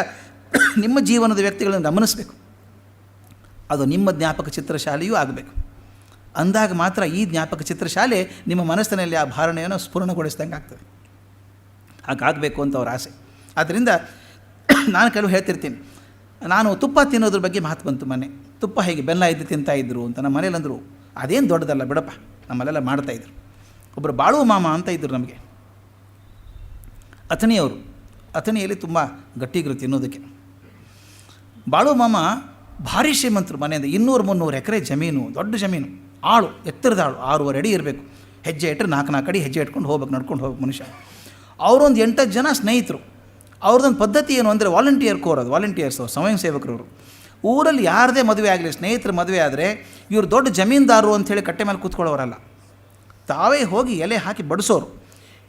ನಿಮ್ಮ ಜೀವನದ ವ್ಯಕ್ತಿಗಳನ್ನು ಗಮನಿಸಬೇಕು. ಅದು ನಿಮ್ಮ ಜ್ಞಾಪಕ ಚಿತ್ರಶಾಲೆಯೂ ಆಗಬೇಕು. ಅಂದಾಗ ಮಾತ್ರ ಈ ಜ್ಞಾಪಕ ಚಿತ್ರಶಾಲೆ ನಿಮ್ಮ ಮನಸ್ಸಿನಲ್ಲಿ ಆ ಭಾವನೆಯನ್ನು ಸ್ಫುರಣಗೊಳಿಸ್ದಂಗೆ ಆಗ್ತದೆ. ಹಾಗಾಗಬೇಕು ಅಂತ ಅವ್ರ ಆಸೆ. ಆದ್ದರಿಂದ ನಾನು ಕೆಲವು ಹೇಳ್ತಿರ್ತೀನಿ, ನಾನು ತುಪ್ಪ ತಿನ್ನೋದ್ರ ಬಗ್ಗೆ ಮಾತು ಬಂತು ಮೊನ್ನೆ. ತುಪ್ಪ ಹೇಗೆ ಬೆಲ್ಲ ಇದ್ದು ತಿಂತಾಯಿದ್ರು ಅಂತ ನಮ್ಮ ಮನೇಲಿ ಅಂದರು. ಅದೇನು ದೊಡ್ಡದಲ್ಲ ಬಿಡಪ್ಪ, ನಮ್ಮಲ್ಲೆಲ್ಲ ಮಾಡ್ತಾಯಿದ್ರು. ಒಬ್ಬರು ಬಾಳು ಮಾಮ ಅಂತ ಇದ್ದರು ನಮಗೆ, ಅಥಣಿಯವರು. ಅಥಣಿಯಲ್ಲಿ ತುಂಬ ಗಟ್ಟಿಗರು ತಿನ್ನೋದಕ್ಕೆ. ಬಾಳು ಮಾಮ ಭಾರಿ ಶ್ರೀಮಂತರು, ಮನೆಯಿಂದ 200-300 ಎಕರೆ ಜಮೀನು, ದೊಡ್ಡ ಜಮೀನು, ಆಳು, ಎತ್ತರದ ಆಳು, 6 ಅಡಿ ಇರಬೇಕು. ಹೆಜ್ಜೆ ಇಟ್ಟರೆ 4 ಅಡಿ ಹೆಜ್ಜೆ ಇಟ್ಕೊಂಡು ಹೋಗ್ಬೇಕು, ನಡ್ಕೊಂಡು ಹೋಗ್ಬೇಕು ಮನುಷ್ಯ. ಅವರೊಂದು 8 ಜನ ಸ್ನೇಹಿತರು. ಅವ್ರದ್ದೊಂದು ಪದ್ಧತಿ ಏನು ಅಂದರೆ ವಾಲಂಟಿಯರ್ ಕೋರ್, ಅದು ವಾಲಂಟಿಯರ್ಸ್, ಅವ್ರು ಸ್ವಯಂ ಸೇವಕರವರು. ಊರಲ್ಲಿ ಯಾರದೇ ಮದುವೆ ಆಗಲಿ, ಸ್ನೇಹಿತರ ಮದುವೆ ಆದರೆ ಇವರು ದೊಡ್ಡ ಜಮೀನ್ದಾರರು ಅಂಥೇಳಿ ಕಟ್ಟೆ ಮೇಲೆ ಕೂತ್ಕೊಳ್ಳೋರಲ್ಲ, ತಾವೇ ಹೋಗಿ ಎಲೆ ಹಾಕಿ ಬಡಿಸೋರು,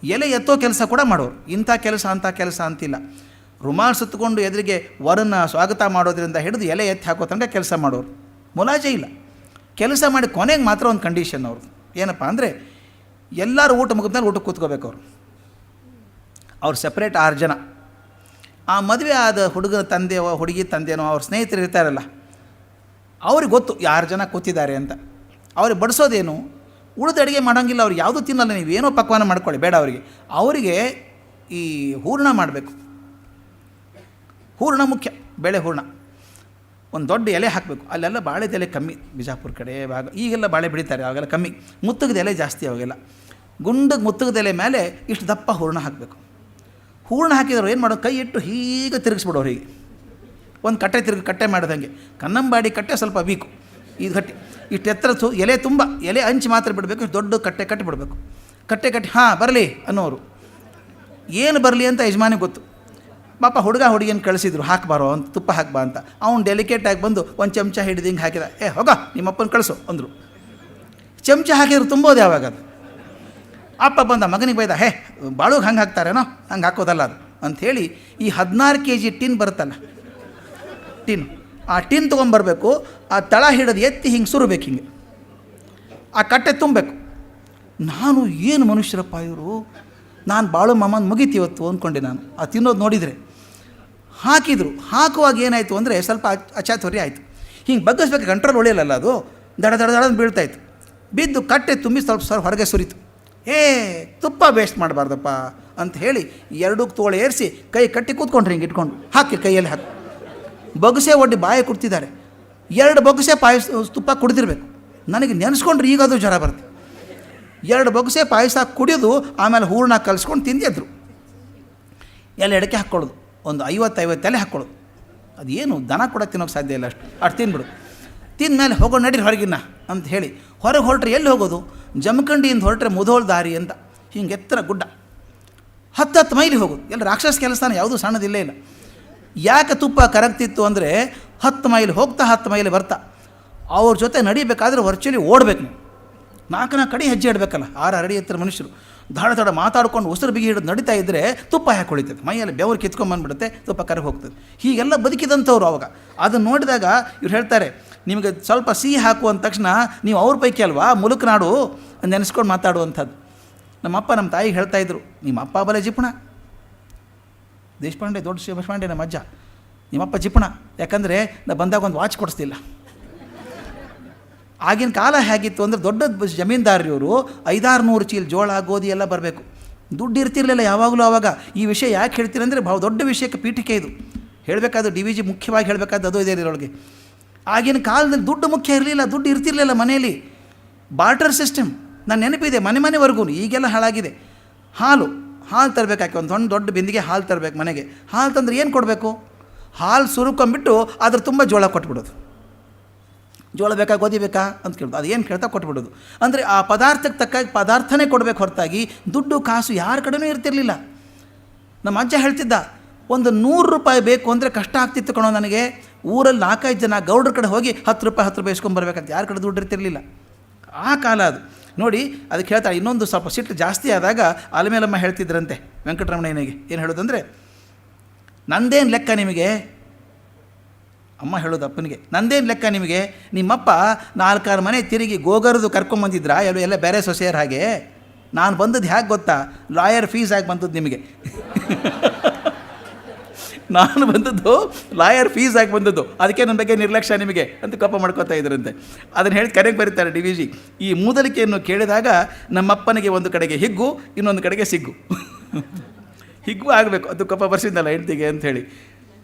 ಎಲೆ ಎತ್ತೋ ಕೆಲಸ ಕೂಡ ಮಾಡೋರು. ಇಂಥ ಕೆಲಸ ಅಂಥ ಕೆಲಸ ಅಂತಿಲ್ಲ. ರುಮಾಲ್ ಸುತ್ತಕೊಂಡು ಎದುರಿಗೆ ವರನ್ನ ಸ್ವಾಗತ ಮಾಡೋದ್ರಿಂದ ಹಿಡಿದು ಎಲೆ ಎತ್ತಿ ಹಾಕೋ ತನಕ ಕೆಲಸ ಮಾಡೋರು, ಮುಲಾಜೆ ಇಲ್ಲ. ಕೆಲಸ ಮಾಡಿ ಕೊನೆಗೆ ಮಾತ್ರ ಒಂದು ಕಂಡೀಷನ್ ಅವ್ರದ್ದು, ಏನಪ್ಪ ಅಂದರೆ ಎಲ್ಲರೂ ಊಟ ಮುಗಿದ್ಮೇಲೆ ಊಟಕ್ಕೆ ಕೂತ್ಕೋಬೇಕು ಅವರು. ಅವ್ರು ಸಪ್ರೇಟ್ 6 ಜನ. ಆ ಮದುವೆ ಆದ ಹುಡುಗನ ತಂದೆಯೋ ಹುಡುಗಿ ತಂದೆನೋ ಅವ್ರ ಸ್ನೇಹಿತರು ಇರ್ತಾರಲ್ಲ, ಅವ್ರಿಗೆ ಗೊತ್ತು 6 ಜನ ಕೂತಿದ್ದಾರೆ ಅಂತ. ಅವ್ರಿಗೆ ಬಡಿಸೋದೇನು, ಉಳಿದ ಅಡುಗೆ ಮಾಡೋಂಗಿಲ್ಲ, ಅವ್ರು ಯಾವುದೂ ತಿನ್ನಲ್ಲ. ನೀವು ಏನೋ ಪಕ್ವಾನ ಮಾಡ್ಕೊಳ್ಳಿ, ಬೇಡ ಅವರಿಗೆ ಈ ಹೂರಣ ಮಾಡಬೇಕು. ಹೂರಣ ಮುಖ್ಯ, ಬೇಳೆ ಹೂರಣ. ಒಂದು ದೊಡ್ಡ ಎಲೆ ಹಾಕಬೇಕು. ಅಲ್ಲೆಲ್ಲ ಬಾಳೆದ ಎಲೆ ಕಮ್ಮಿ, ಬಿಜಾಪುರ ಕಡೆ ಭಾಗ. ಈಗೆಲ್ಲ ಬಾಳೆ ಬೆಳೀತಾರೆ, ಅವಾಗೆಲ್ಲ ಕಮ್ಮಿ. ಮುತ್ತಗದ ಎಲೆ ಜಾಸ್ತಿ ಅವಾಗೆಲ್ಲ. ಗುಂಡಗೆ ಮುತ್ತಗದೆಲೆ ಮೇಲೆ ಇಷ್ಟು ದಪ್ಪ ಹೂರಣ ಹಾಕಬೇಕು. ಹೂರಣ ಹಾಕಿದ್ರು ಏನು ಮಾಡೋದು, ಕೈ ಇಟ್ಟು ಹೀಗೆ ತಿರುಗಿಸ್ಬಿಡೋರು. ಹೀಗೆ ಒಂದು ಕಟ್ಟೆ ಮಾಡಿದಂಗೆ. ಕನ್ನಂಬಾಡಿ ಕಟ್ಟೆ ಸ್ವಲ್ಪ ವೀಕು, ಇದು ಗಟ್ಟಿ. ಇಷ್ಟು ಎತ್ತರ ಎಲೆ ತುಂಬ ಎಲೆ ಹಂಚಿ ಮಾತ್ರ ಬಿಡಬೇಕು. ದೊಡ್ಡ ಕಟ್ಟೆ ಕಟ್ಟಿಬಿಡಬೇಕು. ಕಟ್ಟಿ ಹಾಂ ಬರಲಿ ಅನ್ನೋರು. ಏನು ಬರಲಿ ಅಂತ ಯಜಮಾನಿಗೆ ಗೊತ್ತು. ಪಾಪ ಹುಡುಗಿಯನ್ನು ಕಳಿಸಿದ್ರು, ಹಾಕಬಾರೋ ಅಂತ, ತುಪ್ಪ ಹಾಕ್ಬಾ ಅಂತ. ಅವ್ನು ಡೆಲಿಕೇಟಾಗಿ ಬಂದು ಒಂದು ಚಮಚ ಹಿಡಿದು ಹಿಂಗೆ ಹಾಕಿದ. ಹೋಗ ನಿಮ್ಮಪ್ಪನ ಕಳಿಸು ಅಂದರು. ಚಮಚ ಹಾಕಿದ್ರು ತುಂಬೋದು ಯಾವಾಗ ಅದು. ಅಪ್ಪ ಬಂದ ಮಗನಿಗೆ ಬೈದ, ಬಾಳುಗೆ ಹಂಗೆ ಹಾಕ್ತಾರೇನೋ, ಹಂಗೆ ಹಾಕೋದಲ್ಲ ಅದು ಅಂಥೇಳಿ ಈ 16 kg ಟಿನ್ ಬರುತ್ತಲ್ಲ, ಆ ಟಿನ್ ತೊಗೊಂಬರ್ಬೇಕು. ಆ ತಳ ಹಿಡಿದು ಎತ್ತಿ ಹಿಂಗೆ ಸುರಬೇಕು, ಹಿಂಗೆ ಆ ಕಟ್ಟೆ ತುಂಬಬೇಕು. ನಾನು ಏನು ಮನುಷ್ಯರಪ್ಪ ಇವರು, ನಾನು ಬಾಳು ಮಾಮನ ಮುಗೀತಿವತ್ತು ಅಂದ್ಕೊಂಡೆ ನಾನು. ಆ ತಿನ್ನೋದು ನೋಡಿದರೆ. ಹಾಕಿದರು. ಹಾಕುವಾಗ ಏನಾಯಿತು ಅಂದರೆ ಸ್ವಲ್ಪ ಅಚಾತುರ್ಯ ಆಯಿತು. ಹಿಂಗೆ ಬಗ್ಗಿಸ್ಬೇಕು, ಕಂಟ್ರೋಲ್ ಒಳ್ಳೆಯಲ್ಲ ಅದು. ದಡ ದಡ ದಡ ಬೀಳ್ತಾಯಿತ್ತು. ಬಿದ್ದು ಕಟ್ಟೆ ತುಂಬಿ ಸ್ವಲ್ಪ ಹೊರಗೆ ಸುರಿತು. ತುಪ್ಪ ವೇಸ್ಟ್ ಮಾಡಬಾರ್ದಪ್ಪ ಅಂತ ಹೇಳಿ 2 ತೋಳು ಏರಿಸಿ ಕೈ ಕಟ್ಟಿ ಕೂತ್ಕೊಂಡ್ರಿ, ಹಿಂಗೆ ಇಟ್ಕೊಂಡು ಹಾಕಿ ಕೈಯಲ್ಲಿ ಹಾಕಿ ಬೊಗಸೆ ಒಡ್ಡಿ ಬಾಯಿ ಕುಡ್ತಿದ್ದಾರೆ. 2 ಬೊಗಸೆ ತುಪ್ಪ ಕುಡಿದಿರ್ಬೇಕು. ನನಗೆ ನೆನೆಸ್ಕೊಂಡ್ರೆ ಈಗ ಅದು ಜ್ವರ ಬರುತ್ತೆ. 2 ಬೊಗಸೆ ಪಾಯಸ ಕುಡಿಯೋದು, ಆಮೇಲೆ ಹೂರಣ ಕಲಿಸ್ಕೊಂಡು ತಿಂದಿದ್ರು. ಎಲೆ ಎಡಕ್ಕೆ ಹಾಕ್ಕೊಳ್ಳೋದು, ಒಂದು 50 ಎಲೆ ಹಾಕ್ಕೊಳ್ಳೋದು. ಅದೇನು ದನ ಕೂಡ ತಿನ್ನೋಕ್ಕೆ ಸಾಧ್ಯ ಇಲ್ಲ, ಅಷ್ಟು ತಿಂದ್ಬಿಡು. ತಿಂದಮೇಲೆ ಹೋಗೋ ನಡೀರಿ ಹೊರಗಿನ್ನ ಅಂತ ಹೇಳಿ ಹೊರಗೆ ಹೊರಟ್ರೆ ಎಲ್ಲಿ ಹೋಗೋದು, ಜಮಖಂಡಿಯಿಂದ ಹೊರಟ್ರೆ ಮುಧೋಳ್ ದಾರಿ ಅಂತ ಹಿಂಗೆ ಎತ್ತರ ಗುಡ್ಡ, 10 ಮೈಲಿ ಹೋಗೋದು. ಎಲ್ಲ ರಾಕ್ಷಸ ಕೆಲಸನ ಯಾವುದೂ ಸಣ್ಣದಿಲ್ಲೇ ಇಲ್ಲ. ಯಾಕೆ ತುಪ್ಪ ಕರಗ್ತಿತ್ತು ಅಂದರೆ 10 ಮೈಲಿ ಹೋಗ್ತಾ 10 ಮೈಲಿ ಬರ್ತಾ ಅವ್ರ ಜೊತೆ ನಡಿಬೇಕಾದ್ರೆ ವರ್ಚುಲಿ ಓಡಬೇಕು. ನೀವು 4 ಕಡೆ ಹೆಜ್ಜೆ ಇಡಬೇಕಲ್ಲ. 6 ಅಡಿ ಎತ್ತರ ಮನುಷ್ಯರು ದಾಡ ಮಾತಾಡ್ಕೊಂಡು ಉಸಿರು ಬಿಗಿ ಹಿಡಿದು ನಡೀತಾ ಇದ್ದರೆ ತುಪ್ಪ ಯಾಕೆ ಹೊಳಿತದೆ, ಮೈಯಲ್ಲಿ ಬೆವರು ಕಿತ್ಕೊಂಡ್ಬಂದ್ಬಿಡುತ್ತೆ, ತುಪ್ಪ ಕರಗಿ ಹೋಗ್ತದೆ. ಹೀಗೆಲ್ಲ ಬದುಕಿದಂಥವ್ರು ಅವಾಗ. ಅದನ್ನು ನೋಡಿದಾಗ ಇವ್ರು ಹೇಳ್ತಾರೆ, ನಿಮಗೆ ಸ್ವಲ್ಪ ಸಿಹಿ ಹಾಕು ಅಂದ ತಕ್ಷಣ ನೀವು ಅವ್ರ ಪೈಕಿ ಅಲ್ವಾ ಮುಲುಕನಾಡು ನೆನೆಸ್ಕೊಂಡು ಮಾತಾಡುವಂಥದ್ದು. ನಮ್ಮಪ್ಪ ನಮ್ಮ ತಾಯಿಗೆ ಹೇಳ್ತಾಯಿದ್ರು, ನಿಮ್ಮ ಅಪ್ಪ ಬಲೆ ಜಿಪುಣ, ದೇಶಪಾಂಡೆ ದೊಡ್ಡ ದೇಶಪಾಂಡೆ ನಮ್ಮ ಅಜ್ಜ, ನಿಮ್ಮಪ್ಪ ಜಿಪುಣ. ಯಾಕಂದರೆ ನಾ ಬಂದಾಗ ಒಂದು ವಾಚ್ ಕೊಡಿಸ್ತಿಲ್ಲ. ಆಗಿನ ಕಾಲ ಹೇಗಿತ್ತು ಅಂದರೆ ದೊಡ್ಡ ಜಮೀನ್ದಾರರಿವರು 500-600 ಚೀಲ ಜೋಳ ಗೋಧಿ ಎಲ್ಲ ಬರಬೇಕು. ದುಡ್ಡು ಇರ್ತಿರಲಿಲ್ಲ ಯಾವಾಗಲೂ. ಆವಾಗ ಈ ವಿಷಯ ಯಾಕೆ ಹೇಳ್ತೀರಂದರೆ ಭಾಳ ದೊಡ್ಡ ವಿಷಯಕ್ಕೆ ಪೀಠಿಕೆ ಇದು. ಹೇಳಬೇಕಾದ್ರೆ DVG ಮುಖ್ಯವಾಗಿ ಹೇಳಬೇಕಾದ ಅದು ಇದೆ ಇದರೊಳಗೆ. ಆಗಿನ ಕಾಲದಲ್ಲಿ ದುಡ್ಡು ಮುಖ್ಯ ಇರಲಿಲ್ಲ, ದುಡ್ಡು ಇರ್ತಿರಲಿಲ್ಲ ಮನೆಯಲ್ಲಿ. ಬಾರ್ಟರ್ ಸಿಸ್ಟಮ್ ನಾನು ನೆನಪಿದೆ, ಮನೆವರೆಗೂ. ಈಗೆಲ್ಲ ಹಾಳಾಗಿದೆ. ಹಾಲು ತರಬೇಕಾಕೆ, ಒಂದು ದೊಡ್ಡ ಬಿಂದಿಗೆ ಹಾಲು ತರಬೇಕು ಮನೆಗೆ. ಹಾಲು ತಂದರೆ ಏನು ಕೊಡಬೇಕು, ಹಾಲು ಸುರುಕೊಂಬಿಟ್ಟು ಅದ್ರ ತುಂಬ ಜೋಳ ಕೊಟ್ಬಿಡೋದು. ಜೋಳ ಬೇಕಾ ಗೋಧಿ ಬೇಕಾ ಅಂತ ಕೇಳೋದು. ಅದು ಏನು ಕೇಳ್ತಾ ಕೊಟ್ಬಿಡೋದು. ಅಂದರೆ ಆ ಪದಾರ್ಥಕ್ಕೆ ತಕ್ಕ ಪದಾರ್ಥನೇ ಕೊಡಬೇಕು ಹೊರತಾಗಿ ದುಡ್ಡು ಕಾಸು ಯಾರ ಕಡೆನೂ ಇರ್ತಿರಲಿಲ್ಲ. ನಮ್ಮ ಅಜ್ಜ ಹೇಳ್ತಿದ್ದ, ಒಂದು 100 ರೂಪಾಯಿ ಬೇಕು ಅಂದರೆ ಕಷ್ಟ ಆಗ್ತಿತ್ತು ಕಣೋ ನನಗೆ. ಊರಲ್ಲಿ 4-5 ಜನ ಗೌಡ್ರ ಕಡೆ ಹೋಗಿ 10 ರೂಪಾಯಿ ಇಸ್ಕೊಂಬರ್ಬೇಕಂತ ಯಾರ ಕಡೆ ದುಡ್ಡು ಇರ್ತಿರಲಿಲ್ಲ. ಆ ಕಾಲ ಅದು ನೋಡಿ. ಅದಕ್ಕೆ ಹೇಳ್ತಾಳೆ, ಇನ್ನೊಂದು ಸ್ವಲ್ಪ ಸಿಟ್ಟು ಜಾಸ್ತಿ ಆದಾಗ ಆಲಮೇಲಮ್ಮ ಹೇಳ್ತಿದ್ರಂತೆ ವೆಂಕಟರಮಣಯ್ಯನಿಗೆ. ಏನು ಹೇಳೋದಂದರೆ, ನಂದೇನು ಲೆಕ್ಕ ನಿಮಗೆ, ಅಮ್ಮ ಹೇಳೋದು ಅಪ್ಪನಿಗೆ, ನಂದೇನು ಲೆಕ್ಕ ನಿಮಗೆ, ನಿಮ್ಮಪ್ಪ 4-6 ಮನೆ ತಿರುಗಿ ಗೋಗರದು ಕರ್ಕೊಂಬಂದಿದ್ರ ಎಲ್ಲ ಬೇರೆ ಸೊಸೆಯರ್ ಹಾಗೆ. ನಾನು ಬಂದದ್ದು ಹೇಗೆ ಗೊತ್ತಾ, ಲಾಯರ್ ಫೀಸ್ ಆಗಿ ಬಂದದ್ದು ನಿಮಗೆ. ನಾನು ಬಂದದ್ದು ಲಾಯರ್ ಫೀಸ್ ಆಗಿ ಬಂದದ್ದು, ಅದಕ್ಕೆ ನನ್ನ ಬಗ್ಗೆ ನಿರ್ಲಕ್ಷ್ಯ ನಿಮಗೆ ಅಂತ ಕೋಪ ಮಾಡ್ಕೋತಾ ಇದ್ರಂತೆ. ಅದನ್ನು ಹೇಳಿ ಕರೆಗೆ ಬರೀತಾರೆ DVG. ಈ ಮೂದಲಿಕೆಯನ್ನು ಕೇಳಿದಾಗ ನಮ್ಮಪ್ಪನಿಗೆ ಒಂದು ಕಡೆಗೆ ಹಿಗ್ಗು, ಇನ್ನೊಂದು ಕಡೆಗೆ ಸಿಗ್ಗು. ಹಿಗ್ಗು ಆಗಬೇಕು, ಅದು ಕೋಪ ಬರ್ಸಿದ್ದಲ್ಲ ಹೆಂಡ್ತಿಗೆ ಅಂಥೇಳಿ.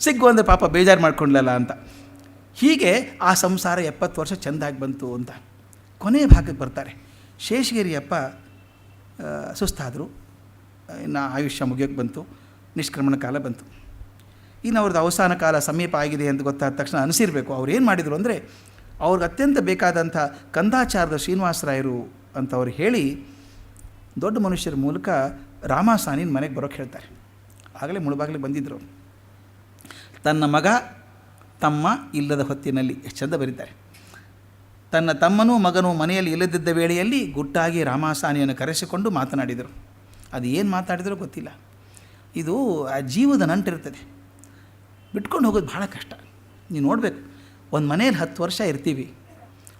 ಸಿಗ್ಗು ಅಂದರೆ ಪಾಪ ಬೇಜಾರು ಮಾಡ್ಕೊಂಡ್ಲಲ್ಲ ಅಂತ. ಹೀಗೆ ಆ ಸಂಸಾರ 70 ವರ್ಷ ಚೆಂದಾಗಿ ಬಂತು ಅಂತ. ಕೊನೆಯ ಭಾಗಕ್ಕೆ ಬರ್ತಾರೆ. ಶೇಷಗಿರಿಯಪ್ಪ ಸುಸ್ತಾದರು, ಇನ್ನು ಆಯುಷ್ಯ ಮುಗಿಯೋಕ್ಕೆ ಬಂತು, ನಿಷ್ಕ್ರಮಣ ಕಾಲ ಬಂತು. ಇನ್ನು ಅವ್ರದ್ದು ಅವಸಾನ ಕಾಲ ಸಮೀಪ ಆಗಿದೆ ಅಂತ ಗೊತ್ತಾದ ತಕ್ಷಣ ಅನಿಸಿರಬೇಕು. ಅವ್ರು ಏನು ಮಾಡಿದರು ಅಂದರೆ, ಅವ್ರಿಗೆ ಅತ್ಯಂತ ಬೇಕಾದಂಥ ಕಂದಾಚಾರದ ಶ್ರೀನಿವಾಸರಾಯರು ಅಂತ ಅವ್ರು ಹೇಳಿ ದೊಡ್ಡ ಮನುಷ್ಯರ ಮೂಲಕ ರಾಮಸಾನಿನ ಮನೆಗೆ ಬರೋಕ್ಕೆ ಹೇಳ್ತಾರೆ. ಆಗಲೇ ಮುಳುಬಾಗಿಲಿಗೆ ಬಂದಿದ್ದರು. ತನ್ನ ಮಗ ತಮ್ಮ ಇಲ್ಲದ ಹೊತ್ತಿನಲ್ಲಿ ಎಷ್ಟು ಚಂದ ಬರೀತಾರೆ. ತನ್ನ ತಮ್ಮನೂ ಮಗನೂ ಮನೆಯಲ್ಲಿ ಇಲ್ಲದಿದ್ದ ವೇಳೆಯಲ್ಲಿ ಗುಟ್ಟಾಗಿ ರಾಮಸಾನಿಯನ್ನು ಕರೆಸಿಕೊಂಡು ಮಾತನಾಡಿದರು. ಅದು ಏನು ಮಾತಾಡಿದರೂ ಗೊತ್ತಿಲ್ಲ. ಇದು ಆ ಜೀವದ ನಂಟಿರ್ತದೆ, ಬಿಟ್ಕೊಂಡು ಹೋಗೋದು ಭಾಳ ಕಷ್ಟ. ನೀವು ನೋಡಬೇಕು, ಒಂದು ಮನೇಲಿ 10 ವರ್ಷ ಇರ್ತೀವಿ,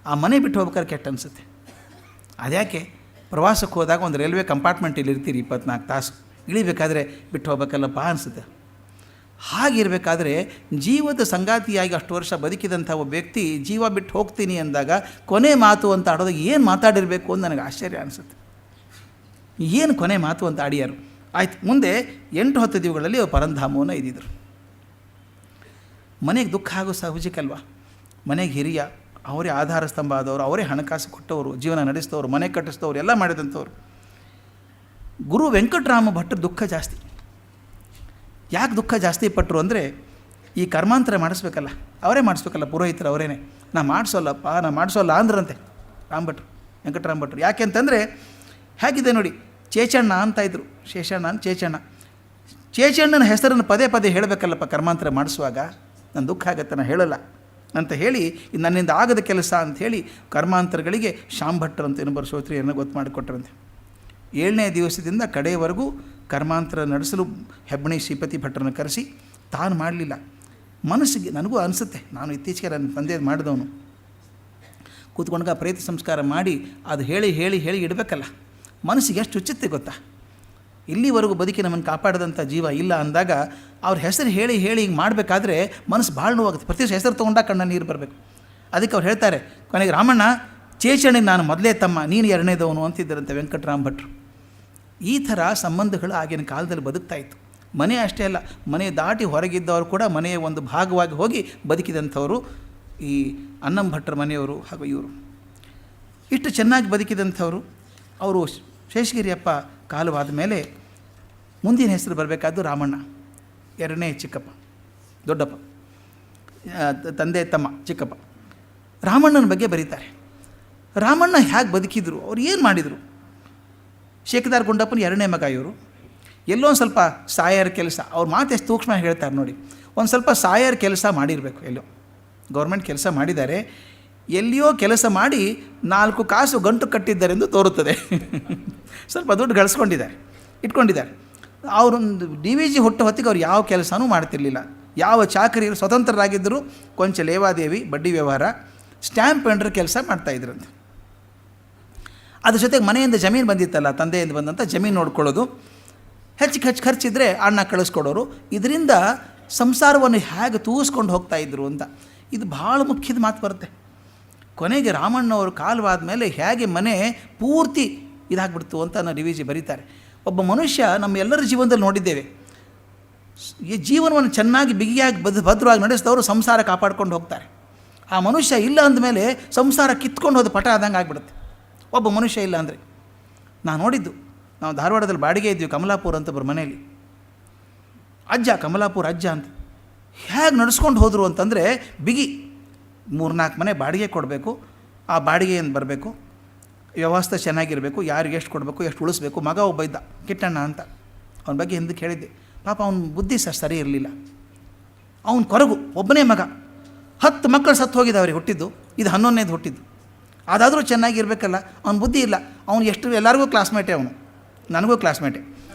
ಆ ಮನೆ ಬಿಟ್ಟು ಹೋಗ್ಬೇಕಾದ್ರೆ ಕೆಟ್ಟ ಅನಿಸುತ್ತೆ. ಅದ್ಯಾಕೆ, ಪ್ರವಾಸಕ್ಕೆ ಹೋದಾಗ ಒಂದು ರೈಲ್ವೆ ಕಂಪಾರ್ಟ್ಮೆಂಟಲ್ಲಿ ಇರ್ತೀರಿ 24 ತಾಸು, ಇಳಿಬೇಕಾದ್ರೆ ಬಿಟ್ಟು ಹೋಗ್ಬೇಕಲ್ಲಪ್ಪ ಅನಿಸುತ್ತೆ. ಹಾಗಿರಬೇಕಾದ್ರೆ ಜೀವದ ಸಂಗಾತಿಯಾಗಿ ಅಷ್ಟು ವರ್ಷ ಬದುಕಿದಂಥ ಒಬ್ಬ ವ್ಯಕ್ತಿ ಜೀವ ಬಿಟ್ಟು ಹೋಗ್ತೀನಿ ಅಂದಾಗ ಕೊನೆ ಮಾತು ಅಂತ ಆಡೋದಾಗ ಏನು ಮಾತಾಡಿರಬೇಕು ಅಂತ ನನಗೆ ಆಶ್ಚರ್ಯ ಅನಿಸುತ್ತೆ. ಏನು ಕೊನೆ ಮಾತು ಅಂತ ಆಡಿಯಾರು. ಆಯ್ತು, ಮುಂದೆ 8-10 ದಿವಸಗಳಲ್ಲಿ ಪರಂಧಾಮವನ್ನು ಇದ್ದಿದ್ರು. ಮನೆಗೆ ದುಃಖ ಆಗೋ ಸಹಜಕ್ಕಲ್ವ. ಮನೆಗೆ ಹಿರಿಯ, ಅವರೇ ಆಧಾರ ಸ್ತಂಭ ಆದವರು, ಅವರೇ ಹಣಕಾಸು ಕೊಟ್ಟವರು, ಜೀವನ ನಡೆಸಿದವರು, ಮನೆ ಕಟ್ಟಿಸಿದವರು, ಎಲ್ಲ ಮಾಡಿದಂಥವ್ರು. ಗುರು ವೆಂಕಟರಾಮ ಭಟ್ರು ದುಃಖ ಜಾಸ್ತಿ. ಯಾಕೆ ದುಃಖ ಜಾಸ್ತಿ ಪಟ್ಟರು ಅಂದರೆ, ಈ ಕರ್ಮಾಂತರ ಮಾಡಿಸ್ಬೇಕಲ್ಲ, ಅವರೇ ಮಾಡಿಸ್ಬೇಕಲ್ಲ, ಪುರೋಹಿತರು ಅವರೇನೆ. ನಾ ಮಾಡಿಸೋಲ್ಲ ಅಂದ್ರಂತೆ ವೆಂಕಟರಾಮ ಭಟ್ರು. ಯಾಕೆ ಅಂತಂದರೆ ಹೇಗಿದೆ ನೋಡಿ, ಚೇಚಣ್ಣ ಅಂತ ಇದ್ದರು, ಶೇಷಣ್ಣ ಅಂತ ಚೇಚಣ್ಣನ ಹೆಸರನ್ನು ಪದೇ ಪದೇ ಹೇಳಬೇಕಲ್ಲಪ್ಪ ಕರ್ಮಾಂತರ ಮಾಡಿಸುವಾಗ, ನನ್ನ ದುಃಖ ಆಗತ್ತೆ, ನಾನು ಹೇಳಲ್ಲ ಅಂತ ಹೇಳಿ, ಇದು ನನ್ನಿಂದ ಆಗದ ಕೆಲಸ ಅಂಥೇಳಿ ಕರ್ಮಾಂತರಗಳಿಗೆ ಶಾಂಭಟ್ರು ಅಂತ ಇನ್ನೊಬ್ಬರು ಶ್ರೋತ್ರಿಯನ್ನು ಗೊತ್ತು ಮಾಡಿಕೊಟ್ರಂತೆ. 7ನೇ ದಿವಸದಿಂದ ಕಡೆಯವರೆಗೂ ಕರ್ಮಾಂತರ ನಡೆಸಲು ಹೆಬ್ಬಣಿ ಶ್ರೀಪತಿ ಭಟ್ರನ್ನು ಕರೆಸಿ, ತಾನು ಮಾಡಲಿಲ್ಲ. ಮನಸ್ಸಿಗೆ ನನಗೂ ಅನಿಸುತ್ತೆ, ನಾನು ಇತ್ತೀಚೆಗೆ ನನ್ನ ತಂದೆ ಮಾಡಿದವನು, ಕೂತ್ಕೊಂಡಾಗ ಪ್ರೇತ ಸಂಸ್ಕಾರ ಮಾಡಿ ಅದು ಹೇಳಿ ಹೇಳಿ ಹೇಳಿ ಇಡಬೇಕಲ್ಲ, ಮನಸ್ಸಿಗೆ ಎಷ್ಟು ಹುಚ್ಚುತ್ತೆ ಗೊತ್ತಾ. ಇಲ್ಲಿವರೆಗೂ ಬದುಕಿ ನಮ್ಮನ್ನು ಕಾಪಾಡಿದಂಥ ಜೀವ ಇಲ್ಲ ಅಂದಾಗ ಅವ್ರ ಹೆಸರು ಹೇಳಿ ಹೇಳಿ ಹಿಂಗೆ ಮಾಡಬೇಕಾದ್ರೆ ಮನಸ್ಸು ಭಾಳ ನೋವಾಗುತ್ತೆ. ಪ್ರತಿ ಹೆಸರು ತೊಗೊಂಡಾಗ ಕಣ್ಣಲ್ಲಿ ನೀರು ಬರಬೇಕು. ಅದಕ್ಕೆ ಅವ್ರು ಹೇಳ್ತಾರೆ ಕೊನೆಗೆ, ರಾಮಣ್ಣ ಚೇಚಣ್ಣಿಗೆ ನಾನು ಮೊದಲೇ ತಮ್ಮ, ನೀನು 2ನೇದವನು ಅಂತಿದ್ದರಂತೆ ವೆಂಕಟರಾಮ ಭಟ್ರು. ಈ ಥರ ಸಂಬಂಧಗಳು ಆಗಿನ ಕಾಲದಲ್ಲಿ ಬದುಕ್ತಾ ಇತ್ತು. ಮನೆ ಅಷ್ಟೇ ಅಲ್ಲ, ಮನೆ ದಾಟಿ ಹೊರಗಿದ್ದವರು ಕೂಡ ಮನೆಯ ಒಂದು ಭಾಗವಾಗಿ ಹೋಗಿ ಬದುಕಿದಂಥವರು ಈ ಅನ್ನಂ ಭಟ್ರ ಮನೆಯವರು ಹಾಗೂ ಇವರು. ಇಷ್ಟು ಚೆನ್ನಾಗಿ ಬದುಕಿದಂಥವರು. ಅವರು ಶೇಷಗಿರಿಯಪ್ಪ ಕಾಲವಾದ ಮೇಲೆ ಮುಂದಿನ ಹೆಸರು ಬರಬೇಕಾದ್ದು ರಾಮಣ್ಣ, 2ನೇ ಚಿಕ್ಕಪ್ಪ, ದೊಡ್ಡಪ್ಪ, ತಂದೆ ತಮ್ಮ ಚಿಕ್ಕಪ್ಪ. ರಾಮಣ್ಣನ ಬಗ್ಗೆ ಬರೀತಾರೆ. ರಾಮಣ್ಣ ಹೇಗೆ ಬದುಕಿದ್ರು, ಅವ್ರು ಏನು ಮಾಡಿದರು. ಶೇಖದಾರ್ ಗುಂಡಪ್ಪನ 2ನೇ ಮಗ ಇವರು. ಎಲ್ಲೋ ಒಂದು ಸ್ವಲ್ಪ ಸಾಯರ್ ಕೆಲಸ, ಅವ್ರ ಮಾತು ಎಷ್ಟು ಸೂಕ್ಷ್ಮ ಹೇಳ್ತಾರೆ ನೋಡಿ. ಒಂದು ಸ್ವಲ್ಪ ಸಾಯರ್ ಕೆಲಸ ಮಾಡಿರಬೇಕು, ಎಲ್ಲೋ ಗೌರ್ಮೆಂಟ್ ಕೆಲಸ ಮಾಡಿದ್ದಾರೆ, ಎಲ್ಲಿಯೋ ಕೆಲಸ ಮಾಡಿ 4 ಕಾಸು ಗಂಟು ಕಟ್ಟಿದ್ದಾರೆಂದು ತೋರುತ್ತದೆ. ಸ್ವಲ್ಪ ದುಡ್ಡು ಗಳಿಸ್ಕೊಂಡಿದ್ದಾರೆ, ಇಟ್ಕೊಂಡಿದ್ದಾರೆ. ಅವರೊಂದು DVG ಹುಟ್ಟು ಹೊತ್ತಿಗೆ ಅವ್ರು ಯಾವ ಕೆಲಸನೂ ಮಾಡ್ತಿರ್ಲಿಲ್ಲ, ಯಾವ ಚಾಕರಿ, ಸ್ವತಂತ್ರರಾಗಿದ್ದರು. ಕೊಂಚ ಲೇವಾದೇವಿ, ಬಡ್ಡಿ ವ್ಯವಹಾರ, ಸ್ಟ್ಯಾಂಪ್ ಪೆಂಡ್ರ್ ಕೆಲಸ ಮಾಡ್ತಾಯಿದ್ರಂತೆ. ಅದ್ರ ಜೊತೆಗೆ ಮನೆಯಿಂದ ಜಮೀನು ಬಂದಿತ್ತಲ್ಲ, ತಂದೆಯಿಂದ ಬಂದಂಥ ಜಮೀನು ನೋಡ್ಕೊಳ್ಳೋದು, ಹೆಚ್ಚು ಖರ್ಚಿದ್ರೆ ಅಣ್ಣ ಕಳಿಸ್ಕೊಡೋರು. ಇದರಿಂದ ಸಂಸಾರವನ್ನು ಹೇಗೆ ತೂಸ್ಕೊಂಡು ಹೋಗ್ತಾಯಿದ್ರು ಅಂತ, ಇದು ಭಾಳ ಮುಖ್ಯದ ಮಾತು ಬರುತ್ತೆ. ಕೊನೆಗೆ ರಾಮಣ್ಣವರು ಕಾಲವಾದ ಮೇಲೆ ಹೇಗೆ ಮನೆ ಪೂರ್ತಿ ಇದಾಗ್ಬಿಡ್ತು ಅಂತ ನಾವು DVG ಬರೀತಾರೆ. ಒಬ್ಬ ಮನುಷ್ಯ ನಮ್ಮ ಎಲ್ಲರ ಜೀವನದಲ್ಲಿ ನೋಡಿದ್ದೇವೆ, ಈ ಜೀವನವನ್ನು ಚೆನ್ನಾಗಿ ಬಿಗಿಯಾಗಿ ಭದ್ರವಾಗಿ ನಡೆಸಿದವರು ಸಂಸಾರ ಕಾಪಾಡ್ಕೊಂಡು ಹೋಗ್ತಾರೆ. ಆ ಮನುಷ್ಯ ಇಲ್ಲ ಅಂದಮೇಲೆ ಸಂಸಾರ ಕಿತ್ಕೊಂಡು ಹೋದ ಪಟ ಆದಂಗೆ ಆಗಿಬಿಡುತ್ತೆ. ಒಬ್ಬ ಮನುಷ್ಯ ಇಲ್ಲ ಅಂದರೆ, ನಾನು ನೋಡಿದ್ದು, ನಾವು ಧಾರವಾಡದಲ್ಲಿ ಬಾಡಿಗೆ ಇದ್ವಿ, ಕಮಲಾಪುರ ಅಂತ ಒಬ್ಬರು ಮನೆಯಲ್ಲಿ. ಅಜ್ಜ, ಕಮಲಾಪುರ ಅಜ್ಜ ಅಂತ ಹೇಗೆ ನಡೆಸ್ಕೊಂಡು ಹೋದರು ಅಂತಂದರೆ, ಬಿಗಿ 3-4 ಮನೆ ಬಾಡಿಗೆ ಕೊಡಬೇಕು, ಆ ಬಾಡಿಗೆಯಿಂದ ಬರಬೇಕು, ವ್ಯವಸ್ಥೆ ಚೆನ್ನಾಗಿರಬೇಕು, ಯಾರಿಗೆ ಎಷ್ಟು ಕೊಡಬೇಕು, ಎಷ್ಟು ಉಳಿಸ್ಬೇಕು. ಮಗ ಒಬ್ಬ ಇದ್ದ, ಕಿಟ್ಟಣ್ಣ ಅಂತ, ಅವನ ಬಗ್ಗೆ ಹಿಂದಕ್ಕೆ ಹೇಳಿದ್ದೆ. ಪಾಪ ಅವನ ಬುದ್ಧಿ ಸರಿ ಇರಲಿಲ್ಲ. ಅವನ ಕೊರಗು, ಒಬ್ಬನೇ ಮಗ, 10 ಮಕ್ಕಳು ಸತ್ತು ಹೋಗಿದ್ದಾವ್ರಿ ಹುಟ್ಟಿದ್ದು, ಇದು 11ನೇದು ಹುಟ್ಟಿದ್ದು. ಅದಾದರೂ ಚೆನ್ನಾಗಿರ್ಬೇಕಲ್ಲ, ಅವನ ಬುದ್ಧಿ ಇಲ್ಲ. ಅವನು ಎಷ್ಟು ಎಲ್ಲರಿಗೂ ಕ್ಲಾಸ್ಮೇಟೇ, ಅವನು ನನಗೂ ಕ್ಲಾಸ್ಮೇಟೇ,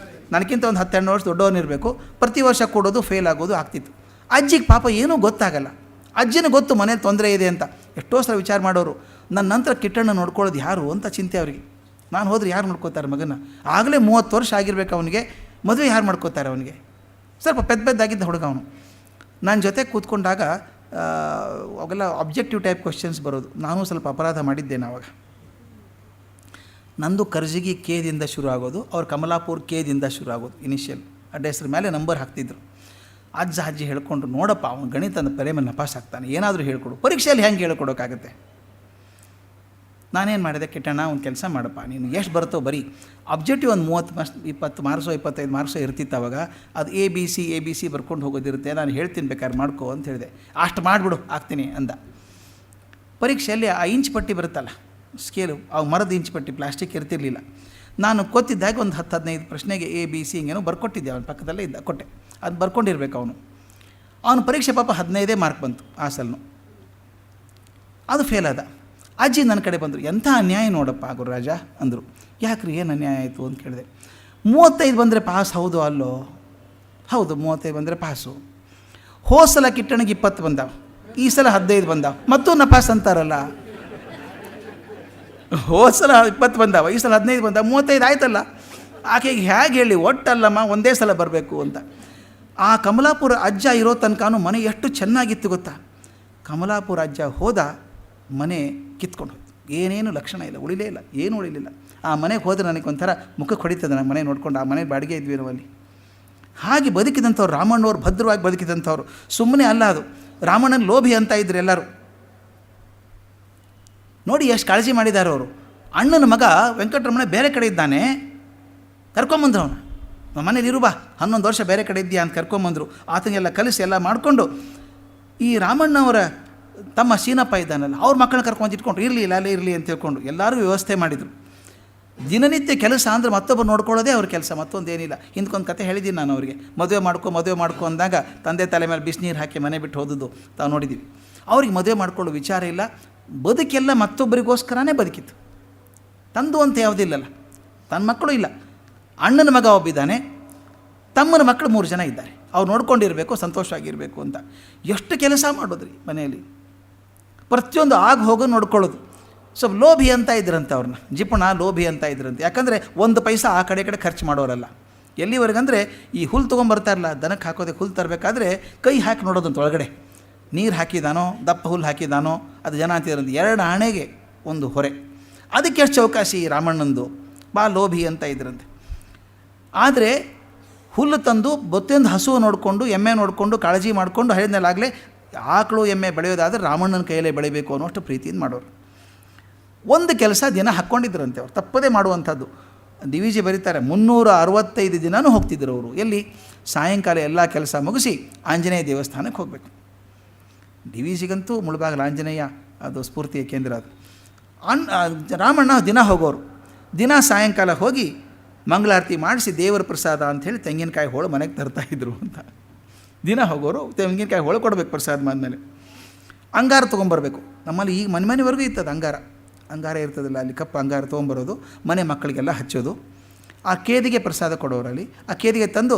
ನನಗಿಂತ ಒಂದು 10-12 ವರ್ಷ ದೊಡ್ಡವನಿರಬೇಕು. ಪ್ರತಿ ವರ್ಷ ಕೊಡೋದು, ಫೇಲ್ ಆಗೋದು ಆಗ್ತಿತ್ತು. ಅಜ್ಜಿಗೆ ಪಾಪ ಏನೂ ಗೊತ್ತಾಗಲ್ಲ. ಅಜ್ಜಿನ ಗೊತ್ತು ಮನೇಲಿ ತೊಂದರೆ ಇದೆ ಅಂತ. ಎಷ್ಟೋ ಸಲ ವಿಚಾರ ಮಾಡೋರು, ನನ್ನ ನಂತರ ಕಿಟ್ಟಣ್ಣ ನೋಡ್ಕೊಳ್ಳೋದು ಯಾರು ಅಂತ ಚಿಂತೆ ಅವರಿಗೆ. ನಾನು ಹೋದರೆ ಯಾರು ನೋಡ್ಕೋತಾರೆ ಮಗನ, ಆಗಲೇ 30 ವರ್ಷ ಆಗಿರ್ಬೇಕು ಅವನಿಗೆ, ಮದುವೆ ಯಾರು ಮಾಡ್ಕೋತಾರೆ ಅವನಿಗೆ. ಸ್ವಲ್ಪ ಪೆದ್ದಾಗಿದ್ದ ಹುಡುಗ ಅವನು. ನನ್ನ ಜೊತೆ ಕೂತ್ಕೊಂಡಾಗ ಅವೆಲ್ಲ ಅಬ್ಜೆಕ್ಟಿವ್ ಟೈಪ್ ಕ್ವಶನ್ಸ್ ಬರೋದು. ನಾನು ಸ್ವಲ್ಪ ಅಪರಾಧ ಮಾಡಿದ್ದೇನೆ ಆವಾಗ. ನಂದು ಕರ್ಜಿಗಿ ಕೇದಿಂದ ಶುರು ಆಗೋದು, ಅವ್ರು ಕಮಲಾಪುರ ಕೇದಿಂದ ಶುರು ಆಗೋದು. ಇನಿಷಿಯಲ್ ಅಡ್ರೆಸ್ರ ಮೇಲೆ ನಂಬರ್ ಹಾಕ್ತಿದ್ರು. ಅಜ್ಜಿ ಹೇಳ್ಕೊಂಡ್ರು, ನೋಡಪ್ಪ ಅವನು ಗಣಿತನ ಪ್ರೇಮಲ್ಲಿ ನಪಾಸ್ ಆಗ್ತಾನೆ, ಏನಾದರೂ ಹೇಳ್ಕೊಡು, ಪರೀಕ್ಷೆಯಲ್ಲಿ ಹೆಂಗೆ ಹೇಳ್ಕೊಡೋಕ್ಕಾಗತ್ತೆ. ನಾನೇನು ಮಾಡಿದೆ, ಕಿಟ್ಟಣ್ಣ ಒಂದು ಕೆಲಸ ಮಾಡಪ್ಪ, ನೀನು ಎಷ್ಟು ಬರುತ್ತೋ ಬರೀ, ಅಬ್ಜೆಕ್ಟಿವ್ ಒಂದು 20 ಮಾರ್ಕ್ಸೋ 25 ಮಾರ್ಕ್ಸೋ ಇರ್ತಿತ್ತು ಅವಾಗ. ಅದು ABC ಬರ್ಕೊಂಡು ಹೋಗೋದಿರುತ್ತೆ, ನಾನು ಹೇಳ್ತೀನಿ ಬೇಕಾದ್ರೆ ಮಾಡ್ಕೋ ಅಂತ ಹೇಳಿದೆ. ಅಷ್ಟು ಮಾಡಿಬಿಡು, ಆಗ್ತೀನಿ ಅಂದ. ಪರೀಕ್ಷೆಯಲ್ಲಿ ಆ ಇಂಚ್ ಪಟ್ಟಿ ಬರುತ್ತಲ್ಲ, ಸ್ಕೇಲು, ಆ ಮರದ ಇಂಚ್ ಪಟ್ಟಿ, ಪ್ಲಾಸ್ಟಿಕ್ ಇರ್ತಿರ್ಲಿಲ್ಲ. ನಾನು ಗೊತ್ತಿದ್ದಾಗ ಒಂದು 10-15 ಪ್ರಶ್ನೆಗೆ ABC ಹಿಂಗೇನೋ ಬರ್ಕೊಟ್ಟಿದ್ದೆ, ಅವನ ಪಕ್ಕದಲ್ಲೇ ಇದ್ದ, ಕೊಟ್ಟೆ. ಅದು ಬರ್ಕೊಂಡಿರ್ಬೇಕು ಅವನು ಪರೀಕ್ಷೆ ಪಾಪ 15 ಮಾರ್ಕ್ ಬಂತು ಆ ಸಲನು. ಅದು ಫೇಲ್ ಆದ. ಅಜ್ಜಿ ನನ್ನ ಕಡೆ ಬಂದರು, ಎಂಥ ಅನ್ಯಾಯ ನೋಡಪ್ಪ ಗುರುರಾಜ ಅಂದರು. ಯಾಕ್ರಿ, ಏನು ಅನ್ಯಾಯ ಆಯಿತು ಅಂತ ಕೇಳಿದೆ. 35 ಬಂದರೆ ಪಾಸ್, ಹೌದು ಅಲ್ಲೋ? ಹೌದು, 35 ಬಂದರೆ ಪಾಸು. ಹೋದ ಸಲ ಕಿಟ್ಟಣಿಗೆ 20 ಬಂದಾವ, ಈ ಸಲ 15 ಬಂದಾವ, ಮತ್ತೂ ನಪಾಸ್ ಅಂತಾರಲ್ಲ. ಹೋದ ಸಲ 20 ಬಂದಾವ, ಈ ಸಲ 15 ಬಂದಾವ, 35 ಆಯ್ತಲ್ಲ. ಆಕೆಗೆ ಹೇಗೆ ಹೇಳಿ, ಒಟ್ಟಲ್ಲಮ್ಮ ಒಂದೇ ಸಲ ಬರಬೇಕು ಅಂತ. ಆ ಕಮಲಾಪುರ ಅಜ್ಜ ಇರೋ ತನಕನೂ ಮನೆ ಎಷ್ಟು ಚೆನ್ನಾಗಿತ್ತು ಗೊತ್ತಾ. ಕಮಲಾಪುರ ಅಜ್ಜ ಹೋದ, ಮನೆ ಕಿತ್ಕೊಂಡು ಹೋಯ್ತು. ಏನೇನು ಲಕ್ಷಣ ಇಲ್ಲ, ಉಳಿಲೇ ಇಲ್ಲ, ಏನೂ ಉಳಿಲಿಲ್ಲ. ಆ ಮನೆಗೆ ಹೋದರೆ ನನಗೊಂಥರ ಮುಖಕ್ಕೆ ಹೊಡಿತದೆ. ನಾನು ಮನೆ ನೋಡ್ಕೊಂಡು, ಆ ಮನೆ ಬಾಡಿಗೆ ಇದ್ವಿ ನಾವಲ್ಲಿ. ಹಾಗೆ ಬದುಕಿದಂಥವ್ರು ರಾಮಣ್ಣವ್ರು, ಭದ್ರವಾಗಿ ಬದುಕಿದಂಥವ್ರು. ಸುಮ್ಮನೆ ಅಲ್ಲ ಅದು, ರಾಮಣ್ಣನ ಲೋಭಿ ಅಂತ ಇದ್ರು ಎಲ್ಲರೂ. ನೋಡಿ ಎಷ್ಟು ಕಾಳಜಿ ಮಾಡಿದ್ದಾರೆ ಅವರು. ಅಣ್ಣನ ಮಗ ವೆಂಕಟರಮಣ ಬೇರೆ ಕಡೆ ಇದ್ದಾನೆ, ಕರ್ಕೊಂಬಂದ್ರು ಅವನು, ನಮ್ಮ ಮನೇಲಿ ಇರು ಬಾ, 11 ವರ್ಷ ಬೇರೆ ಕಡೆ ಇದ್ದೀಯಾ ಅಂತ ಕರ್ಕೊಂಬಂದರು. ಆತನಿಗೆಲ್ಲ ಕಲಿಸಿ ಎಲ್ಲ ಮಾಡಿಕೊಂಡು ಈ ರಾಮಣ್ಣವರ ತಮ್ಮ ಸೀನಪ್ಪ ಇದ್ದಾನಲ್ಲ, ಅವ್ರ ಮಕ್ಕಳನ್ನ ಕರ್ಕೊಂಡು ಇಟ್ಕೊಂಡು ಇರಲಿ ಇಲ್ಲ ಅಲ್ಲೇ ಇರಲಿ ಅಂತ ಹೇಳ್ಕೊಂಡು ಎಲ್ಲರೂ ವ್ಯವಸ್ಥೆ ಮಾಡಿದರು. ದಿನನಿತ್ಯ ಕೆಲಸ ಅಂದರೆ ಮತ್ತೊಬ್ಬರು ನೋಡ್ಕೊಳ್ಳೋದೇ ಅವ್ರ ಕೆಲಸ, ಮತ್ತೊಂದೇನಿಲ್ಲ. ಹಿಂದ್ಕೊಂದು ಕತೆ ಹೇಳಿದ್ದೀನಿ ನಾನು ಅವರಿಗೆ. ಮದುವೆ ಮಾಡ್ಕೊ ಅಂದಾಗ ತಂದೆ ತಲೆ ಮೇಲೆ ಬಿಸಿನೀರು ಹಾಕಿ ಮನೆ ಬಿಟ್ಟು ಹೋದದ್ದು ತಾವು ನೋಡಿದ್ದೀವಿ. ಅವ್ರಿಗೆ ಮದುವೆ ಮಾಡ್ಕೊಳ್ಳೋ ವಿಚಾರ ಇಲ್ಲ, ಬದುಕೆಲ್ಲ ಮತ್ತೊಬ್ಬರಿಗೋಸ್ಕರನೇ ಬದುಕಿತ್ತು. ತಂದು ಅಂತ ಯಾವುದಿಲ್ಲಲ್ಲ, ತನ್ನ ಮಕ್ಕಳು ಇಲ್ಲ, ಅಣ್ಣನ ಮಗ ಒಬ್ಬಿದ್ದಾನೆ, ತಮ್ಮನ ಮಕ್ಕಳು 3 ಜನ ಇದ್ದಾರೆ, ಅವ್ರು ನೋಡ್ಕೊಂಡಿರಬೇಕು, ಸಂತೋಷವಾಗಿರಬೇಕು ಅಂತ ಎಷ್ಟು ಕೆಲಸ ಮಾಡೋದ್ರಿ ಮನೆಯಲ್ಲಿ. ಪ್ರತಿಯೊಂದು ಆಗ ಹೋಗೋ ನೋಡ್ಕೊಳ್ಳೋದು. ಸ್ವಲ್ಪ ಲೋಭಿ ಅಂತ ಇದ್ರಂತೆ ಅವ್ರನ್ನ, ಜಿಪುಣ ಲೋಭಿ ಅಂತ ಇದ್ರಂತೆ. ಯಾಕಂದರೆ 1 ಪೈಸಾ ಆ ಕಡೆ ಖರ್ಚು ಮಾಡೋರಲ್ಲ. ಎಲ್ಲಿವರೆಗಂದರೆ ಈ ಹುಲ್ಲು ತೊಗೊಂಬರ್ತಾರಲ್ಲ, ದನಕ್ಕೆ ಹಾಕೋದಕ್ಕೆ ಹುಲ್ಲು ತರಬೇಕಾದ್ರೆ ಕೈ ಹಾಕಿ ನೋಡೋದಂತ ಒಳಗಡೆ ನೀರು ಹಾಕಿದಾನೋ ದಪ್ಪ ಹುಲ್ಲು ಹಾಕಿದಾನೋ, ಅದು ಜನ ಅಂತಿದ್ರಂತೆ 2 ಆಣೆಗೆ 1 ಹೊರೆ. ಅದಕ್ಕೆ ಎಷ್ಟು ಚೌಕಾಸಿ ರಾಮಣ್ಣಂದು, ಬಾ ಲೋಭಿ ಅಂತ ಇದ್ರಂತೆ. ಆದರೆ ಹುಲ್ಲು ತಂದು ಬೊತ್ತೊಂದು ಹಸು ನೋಡಿಕೊಂಡು ಎಮ್ಮೆ ನೋಡಿಕೊಂಡು ಕಾಳಜಿ ಮಾಡಿಕೊಂಡು ಹೇಳಿದ್ಮೇಲಾಗಲೇ ಆಕಳು ಎಮ್ಮೆ ಬೆಳೆಯೋದಾದರೆ ರಾಮಣ್ಣನ ಕೈಯಲ್ಲೇ ಬೆಳಿಬೇಕು ಅನ್ನೋಷ್ಟು ಪ್ರೀತಿಯಿಂದ ಮಾಡೋರು. ಒಂದು ಕೆಲಸ ದಿನ ಹಾಕ್ಕೊಂಡಿದ್ರಂತೆ ಅವ್ರು, ತಪ್ಪದೇ ಮಾಡುವಂಥದ್ದು. ಡಿ ವಿ ಜಿ ಬರೀತಾರೆ 365 ದಿನವೂ ಹೋಗ್ತಿದ್ರು ಅವರು. ಎಲ್ಲಿ? ಸಾಯಂಕಾಲ ಎಲ್ಲ ಕೆಲಸ ಮುಗಿಸಿ ಆಂಜನೇಯ ದೇವಸ್ಥಾನಕ್ಕೆ ಹೋಗಬೇಕು. ಡಿ ವಿ ಜಿಗಂತೂ ಮುಳುಬಾಗಿಲು ಆಂಜನೇಯ ಅದು ಸ್ಫೂರ್ತಿಯ ಕೇಂದ್ರ. ಅದು ರಾಮಣ್ಣ ದಿನ ಹೋಗೋರು. ದಿನ ಸಾಯಂಕಾಲ ಹೋಗಿ ಮಂಗಳಾರತಿ ಮಾಡಿಸಿ ದೇವರ ಪ್ರಸಾದ ಅಂಥೇಳಿ ತೆಂಗಿನಕಾಯಿ ಹೋಳು ಮನೆಗೆ ತರ್ತಾಯಿದ್ರು ಅಂತ. ದಿನ ಹೋಗೋರು, ತೆಂಗಿನಕಾಯಿ ಹೋಳು ಕೊಡಬೇಕು ಪ್ರಸಾದ ಆದಮೇಲೆ. ಅಂಗಾರ ತೊಗೊಂಬರ್ಬೇಕು. ನಮ್ಮಲ್ಲಿ ಈಗ ಮನೆವರೆಗೂ ಇರ್ತದೆ ಅಂಗಾರ ಇರ್ತದಲ್ಲ, ಅಲ್ಲಿ ಕಪ್ಪು ಅಂಗಾರ ತೊಗೊಂಬರೋದು, ಮನೆ ಮಕ್ಕಳಿಗೆಲ್ಲ ಹಚ್ಚೋದು. ಆ ಕೇದಿಗೆ ಪ್ರಸಾದ ಕೊಡೋರಲ್ಲಿ ಆ ಕೇದಿಗೆ ತಂದು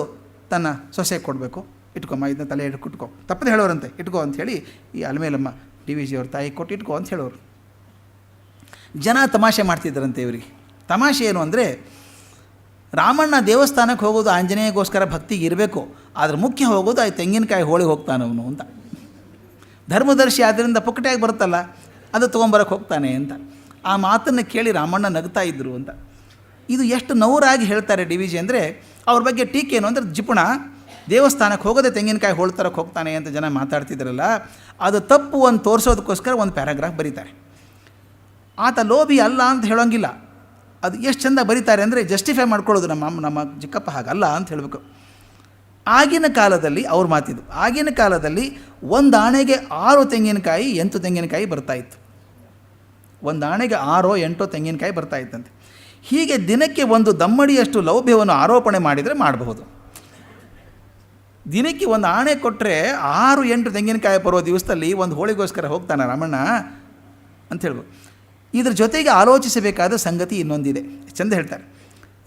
ತನ್ನ ಸೊಸೆಗೆ ಕೊಡಬೇಕು. ಇಟ್ಕೊಮ್ಮ, ಇದನ್ನ ತಲೆ ಇಟ್ಕೊ, ತಪ್ಪದೆ ಹೇಳೋರಂತೆ, ಇಟ್ಕೋ ಅಂಥೇಳಿ ಈ ಅಲ್ಮೇಲಮ್ಮ ಡಿ ವಿ ಜಿ ಅವ್ರ ತಾಯಿ ಕೊಟ್ಟು ಇಟ್ಕೋ ಅಂತ ಹೇಳೋರು. ಜನ ತಮಾಷೆ ಮಾಡ್ತಿದ್ದರಂತೆ ಇವರಿಗೆ. ತಮಾಷೆ ಏನು ಅಂದರೆ, ರಾಮಣ್ಣ ದೇವಸ್ಥಾನಕ್ಕೆ ಹೋಗೋದು ಆಂಜನೇಯಗೋಸ್ಕರ ಭಕ್ತಿಗೆ ಇರಬೇಕು, ಆದರೆ ಮುಖ್ಯ ಹೋಗೋದು ಆ ತೆಂಗಿನಕಾಯಿ ಹೋಳಿಗೆ ಹೋಗ್ತಾನವನು ಅಂತ. ಧರ್ಮದರ್ಶಿ ಆದ್ದರಿಂದ ಪುಕ್ಕಟೆಯಾಗಿ ಬರುತ್ತಲ್ಲ, ಅದು ತೊಗೊಂಬರಕ್ಕೆ ಹೋಗ್ತಾನೆ ಅಂತ. ಆ ಮಾತನ್ನು ಕೇಳಿ ರಾಮಣ್ಣ ನಗ್ತಾ ಇದ್ದರು ಅಂತ. ಇದು ಎಷ್ಟು ನವರಾಗಿ ಹೇಳ್ತಾರೆ ಡಿ ವಿ ಜಿ ಅಂದರೆ, ಅವ್ರ ಬಗ್ಗೆ ಟೀಕೆ ಏನು ಅಂದರೆ, ಜಿಪುಣ ದೇವಸ್ಥಾನಕ್ಕೆ ಹೋಗೋದೇ ತೆಂಗಿನಕಾಯಿ ಹೋಳ್ತರಕ್ಕೆ ಹೋಗ್ತಾನೆ ಅಂತ ಜನ ಮಾತಾಡ್ತಿದ್ರಲ್ಲ, ಅದು ತಪ್ಪು ಅಂತ ತೋರಿಸೋದಕ್ಕೋಸ್ಕರ ಒಂದು ಪ್ಯಾರಾಗ್ರಾಫ್ ಬರೀತಾರೆ. ಆತ ಲೋಭಿ ಅಲ್ಲ ಅಂತ ಹೇಳೋಂಗಿಲ್ಲ. ಅದು ಎಷ್ಟು ಚೆಂದ ಬರೀತಾರೆ ಅಂದರೆ, ಜಸ್ಟಿಫೈ ಮಾಡ್ಕೊಳ್ಳೋದು ನಮ್ಮ ಚಿಕ್ಕಪ್ಪ ಹಾಗಲ್ಲ ಅಂತ ಹೇಳಬೇಕು. ಆಗಿನ ಕಾಲದಲ್ಲಿ ಅವ್ರ ಮಾತಿದ್ದು, ಆಗಿನ ಕಾಲದಲ್ಲಿ 1 ಆಣೆಗೆ 6 ತೆಂಗಿನಕಾಯಿ 8 ತೆಂಗಿನಕಾಯಿ ಬರ್ತಾಯಿತ್ತು. 1 ಆಣೆಗೆ 6 8 ತೆಂಗಿನಕಾಯಿ ಬರ್ತಾಯಿತ್ತಂತೆ. ಹೀಗೆ ದಿನಕ್ಕೆ 1 ದಮ್ಮಡಿಯಷ್ಟು ಲೌಭ್ಯವನ್ನು ಆರೋಪಣೆ ಮಾಡಿದರೆ ಮಾಡಬಹುದು. ದಿನಕ್ಕೆ 1 ಆಣೆ ಕೊಟ್ಟರೆ 6 8 ತೆಂಗಿನಕಾಯಿ ಬರೋ ದಿವಸದಲ್ಲಿ 1 ಹೋಳಿಗೋಸ್ಕರ ಹೋಗ್ತಾನೆ ರಾಮಣ್ಣ ಅಂತ ಹೇಳ್ಬೋದು. ಇದ್ರ ಜೊತೆಗೆ ಆಲೋಚಿಸಬೇಕಾದ ಸಂಗತಿ ಇನ್ನೊಂದಿದೆ. ಚಂದ ಹೇಳ್ತಾರೆ,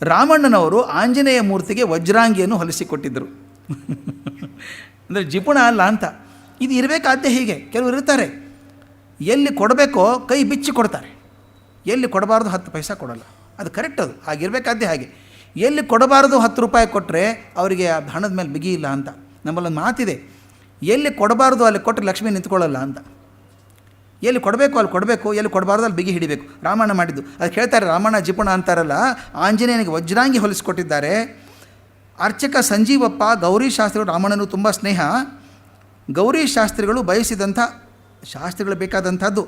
ರಾಮಣ್ಣನವರು ಆಂಜನೇಯ ಮೂರ್ತಿಗೆ ವಜ್ರಾಂಗಿಯನ್ನು ಹೊಲಿಸಿಕೊಟ್ಟಿದ್ದರು. ಅಂದರೆ ಜಿಪುಣ ಅಲ್ಲ ಅಂತ. ಇದು ಇರಬೇಕಾದ್ದೇ ಹೀಗೆ. ಕೆಲವರು ಇರ್ತಾರೆ, ಎಲ್ಲಿ ಕೊಡಬೇಕೋ ಕೈ ಬಿಚ್ಚಿ ಕೊಡ್ತಾರೆ, ಎಲ್ಲಿ ಕೊಡಬಾರ್ದು 10 ಪೈಸಾ ಕೊಡೋಲ್ಲ. ಅದು ಕರೆಕ್ಟ್, ಅದು ಹಾಗಿರಬೇಕಾದ್ದೇ ಹಾಗೆ. ಎಲ್ಲಿ ಕೊಡಬಾರ್ದು 10 ರೂಪಾಯಿ ಕೊಟ್ಟರೆ ಅವರಿಗೆ ಆ ಹಣದ ಮೇಲೆ ಬಿಗಿ ಇಲ್ಲ ಅಂತ. ನಮ್ಮಲ್ಲೊಂದು ಮಾತಿದೆ, ಎಲ್ಲಿ ಕೊಡಬಾರ್ದು ಅಲ್ಲಿ ಕೊಟ್ಟರೆ ಲಕ್ಷ್ಮಿ ನಿಂತ್ಕೊಳ್ಳಲ್ಲ ಅಂತ. ಎಲ್ಲಿ ಕೊಡಬೇಕು ಅಲ್ಲಿ ಕೊಡಬೇಕು, ಎಲ್ಲಿ ಕೊಡಬಾರ್ದು ಅಲ್ಲಿ ಬಿಗಿ ಹಿಡಿಬೇಕು. ರಾಮಣ್ಣ ಮಾಡಿದ್ದು ಅದಕ್ಕೆ ಹೇಳ್ತಾರೆ, ರಾಮಣ್ಣ ಜಿಪುಣ ಅಂತಾರಲ್ಲ, ಆಂಜನೇಯನಿಗೆ ವಜ್ರಾಂಗಿ ಹೊಲಿಸ್ಕೊಟ್ಟಿದ್ದಾರೆ. ಅರ್ಚಕ ಸಂಜೀವಪ್ಪ ಗೌರಿ ಶಾಸ್ತ್ರಿಗಳು ರಾಮಣ್ಣನು ತುಂಬ ಸ್ನೇಹ. ಗೌರಿ ಶಾಸ್ತ್ರಿಗಳು ಬಯಸಿದಂಥ ಶಾಸ್ತ್ರಿಗಳು ಬೇಕಾದಂಥದ್ದು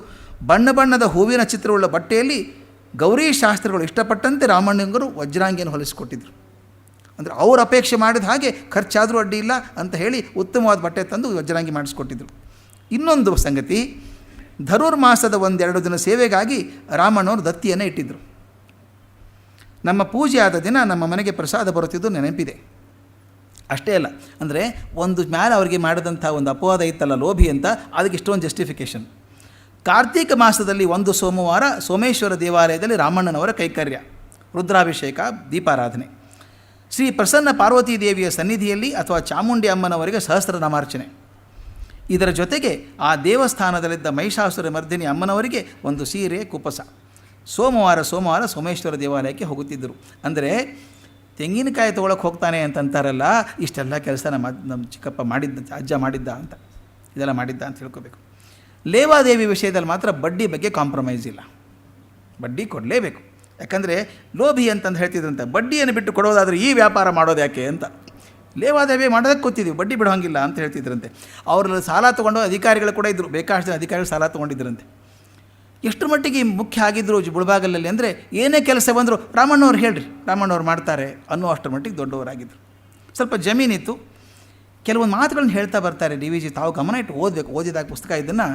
ಬಣ್ಣ ಬಣ್ಣದ ಹೂವಿನ ಚಿತ್ರವುಳ್ಳ ಬಟ್ಟೆಯಲ್ಲಿ ಗೌರಿ ಶಾಸ್ತ್ರಿಗಳು ಇಷ್ಟಪಟ್ಟಂತೆ ರಾಮಣ್ಣಂಗರು ವಜ್ರಾಂಗಿಯನ್ನು ಹೊಲಿಸ್ಕೊಟ್ಟಿದ್ರು. ಅಂದರೆ ಅವ್ರ ಅಪೇಕ್ಷೆ ಮಾಡಿದ ಹಾಗೆ ಖರ್ಚಾದರೂ ಅಡ್ಡಿ ಇಲ್ಲ ಅಂತ ಹೇಳಿ ಉತ್ತಮವಾದ ಬಟ್ಟೆ ತಂದು ವಜ್ರಾಂಗಿ ಮಾಡಿಸ್ಕೊಟ್ಟಿದ್ರು. ಇನ್ನೊಂದು ಸಂಗತಿ, ಧನುರ್ಮಾಸದ 1-2 ದಿನ ಸೇವೆಗಾಗಿ ರಾಮಣ್ಣವರು ದತ್ತಿಯನ್ನು ಇಟ್ಟಿದ್ದರು. ನಮ್ಮ ಪೂಜೆ ಆದ ದಿನ ನಮ್ಮ ಮನೆಗೆ ಪ್ರಸಾದ ಬರುತ್ತಿದ್ದು ನೆನಪಿದೆ. ಅಷ್ಟೇ ಅಲ್ಲ, ಅಂದರೆ ಒಂದು ಮೇಲೆ ಅವರಿಗೆ ಮಾಡಿದಂಥ ಒಂದು ಅಪವಾದ ಇತ್ತಲ್ಲ ಲೋಭಿ ಅಂತ, ಅದಕ್ಕೆ ಇಷ್ಟೊಂದು ಜಸ್ಟಿಫಿಕೇಷನ್. ಕಾರ್ತೀಕ ಮಾಸದಲ್ಲಿ 1 ಸೋಮವಾರ ಸೋಮೇಶ್ವರ ದೇವಾಲಯದಲ್ಲಿ ರಾಮಣ್ಣನವರ ಕೈಕರ್ಯ, ರುದ್ರಾಭಿಷೇಕ, ದೀಪಾರಾಧನೆ. ಶ್ರೀ ಪ್ರಸನ್ನ ಪಾರ್ವತೀ ದೇವಿಯ ಸನ್ನಿಧಿಯಲ್ಲಿ ಅಥವಾ ಚಾಮುಂಡಿ ಅಮ್ಮನವರಿಗೆ ಸಹಸ್ರನಾಮಾರ್ಚನೆ. ಇದರ ಜೊತೆಗೆ ಆ ದೇವಸ್ಥಾನದಲ್ಲಿದ್ದ ಮಹಿಷಾಸುರ ಮರ್ದಿನಿ ಅಮ್ಮನವರಿಗೆ ಒಂದು ಸೀರೆ, ಕುಪ್ಪಸ. ಸೋಮವಾರ ಸೋಮೇಶ್ವರ ದೇವಾಲಯಕ್ಕೆ ಹೋಗುತ್ತಿದ್ದರು. ಅಂದರೆ ತೆಂಗಿನಕಾಯಿ ತೊಗೊಳಕ್ಕೆ ಹೋಗ್ತಾನೆ ಅಂತಂತಾರಲ್ಲ, ಇಷ್ಟೆಲ್ಲ ಕೆಲಸ ನಮ್ಮ ಚಿಕ್ಕಪ್ಪ ಮಾಡಿದ್ದ, ಅಜ್ಜ ಮಾಡಿದ್ದ ಅಂತ, ಇದೆಲ್ಲ ಮಾಡಿದ್ದ ಅಂತ ತಿಳ್ಕೊಬೇಕು. ಲೇವಾದೇವಿ ವಿಷಯದಲ್ಲಿ ಮಾತ್ರ ಬಡ್ಡಿ ಬಗ್ಗೆ ಕಾಂಪ್ರಮೈಸ್ ಇಲ್ಲ, ಬಡ್ಡಿ ಕೊಡಲೇಬೇಕು. ಯಾಕಂದರೆ ಲೋಭಿ ಅಂತಂದು ಹೇಳ್ತಿದ್ರಂತೆ, ಬಡ್ಡಿಯನ್ನು ಬಿಟ್ಟು ಕೊಡೋದಾದರೆ ಈ ವ್ಯಾಪಾರ ಮಾಡೋದು ಯಾಕೆ ಅಂತ. ಲೇವಾದೇವಿ ಮಾಡೋದಕ್ಕೆ ಗೊತ್ತಿದ್ದೀವಿ, ಬಡ್ಡಿ ಬಿಡೋಂಗಿಲ್ಲ ಅಂತ ಹೇಳ್ತಿದ್ರಂತೆ. ಅವರಲ್ಲಿ ಸಾಲ ತೊಗೊಂಡು ಅಧಿಕಾರಿಗಳು ಕೂಡ ಇದ್ದರು, ಬೇಕಾದಷ್ಟು ಜನ ಅಧಿಕಾರಿಗಳು ಸಾಲ ತೊಗೊಂಡಿದ್ರಂತೆ. ಎಷ್ಟು ಮಟ್ಟಿಗೆ ಮುಖ್ಯ ಆಗಿದ್ದರು ಮುಳಬಾಗಲಲ್ಲಿ ಅಂದರೆ ಏನೇ ಕೆಲಸ ಬಂದರೂ ರಾಮಣ್ಣವ್ರು ಹೇಳ್ರಿ, ರಾಮಣ್ಣವ್ರು ಮಾಡ್ತಾರೆ ಅನ್ನೋ ಅಷ್ಟರ ಮಟ್ಟಿಗೆ ದೊಡ್ಡವರಾಗಿದ್ದರು. ಸ್ವಲ್ಪ ಜಮೀನಿತ್ತು, ಕೆಲವೊಂದು ಮಾತುಗಳನ್ನ ಹೇಳ್ತಾ ಬರ್ತಾರೆ ಡಿ ವಿ ಜಿ. ತಾವು ಗಮನ ಇಟ್ಟು ಓದಬೇಕು, ಓದಿದಾಗ ಪುಸ್ತಕ ಇದನ್ನು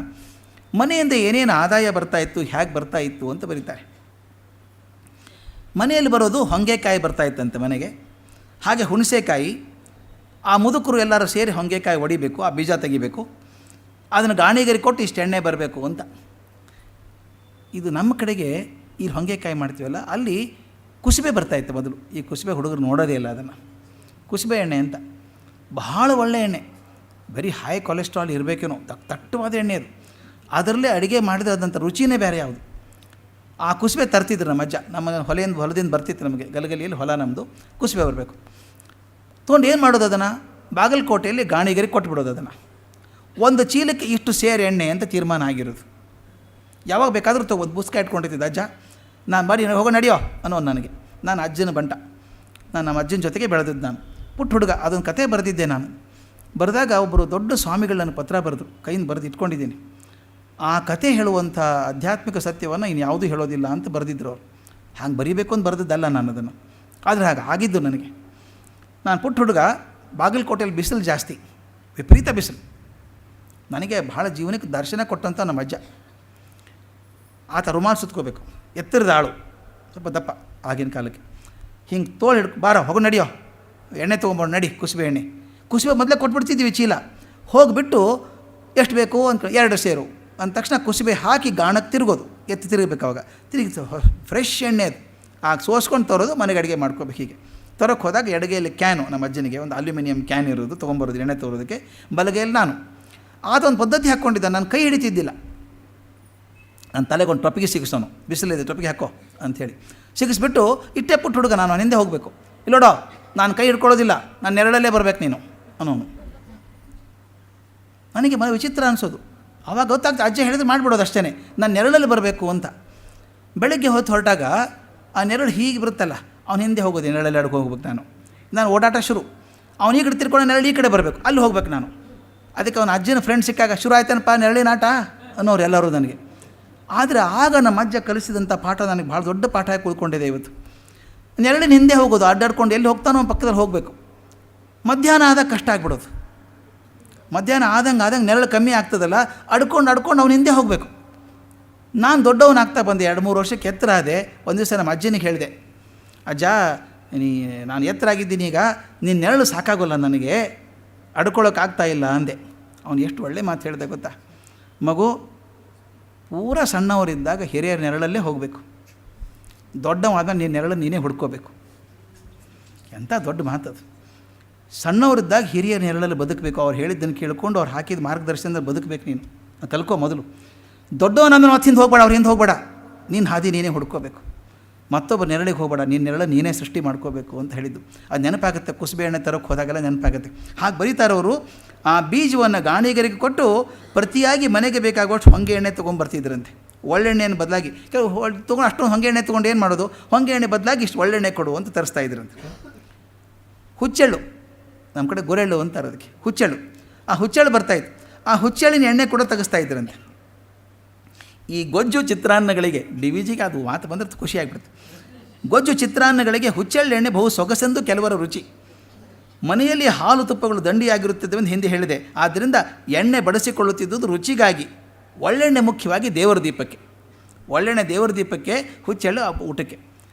ಮನೆಯಿಂದ ಏನೇನು ಆದಾಯ ಬರ್ತಾಯಿತ್ತು, ಹೇಗೆ ಬರ್ತಾಯಿತ್ತು ಅಂತ ಬರೀತಾರೆ. ಮನೆಯಲ್ಲಿ ಬರೋದು ಹೊಂಗೆಕಾಯಿ ಬರ್ತಾಯಿತ್ತಂತೆ ಮನೆಗೆ, ಹಾಗೆ ಹುಣಸೆಕಾಯಿ. ಆ ಮುದುಕರು ಎಲ್ಲರೂ ಸೇರಿ ಹೊಂಗೆಕಾಯಿ ಹೊಡಿಬೇಕು, ಆ ಬೀಜ ತೆಗಿಬೇಕು, ಅದನ್ನು ಗಾಣಿಗರಿಗೆ ಕೊಟ್ಟು ಇಷ್ಟು ಎಣ್ಣೆ ಬರಬೇಕು ಅಂತ. ಇದು ನಮ್ಮ ಕಡೆಗೆ ಈ ಹೊಂಗೆಕಾಯಿ ಮಾಡ್ತೀವಲ್ಲ, ಅಲ್ಲಿ ಕುಸುಬೆ ಬರ್ತಾಯಿತ್ತು ಮೊದಲು. ಈ ಕುಸುಬೆ ಹುಡುಗರು ನೋಡೋದೇ ಇಲ್ಲ ಅದನ್ನು. ಕುಸುಬೆ ಎಣ್ಣೆ ಅಂತ ಬಹಳ ಒಳ್ಳೆಯ ಎಣ್ಣೆ, ಬರೀ ಹೈ ಕೊಲೆಸ್ಟ್ರಾಲ್ ಇರಬೇಕೇನೋ, ದಟ್ಟವಾದ ಎಣ್ಣೆ ಅದು. ಅದರಲ್ಲೇ ಅಡುಗೆ ಮಾಡಿದ್ರೆ ಅದಂಥ ರುಚಿನೇ ಬೇರೆ ಯಾವುದು. ಆ ಕುಸುಬೆ ತರ್ತಿದ್ರು ನಮ್ಮ ಅಜ್ಜ. ನಮ್ಮ ಹೊಲದಿಂದ ಬರ್ತಿತ್ತು ನಮಗೆ, ಗಲಗಲಿಯಲ್ಲಿ ಹೊಲ ನಮ್ಮದು, ಕುಸುಬೆ ಬರಬೇಕು. ತೊಗೊಂಡು ಏನು ಮಾಡೋದು ಅದನ್ನು, ಬಾಗಲಕೋಟೆಯಲ್ಲಿ ಗಾಣಿಗರಿಗೆ ಕೊಟ್ಬಿಡೋದು ಅದನ್ನು. ಒಂದು ಚೀಲಕ್ಕೆ ಇಷ್ಟು ಸೇರು ಎಣ್ಣೆ ಅಂತ ತೀರ್ಮಾನ ಆಗಿರೋದು. ಯಾವಾಗ ಬೇಕಾದರೂ ತೊಗೊಂಡು ಬುಸ್ಕ ಇಟ್ಕೊಂಡಿದ್ದೆ ಅಜ್ಜ. ನಾನು ಬರೀ ಹೋಗೋ ನಡೆಯೋ ಅನ್ನೋ ನನಗೆ. ನಾನು ಅಜ್ಜನ ಬಂಟ, ನಾನು ನಮ್ಮ ಅಜ್ಜನ ಜೊತೆಗೆ ಬೆಳೆದಿದ್ದು. ನಾನು ಪುಟ್ಟ ಹುಡುಗ, ಅದೊಂದು ಕತೆ ಬರೆದಿದ್ದೆ ನಾನು. ಬರೆದಾಗ ಒಬ್ಬರು ದೊಡ್ಡ ಸ್ವಾಮಿಗಳು ನನ್ನ ಪತ್ರ ಬರೆದು ಕೈಯಿಂದ ಬರೆದು ಇಟ್ಕೊಂಡಿದ್ದೀನಿ. ಆ ಕತೆ ಹೇಳುವಂಥ ಆಧ್ಯಾತ್ಮಿಕ ಸತ್ಯವನ್ನು ಇನ್ನು ಯಾವುದೂ ಹೇಳೋದಿಲ್ಲ ಅಂತ ಬರೆದಿದ್ರು ಅವರು. ಹಾಗೆ ಬರೀಬೇಕು ಅಂತ ಬರೆದಿದ್ದಲ್ಲ ನಾನು ಅದನ್ನು, ಆದರೆ ಹಾಗೆ ಆಗಿದ್ದು ನನಗೆ. ನಾನು ಪುಟ್ಟ ಹುಡುಗ, ಬಾಗಲಕೋಟೆಯಲ್ಲಿ ಬಿಸಿಲು ಜಾಸ್ತಿ, ವಿಪರೀತ ಬಿಸಿಲು. ನನಗೆ ಭಾಳ ಜೀವನಕ್ಕೆ ದರ್ಶನ ಕೊಟ್ಟಂಥ ನಮ್ಮ ಅಜ್ಜ. ಆತ ರುಮಾಲು ಸುತ್ಕೋಬೇಕು, ಎತ್ತರದ ಆಳು, ಸ್ವಲ್ಪ ದಪ್ಪ ಆಗಿನ ಕಾಲಕ್ಕೆ. ಹಿಂಗೆ ತೋಳು ಹಿಡ್ಕೊ, ಬಾರ ಹೋಗೋ ನಡಿಯೋ, ಎಣ್ಣೆ ತೊಗೊಂಬೋದು ನಡಿ, ಕುಸುಬೆ ಎಣ್ಣೆ. ಕುಸುಬೆ ಮೊದಲೇ ಕೊಟ್ಬಿಡ್ತಿದ್ವಿ ಚೀಲ. ಹೋಗಿಬಿಟ್ಟು ಎಷ್ಟು ಬೇಕು ಅಂತ 2 ಸೇರು ಅಂದ ತಕ್ಷಣ ಕುಸುಬೆ ಹಾಕಿ ಗಾಣಕ್ಕೆ ತಿರುಗೋದು, ಎತ್ತಿ ತಿರುಗಬೇಕು. ಅವಾಗ ತಿರುಗಿ ಫ್ರೆಶ್ ಎಣ್ಣೆ ಅದು ಆಗ ಸೋಸ್ಕೊಂಡು ತರೋದು, ಮನೆಗೆ ಅಡುಗೆ ಮಾಡ್ಕೋಬೇಕು. ಹೀಗೆ ತರೋಕ್ಕೆ ಹೋದಾಗ ಎಡಗೈಯಲ್ಲಿ ಕ್ಯಾನು, ನಮ್ಮ ಅಜ್ಜನಿಗೆ ಒಂದು ಅಲ್ಯೂಮಿನಿಯಂ ಕ್ಯಾನ್ ಇರೋದು ತೊಗೊಂಬರೋದು ಎಣ್ಣೆ ತರೋದಕ್ಕೆ, ಬಲಗೈಯಲ್ಲಿ ನಾನು. ಆದೊಂದು ಪದ್ಧತಿ ಹಾಕ್ಕೊಂಡಿದ್ದ, ನಾನು ಕೈ ಹಿಡಿತಿದ್ದಿಲ್ಲ. ನನ್ನ ತಲೆಗೊಂದು ಟೊಪಿಗೆ ಸಿಗಿಸೋನು, ಬಿಸಿಲಿದೆ ಟೊಪಿಗೆ ಹಾಕೋ ಅಂಥೇಳಿ ಸಿಗಿಸ್ಬಿಟ್ಟು ಇಟ್ಟೆ ಪುಟ್ಟ ಹುಡುಗ, ನಾನು ಹಿಂದೆ ಹೋಗಬೇಕು. ಇಲ್ಲೋಡೋ, ನಾನು ಕೈ ಹಿಡ್ಕೊಳ್ಳೋದಿಲ್ಲ, ನಾನು ನೆರಳಲ್ಲೇ ಬರಬೇಕು ನೀನು ಅನ್ನೋನು. ನನಗೆ ವಿಚಿತ್ರ ಅನಿಸೋದು. ಆವಾಗ ಗೊತ್ತಾಗ್ತದೆ, ಅಜ್ಜ ಹೇಳಿದ್ರೆ ಮಾಡಿಬಿಡೋದು ಅಷ್ಟೇ, ನಾನು ನೆರಳಲ್ಲಿ ಬರಬೇಕು ಅಂತ. ಬೆಳಗ್ಗೆ ಹೊತ್ತು ಹೊರಟಾಗ ಆ ನೆರಳು ಹೀಗೆ ಬರುತ್ತಲ್ಲ, ಅವ್ನು ಹಿಂದೆ ಹೋಗೋದು, ನೆರಳಲ್ಲಿ ಅಡ್ಗೆ ಹೋಗ್ಬೇಕು. ನಾನು ಓಡಾಟ ಶುರು. ಅವ್ನು ಈ ಕಡೆ ತಿರ್ಕೊಂಡು ನೆರಳು ಈ ಕಡೆ ಬರಬೇಕು, ಅಲ್ಲಿ ಹೋಗ್ಬೇಕು ನಾನು. ಅದಕ್ಕೆ ಅವನ ಅಜ್ಜನ ಫ್ರೆಂಡ್ ಸಿಕ್ಕಾಗ ಶುರು ಆಯ್ತಾನಪ್ಪ ನೆರಳಿನ ಆಟ ಅನ್ನೋರು ಎಲ್ಲರೂ ನನಗೆ. ಆದರೆ ಆಗ ನಮ್ಮ ಅಜ್ಜ ಕಲಿಸಿದಂಥ ಪಾಠ ನನಗೆ ಭಾಳ ದೊಡ್ಡ ಪಾಠ ಆಗಿ ಉಳ್ಕೊಂಡಿದೆ ಇವತ್ತು. ನೆರಳಿನ ಹಿಂದೆ ಹೋಗೋದು, ಅಡ್ಡಾಡ್ಕೊಂಡು ಎಲ್ಲಿ ಹೋಗ್ತಾನೋ ಪಕ್ಕದಲ್ಲಿ ಹೋಗಬೇಕು. ಮಧ್ಯಾಹ್ನ ಆದಾಗ ಕಷ್ಟ ಆಗ್ಬಿಡೋದು. ಮಧ್ಯಾಹ್ನ ಆದಂಗೆ ನೆರಳು ಕಮ್ಮಿ ಆಗ್ತದಲ್ಲ, ಅಡ್ಕೊಂಡು ಅವ್ನು ಹಿಂದೆ ಹೋಗಬೇಕು. ನಾನು ದೊಡ್ಡವನಾಗ್ತಾ ಬಂದೆ, 2-3 ವರ್ಷಕ್ಕೆ ಎತ್ತರ ಆದೆ. ಒಂದು ದಿವಸ ನಮ್ಮ ಅಜ್ಜನಿಗೆ ಹೇಳಿದೆ, ಅಜ್ಜ ನಾನು ಎತ್ತರ ಆಗಿದ್ದೀನಿ, ಈಗ ನಿನ್ನ ನೆರಳು ಸಾಕಾಗೋಲ್ಲ ನನಗೆ, ಅಡ್ಕೊಳ್ಳೋಕ್ಕಾಗ್ತಾಯಿಲ್ಲ ಅಂದೆ. ಅವನು ಎಷ್ಟು ಒಳ್ಳೆ ಮಾತು ಹೇಳಿದೆ ಗೊತ್ತಾ, ಮಗು ಪೂರ ಸಣ್ಣವರಿದ್ದಾಗ ಹಿರಿಯರ ನೆರಳಲ್ಲೇ ಹೋಗಬೇಕು, ದೊಡ್ಡವಾದ ನೀನು ನೆರಳು ನೀನೇ ಹುಡ್ಕೋಬೇಕು. ಎಂಥ ದೊಡ್ಡ ಮಾತದು. ಸಣ್ಣವರಿದ್ದಾಗ ಹಿರಿಯರ ನೆರಳಲ್ಲಿ ಬದುಕಬೇಕು, ಅವ್ರು ಹೇಳಿದ್ದನ್ನು ಕೇಳ್ಕೊಂಡು ಅವ್ರು ಹಾಕಿದ ಮಾರ್ಗದರ್ಶನದಲ್ಲಿ ಬದುಕಬೇಕು. ನೀನು ಕಲ್ಕೋ ಮೊದಲು. ದೊಡ್ಡವನಂದ್ರೆ ಮತ್ತೆ ಹಿಂದೆ ಹೋಗಬೇಡ, ಅವ್ರ ಹಿಂದೆ ಹೋಗಬೇಡ, ನೀನು ಹಾದಿ ನೀನೇ ಹುಡ್ಕೋಬೇಕು, ಮತ್ತೊಬ್ಬ ನೆರಳಿಗೆ ಹೋಗಬೇಡ, ನೀನು ನೆರಳು ನೀನೇ ಸೃಷ್ಟಿ ಮಾಡ್ಕೋಬೇಕು ಅಂತ ಹೇಳಿದ್ದು. ಅದು ನೆನಪಾಗುತ್ತೆ, ಕುಸುಬೆ ಎಣ್ಣೆ ತರೋಕ್ಕೆ ಹೋದಾಗೆಲ್ಲ ನೆನಪಾಗುತ್ತೆ. ಹಾಗೆ ಬರೀತಾರವರು. ಆ ಬೀಜವನ್ನು ಗಾಣಿಗರಿಗೆ ಕೊಟ್ಟು ಪ್ರತಿಯಾಗಿ ಮನೆಗೆ ಬೇಕಾಗುವಷ್ಟು ಹೊಂಗೆ ಎಣ್ಣೆ ತೊಗೊಂಬರ್ತಿದ್ರಂತೆ. ಒಳ್ಳೆಣ್ಣೆಯನ್ನು ಬದಲಾಗಿ ಕೆಲವು ತೊಗೊಂಡು ಅಷ್ಟೊಂದು ಹೊಂಗೆ ಎಣ್ಣೆ ತೊಗೊಂಡು ಏನು ಮಾಡೋದು, ಹೊಂಗೆ ಎಣ್ಣೆ ಬದಲಾಗಿ ಇಷ್ಟು ಒಳ್ಳೆಣ್ಣೆ ಕೊಡು ಅಂತ ತರಿಸ್ತಾ ಇದ್ರಂತೆ. ಹುಚ್ಚೆಳ್ಳು, ನಮ್ಮ ಕಡೆ ಗೊರೆಳ್ಳು ಅಂತಾರೆ ಅದಕ್ಕೆ, ಹುಚ್ಚೆಳ್ಳು. ಆ ಹುಚ್ಚೆಳ್ಳು ಬರ್ತಾಯಿತ್ತು, ಆ ಹುಚ್ಚೆಳ್ಳಿನ ಎಣ್ಣೆ ಕೂಡ ತೆಗೆಸ್ತಾ ಇದ್ರಂತೆ. ಈ ಗೊಜ್ಜು ಚಿತ್ರಾನ್ನಗಳಿಗೆ, ಡಿ ವಿ ಜಿಗೆ ಅದು ಮಾತು ಬಂದರೆ ಖುಷಿಯಾಗಿಬಿಡುತ್ತೆ. ಗೊಜ್ಜು ಚಿತ್ರಾನ್ನಗಳಿಗೆ ಹುಚ್ಚೆಳ್ಳು ಎಣ್ಣೆ ಬಹು ಸೊಗಸೆಂದು ಕೆಲವರ ರುಚಿ. ಮನೆಯಲ್ಲಿ ಹಾಲು ತುಪ್ಪಗಳು ದಂಡಿಯಾಗಿರುತ್ತದೆ ಎಂದು ಹಿಂದೆ ಹೇಳಿದೆ. ಆದ್ದರಿಂದ ಎಣ್ಣೆ ಬಳಸಿಕೊಳ್ಳುತ್ತಿದ್ದುದು ರುಚಿಗಾಗಿ. ಒಳ್ಳೆಣ್ಣೆ ಮುಖ್ಯವಾಗಿ ದೇವರ ದೀಪಕ್ಕೆ, ಒಳ್ಳೆಣ್ಣೆ ದೇವರ ದೀಪಕ್ಕೆ, ಹುಚ್ಚೆಳ್ಳು ಊಟಕ್ಕೆ.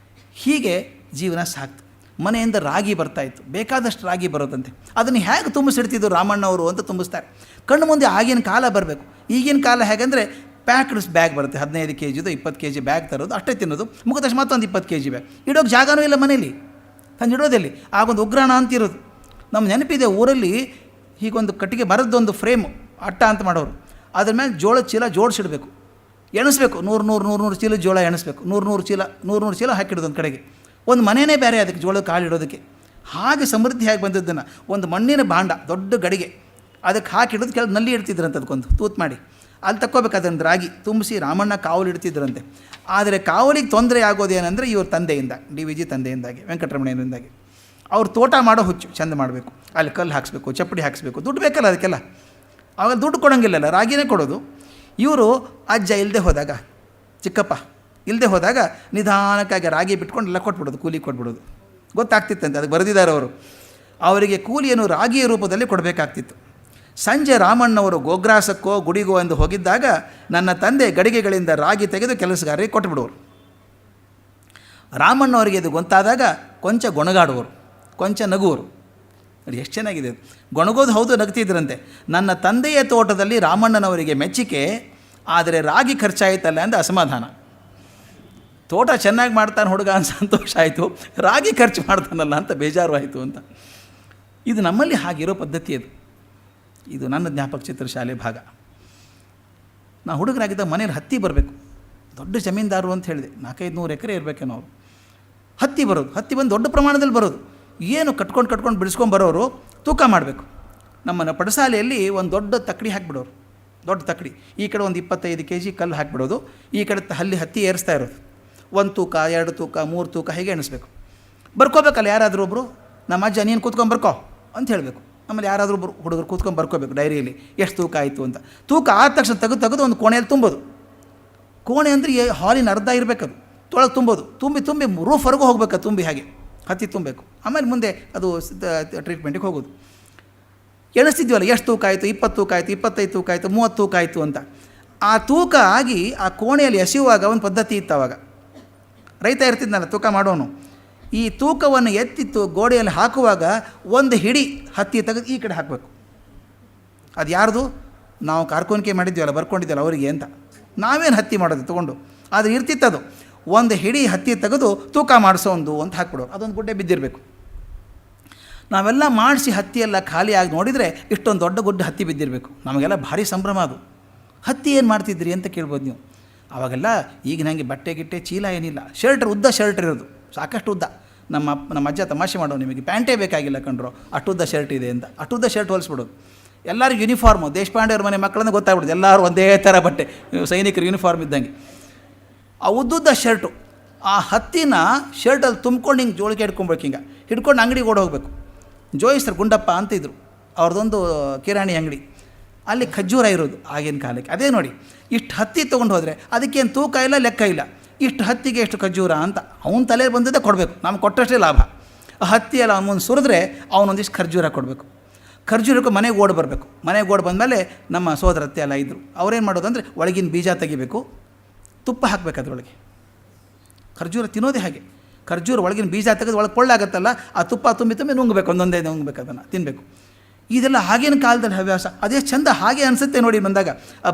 ಹೀಗೆ ಜೀವನ ಸಾಕ್ತು. ಮನೆಯಿಂದ ರಾಗಿ ಬರ್ತಾಯಿತ್ತು, ಬೇಕಾದಷ್ಟು ರಾಗಿ ಬರೋದಂತೆ. ಅದನ್ನು ಹೇಗೆ ತುಂಬಿಸಿಡ್ತಿದ್ರು ರಾಮಣ್ಣವರು ಅಂತ ತುಂಬಿಸ್ತಾರೆ. ಕಣ್ಣು ಮುಂದೆ ಆಗಿನ ಕಾಲ ಬರಬೇಕು. ಈಗಿನ ಕಾಲ ಹೇಗೆಂದರೆ ಪ್ಯಾಕ್ಡ್ ಬ್ಯಾಗ್ ಬರುತ್ತೆ, 15 kg 20 kg ಬ್ಯಾಗ್ ತರೋದು, ಅಷ್ಟೇ ತಿನ್ನೋದು, ಮುಗಿದ ತಕ್ಷಣ ಮತ್ತೊಂದು 20 kg ಬ್ಯಾಗ್. ಇಡೋಕ್ಕೆ ಜಾಗನೂ ಇಲ್ಲ ಮನೇಲಿ, ತಂದು ಇಡೋದಲ್ಲಿ. ಆಗೊಂದು ಉಗ್ರಾಣ ಅಂತಿರೋದು. ನಮ್ಮ ನೆನಪಿದೆ, ಊರಲ್ಲಿ ಹೀಗೊಂದು ಕಟ್ಟಿಗೆ ಮರದ್ದೊಂದು ಫ್ರೇಮು ಅಟ್ಟ ಅಂತ ಮಾಡೋರು. ಅದ್ರ ಮೇಲೆ ಜೋಳದ ಚೀಲ ಜೋಡಿಸಿಡಬೇಕು, ಎಣಿಸ್ಬೇಕು, 100 ಚೀಲ ಜೋಳ ಎಣಿಸ್ಬೇಕು, 100 ಚೀಲ ಹಾಕಿಡೋದು ಒಂದು ಕಡೆಗೆ. ಒಂದು ಮನೆಯೇ ಬೇರೆ ಅದಕ್ಕೆ ಜೋಳದ ಕಾಳು ಇಡೋದಕ್ಕೆ. ಹಾಗೆ ಸಮೃದ್ಧಿಯಾಗಿ ಬಂದದ್ದನ್ನು ಒಂದು ಮಣ್ಣಿನ ಭಾಂಡ, ದೊಡ್ಡ ಗಡಿಗೆ, ಅದಕ್ಕೆ ಹಾಕಿಡೋದು. ಕೆಳಗೆ ನಲ್ಲಿ ಇಡ್ತಿದ್ರಂತೆ, ಅದಕ್ಕೊಂದು ತೂತು ಮಾಡಿ ಅಲ್ಲಿ ತಕ್ಕೋಬೇಕು. ಅದನ್ನು ರಾಗಿ ತುಂಬಿಸಿ ರಾಮಣ್ಣ ಕಾವಲು ಇಡ್ತಿದ್ರಂತೆ. ಆದರೆ ಕಾವಲಿಗೆ ತೊಂದರೆ ಆಗೋದೇನೆಂದರೆ ಇವ್ರ ತಂದೆಯಿಂದ, ಡಿ ವಿ ಜಿ ತಂದೆಯಿಂದಾಗಿ, ವೆಂಕಟರಮಣಯ್ಯನಿಂದಾಗಿ. ಅವ್ರು ತೋಟ ಮಾಡೋ ಹುಚ್ಚು, ಚೆಂದ ಮಾಡಬೇಕು, ಅಲ್ಲಿ ಕಲ್ಲು ಹಾಕಿಸ್ಬೇಕು, ಚಪ್ಪಡಿ ಹಾಕಿಸ್ಬೇಕು, ದುಡ್ಡು ಬೇಕಲ್ಲ ಅದಕ್ಕೆಲ್ಲ. ಆವಾಗ ದುಡ್ಡು ಕೊಡೋಂಗಿಲ್ಲಲ್ಲ, ರಾಗಿನೇ ಕೊಡೋದು. ಇವರು ಅಜ್ಜ ಇಲ್ಲದೆ ಹೋದಾಗ ಚಿಕ್ಕಪ್ಪ ಇಲ್ಲದೆ ಹೋದಾಗ ನಿಧಾನಕ್ಕಾಗಿ ರಾಗಿ ಬಿಟ್ಕೊಂಡು ಎಲ್ಲ ಕೊಟ್ಬಿಡೋದು, ಕೂಲಿ ಕೊಟ್ಬಿಡೋದು. ಗೊತ್ತಾಗ್ತಿತ್ತಂತೆ, ಅದಕ್ಕೆ ಬರೆದಿದ್ದಾರೆ ಅವರು. ಅವರಿಗೆ ಕೂಲಿಯನ್ನು ರಾಗಿಯ ರೂಪದಲ್ಲಿ ಕೊಡಬೇಕಾಗ್ತಿತ್ತು. ಸಂಜೆ ರಾಮಣ್ಣವರು ಗೋಗ್ರಾಸಕ್ಕೋ ಗುಡಿಗೋ ಎಂದು ಹೋಗಿದ್ದಾಗ ನನ್ನ ತಂದೆ ಗಡಿಗೆಗಳಿಂದ ರಾಗಿ ತೆಗೆದು ಕೆಲಸಗಾರರಿಗೆ ಕೊಟ್ಟುಬಿಡುವರು. ರಾಮಣ್ಣವರಿಗೆ ಇದು ಗೊತ್ತಾದಾಗ ಕೊಂಚ ಗೊಣಗಾಡುವರು, ಕೊಂಚ ನಗುವರು. ನೋಡಿ ಎಷ್ಟು ಚೆನ್ನಾಗಿದೆ. ಗೊಣಗೋದು ಹೌದು, ನಗ್ತಿದ್ರಂತೆ. ನನ್ನ ತಂದೆಯ ತೋಟದಲ್ಲಿ ರಾಮಣ್ಣನವರಿಗೆ ಮೆಚ್ಚಿಕೆ, ಆದರೆ ರಾಗಿ ಖರ್ಚಾಯಿತಲ್ಲ ಎಂದು ಅಸಮಾಧಾನ. ತೋಟ ಚೆನ್ನಾಗಿ ಮಾಡ್ತಾನೆ ಹುಡುಗ ಅಂತ ಸಂತೋಷ ಆಯಿತು, ರಾಗಿ ಖರ್ಚು ಮಾಡ್ತಾನಲ್ಲ ಅಂತ ಬೇಜಾರು ಆಯಿತು ಅಂತ. ಇದು ನಮ್ಮಲ್ಲಿ ಹಾಗಿರೋ ಪದ್ಧತಿ ಅದು. ಇದು ನನ್ನ ಜ್ಞಾಪಕ ಚಿತ್ರಶಾಲೆ ಭಾಗ. ನಾವು ಹುಡುಗರಾಗಿದ್ದ ಮನೇಲಿ ಹತ್ತಿ ಬರಬೇಕು, ದೊಡ್ಡ ಜಮೀನ್ದಾರರು ಅಂತ ಹೇಳಿದೆ, 400-500 ಎಕರೆ ಇರಬೇಕೇನೋ ಅವರು. ಹತ್ತಿ ಬರೋದು, ಹತ್ತಿ ಬಂದು ದೊಡ್ಡ ಪ್ರಮಾಣದಲ್ಲಿ ಬರೋದು. ಏನು ಕಟ್ಕೊಂಡು ಬಿಡಿಸ್ಕೊಂಡು ಬರೋರು ತೂಕ ಮಾಡಬೇಕು. ನಮ್ಮನ್ನು ಪಡಸಾಲೆಯಲ್ಲಿ ಒಂದು ದೊಡ್ಡ ತಕ್ಕಡಿ ಹಾಕಿಬಿಡೋರು, ದೊಡ್ಡ ತಕ್ಕಡಿ. ಈ ಕಡೆ ಒಂದು 25 kg ಕಲ್ಲು ಹಾಕಿಬಿಡೋದು, ಈ ಕಡೆ ಹತ್ತಿ ಏರಿಸ್ತಾ ಇರೋದು. 1 ತೂಕ, 2 ತೂಕ, 3 ತೂಕ ಹೀಗೆ ಎಣಿಸ್ಬೇಕು. ಬರ್ಕೋಬೇಕಲ್ಲ ಯಾರಾದರೂ ಒಬ್ಬರು, ನಮ್ಮ ಅಜ್ಜ ನೀನು ಕೂತ್ಕೊಂಡು ಬರ್ಕೋ ಅಂತ ಹೇಳಬೇಕು. ಆಮೇಲೆ ಯಾರಾದರೂ ಒಬ್ಬರು ಹುಡುಗರು ಕೂತ್ಕೊಂಡು ಬರ್ಕೋಬೇಕು ಡೈರಿಯಲ್ಲಿ ಎಷ್ಟು ತೂಕ ಆಯಿತು ಅಂತ. ತೂಕ ಆದ ತಕ್ಷಣ ತೆಗೆದು ಒಂದು ಕೋಣೆಯಲ್ಲಿ ತುಂಬೋದು. ಕೋಣೆ ಅಂದರೆ ಹಾಲಿನ ಅರ್ಧ ಇರಬೇಕದು, ತೊಳಗೆ ತುಂಬೋದು. ತುಂಬಿ ರೂಫ್ವರೆಗೂ ಹೋಗ್ಬೇಕು, ತುಂಬಿ ಹಾಗೆ ಹತ್ತಿ ತುಂಬಬೇಕು. ಆಮೇಲೆ ಮುಂದೆ ಅದು ಟ್ರೀಟ್ಮೆಂಟಿಗೆ ಹೋಗೋದು. ಎಣಿಸ್ತಿದ್ವಲ್ಲ ಎಷ್ಟು ತೂಕ ಆಯಿತು, 20 ತೂಕ ಆಯಿತು, 25 ತೂಕ ಆಯಿತು, 30 ತೂಕ ಆಯಿತು ಅಂತ. ಆ ತೂಕ ಆಗಿ ಆ ಕೋಣೆಯಲ್ಲಿ ಎಸೆಯುವಾಗ ಒಂದು ಪದ್ಧತಿ ಇತ್ತು. ಆವಾಗ ರೈತ ಇರ್ತಿದ್ನಲ್ಲ ತೂಕ ಮಾಡೋನು, ಈ ತೂಕವನ್ನು ಎತ್ತಿತ್ತು ಗೋಡೆಯಲ್ಲಿ ಹಾಕುವಾಗ ಒಂದು ಹಿಡಿ ಹತ್ತಿ ತೆಗೆದು ಈ ಕಡೆ ಹಾಕಬೇಕು. ಅದು ಯಾರ್ದು? ನಾವು ಕಾರ್ಕೋನಿಕೆ ಮಾಡಿದ್ವಲ್ಲ, ಬರ್ಕೊಂಡಿದ್ವಲ್ಲ ಅವರಿಗೆ ಅಂತ. ನಾವೇನು ಹತ್ತಿ ಮಾಡೋದು ತೊಗೊಂಡು, ಆದರೆ ಇರ್ತಿತ್ತದು. ಒಂದು ಹಿಡಿ ಹತ್ತಿ ತೆಗೆದು ತೂಕ ಮಾಡಿಸೋದು ಅಂತ ಹಾಕ್ಬಿಡೋರು. ಅದೊಂದು ಗುಡ್ಡೆ ಬಿದ್ದಿರಬೇಕು. ನಾವೆಲ್ಲ ಮಾಡಿಸಿ ಹತ್ತಿಯೆಲ್ಲ ಖಾಲಿಯಾಗಿ ನೋಡಿದರೆ ಇಷ್ಟೊಂದು ದೊಡ್ಡ ಗುಡ್ಡೆ ಹತ್ತಿ ಬಿದ್ದಿರಬೇಕು. ನಮಗೆಲ್ಲ ಭಾರಿ ಸಂಭ್ರಮ ಅದು. ಹತ್ತಿ ಏನು ಮಾಡ್ತಿದ್ರಿ ಅಂತ ಕೇಳ್ಬೋದು ನೀವು. ಆವಾಗೆಲ್ಲ ಈಗ ನನಗೆ ಬಟ್ಟೆ ಗಿಟ್ಟೆ ಚೀಲ ಏನಿಲ್ಲ, ಉದ್ದ ಶರ್ಟ್ ಇರೋದು, ಸಾಕಷ್ಟು ಉದ್ದ. ನಮ್ಮ ಅಜ್ಜ ತಮಾಷೆ ಮಾಡೋ, ನಿಮಗೆ ಪ್ಯಾಂಟೇ ಬೇಕಾಗಿಲ್ಲ ಕಂಡ್ರು, ಅಷ್ಟುದ್ದ ಶರ್ಟ್ ಇದೆ ಅಂತ. ಅಷ್ಟುದ್ದ ಶರ್ಟ್ ಹೊಲಿಸ್ಬಿಡೋದು. ಎಲ್ಲರಿಗೂ ಯೂನಿಫಾರ್ಮು, ದೇಶಪಾಂಡೆಯವ್ರ ಮನೆ ಮಕ್ಕಳನ್ನು ಗೊತ್ತಾಗ್ಬಿಡೋದು, ಎಲ್ಲರೂ ಒಂದೇ ಥರ ಬಟ್ಟೆ, ಸೈನಿಕರು ಯೂನಿಫಾರ್ಮ್ ಇದ್ದಂಗೆ. ಆ ಉದ್ದುದ್ದ ಶರ್ಟು, ಆ ಹತ್ತಿನ ಶರ್ಟಲ್ಲಿ ತುಂಬ್ಕೊಂಡು ಹಿಂಗೆ ಜೋಳಿಗೆ ಹಿಡ್ಕೊಬೇಕು, ಹಿಂಗೆ ಹಿಡ್ಕೊಂಡು ಅಂಗಡಿಗೆ ಓಡಿ ಹೋಗಬೇಕು. ಜೋಯಿಸ್ರು ಗುಂಡಪ್ಪ ಅಂತಿದ್ರು, ಅವ್ರದ್ದೊಂದು ಕಿರಾಣಿ ಅಂಗಡಿ. ಅಲ್ಲಿ ಖರ್ಜೂರ ಇರೋದು ಆಗಿನ ಕಾಲಕ್ಕೆ. ಅದೇ ನೋಡಿ, ಇಷ್ಟು ಹತ್ತಿ ತೊಗೊಂಡು ಹೋದರೆ ಅದಕ್ಕೇನು ತೂಕ ಇಲ್ಲ, ಲೆಕ್ಕ ಇಲ್ಲ. ಇಷ್ಟು ಹತ್ತಿಗೆ ಎಷ್ಟು ಖರ್ಜೂರ ಅಂತ ಅವನ ತಲೆ ಬಂದಿದ್ದೇ ಕೊಡಬೇಕು, ನಮ್ಗೆ ಕೊಟ್ಟಷ್ಟೇ ಲಾಭ. ಆ ಹತ್ತಿ ಎಲ್ಲ ಅವನು ಮುಂದೆ ಸುರಿದ್ರೆ ಅವನೊಂದಿಷ್ಟು ಖರ್ಜೂರ ಕೊಡಬೇಕು. ಖರ್ಜೂರಕ್ಕೆ ಮನೆಗೆ ಓಡಿ ಬರಬೇಕು. ಮನೆಗೆ ಓಡಿ ಬಂದಮೇಲೆ ನಮ್ಮ ಸೋದರತ್ತೆ ಎಲ್ಲ ಇದ್ದರು, ಅವ್ರೇನು ಮಾಡೋದು ಅಂದರೆ ಒಳಗಿನ ಬೀಜ ತೆಗಿಬೇಕು, ತುಪ್ಪ ಹಾಕಬೇಕು ಅದರೊಳಗೆ. ಖರ್ಜೂರ ತಿನ್ನೋದೇ ಹಾಗೆ, ಖರ್ಜೂರ ಒಳಗಿನ ಬೀಜ ತೆಗೆದು ಒಳಗೆ ಕೊಳ್ಳಾಗತ್ತಲ್ಲ, ಆ ತುಪ್ಪ ತುಂಬಿ ನುಂಗಬೇಕು, ಒಂದೊಂದೇ ನುಂಗಬೇಕು, ಅದನ್ನು ತಿನ್ನಬೇಕು. ಇದೆಲ್ಲ ಆಗಿನ ಕಾಲದಲ್ಲಿ ಹವ್ಯಾಸ. ಅದೇ ಚಂದ, ಹಾಗೆ ಅನಿಸುತ್ತೆ ನೋಡಿ ಬಂದಾಗ.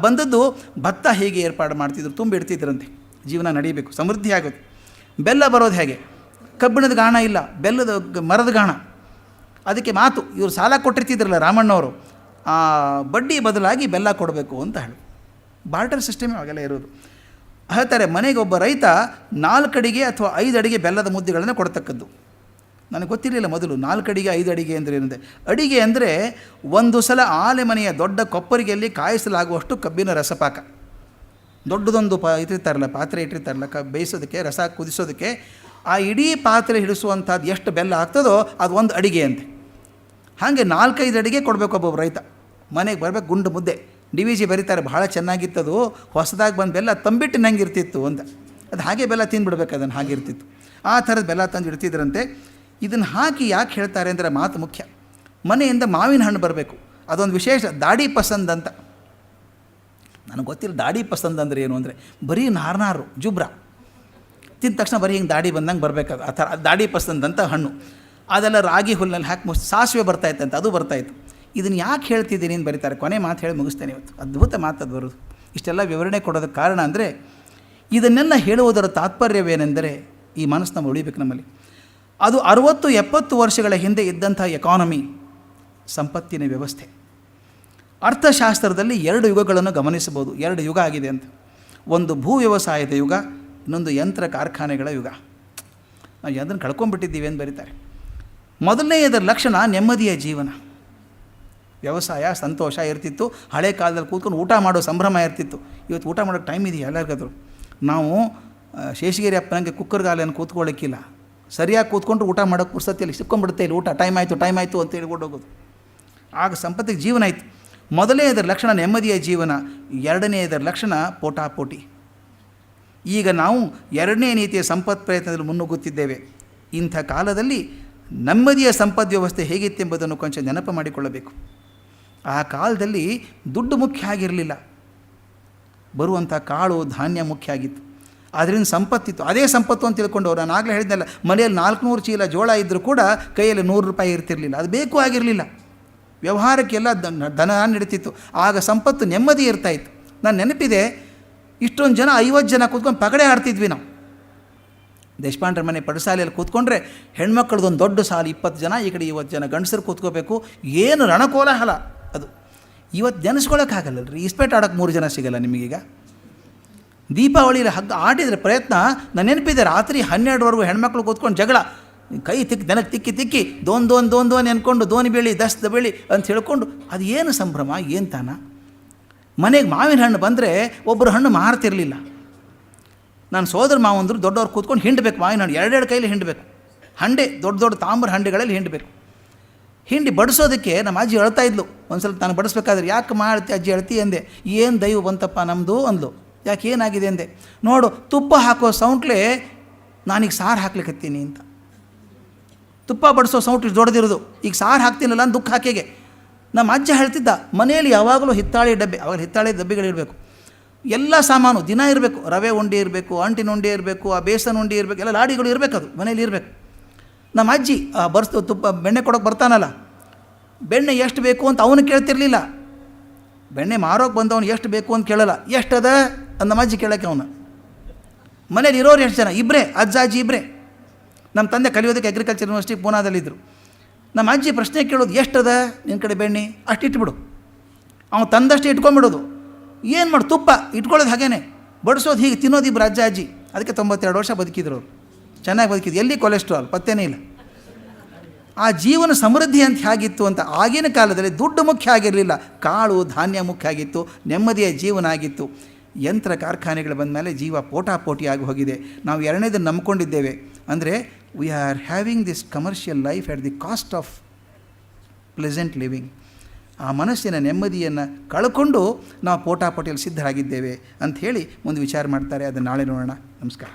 ಬಂದದ್ದು ಭತ್ತ ಹೇಗೆ ಏರ್ಪಾಡು ಮಾಡ್ತಿದ್ರು, ತುಂಬಿಡ್ತಿದ್ರಂತೆ. ಜೀವನ ನಡೀಬೇಕು, ಸಮೃದ್ಧಿ ಆಗುತ್ತೆ. ಬೆಲ್ಲ ಬರೋದು ಹೇಗೆ? ಕಬ್ಬಿಣದ ಗಾಣ ಇಲ್ಲ, ಬೆಲ್ಲದ ಮರದ ಗಾಣ. ಅದಕ್ಕೆ ಮಾತು, ಇವರು ಸಾಲ ಕೊಟ್ಟಿರ್ತಿದ್ರಲ್ಲ ರಾಮಣ್ಣವರು, ಆ ಬಡ್ಡಿ ಬದಲಾಗಿ ಬೆಲ್ಲ ಕೊಡಬೇಕು ಅಂತ ಹೇಳಿ ಬಾರ್ಟರ್ ಸಿಸ್ಟಮೇ ಅವಾಗೆಲ್ಲ ಇರೋದು. ಹೇಳ್ತಾರೆ, ಮನೆಗೆ ಒಬ್ಬ ರೈತ 4 ಅಡಿಗೆ ಅಥವಾ 5 ಅಡಿಗೆ ಬೆಲ್ಲದ ಮುದ್ದೆಗಳನ್ನು ಕೊಡ್ತಕ್ಕದ್ದು. ನನಗೆ ಗೊತ್ತಿರಲಿಲ್ಲ ಮೊದಲು 4 ಅಡಿಗೆ 5 ಅಡಿಗೆ ಅಂದರೆ ಏನಂದರೆ. ಅಡಿಗೆ ಅಂದರೆ ಒಂದು ಸಲ ಆಲೆ ಮನೆಯ ದೊಡ್ಡ ಕೊಪ್ಪರಿಗೆಯಲ್ಲಿ ಕಾಯಿಸಲಾಗುವಷ್ಟು ಕಬ್ಬಿನ ರಸಪಾಕ. ದೊಡ್ಡದೊಂದು ಇಟ್ಟಿರ್ತಾರಲ್ಲ, ಪಾತ್ರೆ ಇಟ್ಟಿರ್ತಾರಲ್ಲ ಬೇಯಿಸೋದಕ್ಕೆ, ರಸ ಕುದಿಸೋದಕ್ಕೆ. ಆ ಇಡೀ ಪಾತ್ರೆ ಹಿಡಿಸುವಂಥದ್ದು ಎಷ್ಟು ಬೆಲ್ಲ ಆಗ್ತದೋ ಅದು 1 ಅಡಿಗೆ ಅಂತೆ. ಹಾಗೆ 4-5 ಅಡಿಗೆ ಕೊಡಬೇಕು ಒಬ್ಬೊಬ್ಬ ರೈತ. ಮನೆಗೆ ಬರಬೇಕು ಗುಂಡು ಮುದ್ದೆ. DVG ಬರೀತಾರೆ, ಭಾಳ ಚೆನ್ನಾಗಿತ್ತದು, ಹೊಸದಾಗಿ ಬಂದು ಬೆಲ್ಲ ತಂಬಿಟ್ಟಿನಂಗೆ ಇರ್ತಿತ್ತು ಅಂತ. ಅದು ಹಾಗೆ ಬೆಲ್ಲ ತಿಂದುಬಿಡ್ಬೇಕು, ಅದನ್ನು ಹಾಗೆ ಇರ್ತಿತ್ತು. ಆ ಥರದ ಬೆಲ್ಲ ತಂದು ಇಡ್ತಿದ್ರಂತೆ. ಇದನ್ನು ಹಾಕಿ ಯಾಕೆ ಹೇಳ್ತಾರೆ ಅಂದರೆ ಮಾತು ಮುಖ್ಯ. ಮನೆಯಿಂದ ಮಾವಿನ ಹಣ್ಣು ಬರಬೇಕು, ಅದೊಂದು ವಿಶೇಷ. ದಾಡಿ ಪಸಂದ್ ಅಂತ. ನನಗೆ ಗೊತ್ತಿಲ್ಲ ದಾಡಿ ಪಸಂದ್ ಅಂದರೆ ಏನು ಅಂದರೆ, ಬರೀ ನಾರು ಜುಬ್ರ ತಿಂದ ತಕ್ಷಣ ಬರೀ ಹಿಂಗೆ ದಾಡಿ ಬಂದಂಗೆ ಬರಬೇಕು, ಆ ಥರ ದಾಡಿ ಪಸಂದ್ ಅಂತ ಹಣ್ಣು. ಅದೆಲ್ಲ ರಾಗಿ ಹುಲ್ಲಿನಲ್ಲಿ ಹಾಕಿ ಸಾಸಿವೆ ಬರ್ತಾಯಿತ್ತಂತೆ, ಅದು ಬರ್ತಾಯಿತ್ತು. ಇದನ್ನು ಯಾಕೆ ಹೇಳ್ತಿದ್ದೀನಿ ಅಂತ ಬರೀತಾರೆ. ಕೊನೆ ಮಾತು ಹೇಳಿ ಮುಗಿಸ್ತೇನೆ ಇವತ್ತು. ಅದ್ಭುತ ಮಾತದು ಬರೋದು. ಇಷ್ಟೆಲ್ಲ ವಿವರಣೆ ಕೊಡೋದಕ್ಕೆ ಕಾರಣ ಅಂದರೆ, ಇದನ್ನೆಲ್ಲ ಹೇಳುವುದರ ತಾತ್ಪರ್ಯವೇನೆಂದರೆ, ಈ ಮನಸ್ಸು ನಮ್ಮ ಉಳಿಬೇಕು ನಮ್ಮಲ್ಲಿ. ಅದು 60-70 ವರ್ಷಗಳ ಹಿಂದೆ ಇದ್ದಂಥ ಎಕಾನಮಿ, ಸಂಪತ್ತಿನ ವ್ಯವಸ್ಥೆ. ಅರ್ಥಶಾಸ್ತ್ರದಲ್ಲಿ 2 ಯುಗಗಳನ್ನು ಗಮನಿಸಬಹುದು. 2 ಯುಗ ಆಗಿದೆ ಅಂತ. ಒಂದು ಭೂ ವ್ಯವಸಾಯದ ಯುಗ, ಇನ್ನೊಂದು ಯಂತ್ರ ಕಾರ್ಖಾನೆಗಳ ಯುಗ. ನಾವು ಅದನ್ನು ಕಳ್ಕೊಂಡ್ಬಿಟ್ಟಿದ್ದೀವಿ ಅಂತ ಬರೀತಾರೆ. ಮೊದಲನೆಯದರ ಲಕ್ಷಣ ನೆಮ್ಮದಿಯ ಜೀವನ. ವ್ಯವಸಾಯ ಸಂತೋಷ ಇರ್ತಿತ್ತು. ಹಳೆ ಕಾಲದಲ್ಲಿ ಕೂತ್ಕೊಂಡು ಊಟ ಮಾಡೋ ಸಂಭ್ರಮ ಇರ್ತಿತ್ತು. ಇವತ್ತು ಊಟ ಮಾಡೋಕ್ಕೆ ಟೈಮ್ ಇದೆಯಾ ಎಲ್ಲರಿಗಾದ್ರು? ನಾವು ಶೇಷಗಿರಿ ಅಪ್ಪನಂಗೆ ಕುಕ್ಕರ್ಗಾಲನ್ನು ಕೂತ್ಕೊಳ್ಳೋಕ್ಕಿಲ್ಲ. ಸರಿಯಾಗಿ ಕೂತ್ಕೊಂಡು ಊಟ ಮಾಡೋಕ್ಕೆ ಪುರ್ಸತ್ತಿಯಲ್ಲಿ ಸಿಕ್ಕೊಂಡ್ಬಿಡುತ್ತೆ. ಇಲ್ಲಿ ಊಟ ಟೈಮ್ ಆಯಿತು ಅಂತ ಹೇಳ್ಕೊಂಡು ಹೋಗೋದು. ಆಗ ಸಂಪತ್ತಿಗೆ ಜೀವನ ಆಯಿತು. ಮೊದಲನೆಯದರ ಲಕ್ಷಣ ನೆಮ್ಮದಿಯ ಜೀವನ, ಎರಡನೆಯದರ ಲಕ್ಷಣ ಪೋಟಾಪೋಟಿ. ಈಗ ನಾವು ಎರಡನೇ ನೀತಿಯ ಸಂಪತ್ ಪ್ರಯತ್ನದಲ್ಲಿ ಮುನ್ನುಗ್ಗುತ್ತಿದ್ದೇವೆ. ಇಂಥ ಕಾಲದಲ್ಲಿ ನೆಮ್ಮದಿಯ ಸಂಪದ್ ವ್ಯವಸ್ಥೆ ಹೇಗಿತ್ತೆಂಬುದನ್ನು ಕೊಂಚ ನೆನಪು ಮಾಡಿಕೊಳ್ಳಬೇಕು. ಆ ಕಾಲದಲ್ಲಿ ದುಡ್ಡು ಮುಖ್ಯ ಆಗಿರಲಿಲ್ಲ, ಬರುವಂಥ ಕಾಳು ಧಾನ್ಯ ಮುಖ್ಯ ಆಗಿತ್ತು. ಅದರಿಂದ ಸಂಪತ್ತಿತ್ತು. ಅದೇ ಸಂಪತ್ತು ಅಂತ ತಿಳ್ಕೊಂಡವ್ರು. ನಾನು ಆಗಲೇ ಹೇಳಿದ್ನಲ್ಲ, ಮನೆಯಲ್ಲಿ 400 ಚೀಲ ಜೋಳ ಇದ್ದರೂ ಕೂಡ ಕೈಯಲ್ಲಿ 100 ರೂಪಾಯಿ ಇರ್ತಿರಲಿಲ್ಲ. ಅದು ಬೇಕು ಆಗಿರಲಿಲ್ಲ. ವ್ಯವಹಾರಕ್ಕೆಲ್ಲ ದನ ನಡೀತಿತ್ತು. ಆಗ ಸಂಪತ್ತು ನೆಮ್ಮದಿ ಇರ್ತಾಯಿತ್ತು. ನಾನು ನೆನಪಿದೆ, ಇಷ್ಟೊಂದು ಜನ 50 ಜನ ಕೂತ್ಕೊಂಡು ಪಗಡೆ ಆಡ್ತಿದ್ವಿ ನಾವು. ದೇಶಪಾಂಡ್ರ ಮನೆ ಪಡಸಾಲೆಯಲ್ಲಿ ಕೂತ್ಕೊಂಡ್ರೆ ಹೆಣ್ಮಕ್ಳದೊಂದು ದೊಡ್ಡ ಸಾಲು, 20 ಜನ, ಈ ಕಡೆ 50 ಜನ ಗಂಡಸರು ಕೂತ್ಕೋಬೇಕು. ಏನು ರಣಕೋಲಾಹಲ ಅದು. ಇವತ್ತು ನೆನೆಸ್ಕೊಳ್ಳೋಕ್ಕಾಗಲ್ಲರಿ. ಇಸ್ಪೇಟ್ ಆಡೋಕ್ಕೆ 3 ಜನ ಸಿಗಲ್ಲ ನಿಮಗೀಗ. ದೀಪಾವಳಿಯಲ್ಲಿ ಹಗ್ಗ ಆಡಿದರೆ ಪ್ರಯತ್ನ. ನಾನು ನೆನಪಿದೆ, ರಾತ್ರಿ 12ವರೆಗೂ ಹೆಣ್ಮಕ್ಳು ಕೂತ್ಕೊಂಡು ಜಗಳ, ಕೈ ತಿಕ್ಕಿ ತಿಕ್ಕಿ ದೋನ್ ನೆನ್ಕೊಂಡು ದೋನಿ ಬೇಳಿ ದಸ್ದ ಬೇಳಿ ಅಂತ ಹೇಳ್ಕೊಂಡು, ಅದು ಏನು ಸಂಭ್ರಮ, ಏನು ತಾನ. ಮನೆಗೆ ಮಾವಿನ ಹಣ್ಣು ಬಂದರೆ ಒಬ್ಬರು ಹಣ್ಣು ಮಾರ್ತಿರಲಿಲ್ಲ. ನಾನು ಸೋದರ ಮಾವಂದರು ದೊಡ್ಡವ್ರು ಕೂತ್ಕೊಂಡು ಹಿಂಡಬೇಕು ಮಾವಿನ ಹಣ್ಣು, 2 ಕೈಲಿ ಹಿಂಡಬೇಕು. ಹಂಡೆ ದೊಡ್ಡ ತಾಮ್ರ ಹಂಡೆಗಳಲ್ಲಿ ಹಿಂಡಬೇಕು. ಹಿಂಡಿ ಬಡಿಸೋದಕ್ಕೆ ನಮ್ಮ ಅಜ್ಜಿ ಅಳ್ತಾ ಇದ್ಲು. ಒಂದು ಸ್ವಲ್ಪ ನಾನು ಬಡಿಸ್ಬೇಕಾದ್ರೆ, ಯಾಕೆ ಮಾಡ್ತಿ ಅಜ್ಜಿ ಅಳ್ತಿ ಅಂದೆ. ಏನು ದೈವ ಬಂತಪ್ಪ ನಮ್ಮದು ಅಂದ್ಲು. ಯಾಕೆ ಏನಾಗಿದೆ ಅಂದೆ. ನೋಡು, ತುಪ್ಪ ಹಾಕೋ ಸೌಂಟ್ಲೆ ನಾನೀಗ ಸಾರು ಹಾಕ್ಲಿಕ್ಕತ್ತೀನಿ ಅಂತ. ತುಪ್ಪ ಬಡಿಸೋ ಸೌಂಟ್ ಇಷ್ಟು ದೊಡ್ಡದಿರೋದು, ಈಗ ಸಾರು ಹಾಕ್ತೀನಲ್ಲ ಅಂತ ದುಃಖ ಹಾಕಿಗೆ. ನಮ್ಮ ಅಜ್ಜ ಹೇಳ್ತಿದ್ದ, ಮನೆಯಲ್ಲಿ ಯಾವಾಗಲೂ ಹಿತ್ತಾಳಿ ಡಬ್ಬೆ, ಅವಾಗ ಹಿತ್ತಾಳಿ ಡಬ್ಬಿಗಳಿರಬೇಕು, ಎಲ್ಲ ಸಾಮಾನು ದಿನ ಇರಬೇಕು. ರವೆ ಉಂಡೆ ಇರಬೇಕು, ಅಂಟಿನ ಉಂಡೆ ಇರಬೇಕು, ಆ ಬೇಸನ್ ಉಂಡೆ ಇರಬೇಕು, ಎಲ್ಲ ಲಾಡಿಗಳು ಇರಬೇಕು, ಅದು ಮನೇಲಿ ಇರಬೇಕು. ನಮ್ಮ ಅಜ್ಜಿ ತುಪ್ಪ ಬೆಣ್ಣೆ ಕೊಡೋಕೆ ಬರ್ತಾನಲ್ಲ, ಬೆಣ್ಣೆ ಎಷ್ಟು ಬೇಕು ಅಂತ ಅವನು ಕೇಳ್ತಿರ್ಲಿಲ್ಲ. ಬೆಣ್ಣೆ ಮಾರೋಕೆ ಬಂದವನು ಎಷ್ಟು ಬೇಕು ಅಂತ ಕೇಳಲ್ಲ, ಎಷ್ಟದ ಅಂತ ನಮ್ಮ ಅಜ್ಜಿ ಕೇಳೋಕ್ಕೆ ಅವನು. ಮನೇಲಿ ಇರೋರು ಎಷ್ಟು ಜನ? ಇಬ್ಬರೇ, ಅಜ್ಜ ಅಜ್ಜಿ ಇಬ್ಬರೇ. ನಮ್ಮ ತಂದೆ ಕಲಿಯೋದಕ್ಕೆ ಅಗ್ರಿಕಲ್ಚರ್ ಯೂನಿವರ್ಸಿಟಿ ಪೂನಾದಲ್ಲಿದ್ದರು. ನಮ್ಮ ಅಜ್ಜಿ ಪ್ರಶ್ನೆ ಕೇಳೋದು, ಎಷ್ಟದ ನಿನ್ನ ಕಡೆ ಬೆಣ್ಣೆ, ಅಷ್ಟು ಇಟ್ಬಿಡು. ಅವನು ತಂದಷ್ಟು ಇಟ್ಕೊಂಡ್ಬಿಡೋದು. ಏನು ಮಾಡು, ತುಪ್ಪ ಇಟ್ಕೊಳ್ಳೋದು ಹಾಗೇನೆ, ಬಡಿಸೋದು ಹೀಗೆ, ತಿನ್ನೋದು ಇಬ್ಬರು ಅಜ್ಜ ಅಜ್ಜಿ. ಅದಕ್ಕೆ 92 ವರ್ಷ ಬದುಕಿದ್ರು ಅವರು, ಚೆನ್ನಾಗಿ ಬದುಕಿದ್ರು. ಎಲ್ಲಿ ಕೊಲೆಸ್ಟ್ರಾಲ್ ಪತ್ತೇನೇ ಇಲ್ಲ. ಆ ಜೀವನ ಸಮೃದ್ಧಿ ಅಂತ ಹೇಗಿತ್ತು ಅಂತ. ಆಗಿನ ಕಾಲದಲ್ಲಿ ದುಡ್ಡು ಮುಖ್ಯ ಆಗಿರಲಿಲ್ಲ, ಕಾಳು ಧಾನ್ಯ ಮುಖ್ಯ ಆಗಿತ್ತು, ನೆಮ್ಮದಿಯ ಜೀವನ ಆಗಿತ್ತು. ಯಂತ್ರ ಕಾರ್ಖಾನೆಗಳು ಬಂದ ಮೇಲೆ ಜೀವ ಪೋಟಾಪೋಟಿಯಾಗಿ ಹೋಗಿದೆ. ನಾವು ಎರಡನೇದನ್ನು ನಂಬ್ಕೊಂಡಿದ್ದೇವೆ. ಅಂದರೆ we are having this commercial life at the cost of pleasant living. ಆ ಮನಸ್ಸಿನ ನೆಮ್ಮದಿಯನ್ನು ಕಳ್ಕೊಂಡು ನಾವು ಪೋಟಾಪೋಟಿಯಲ್ಲಿ ಸಿದ್ಧರಾಗಿದ್ದೇವೆ ಅಂಥೇಳಿ ಮುಂದೆ ವಿಚಾರ ಮಾಡ್ತಾರೆ. ಅದನ್ನು ನಾಳೆ ನೋಡೋಣ. ನಮಸ್ಕಾರ.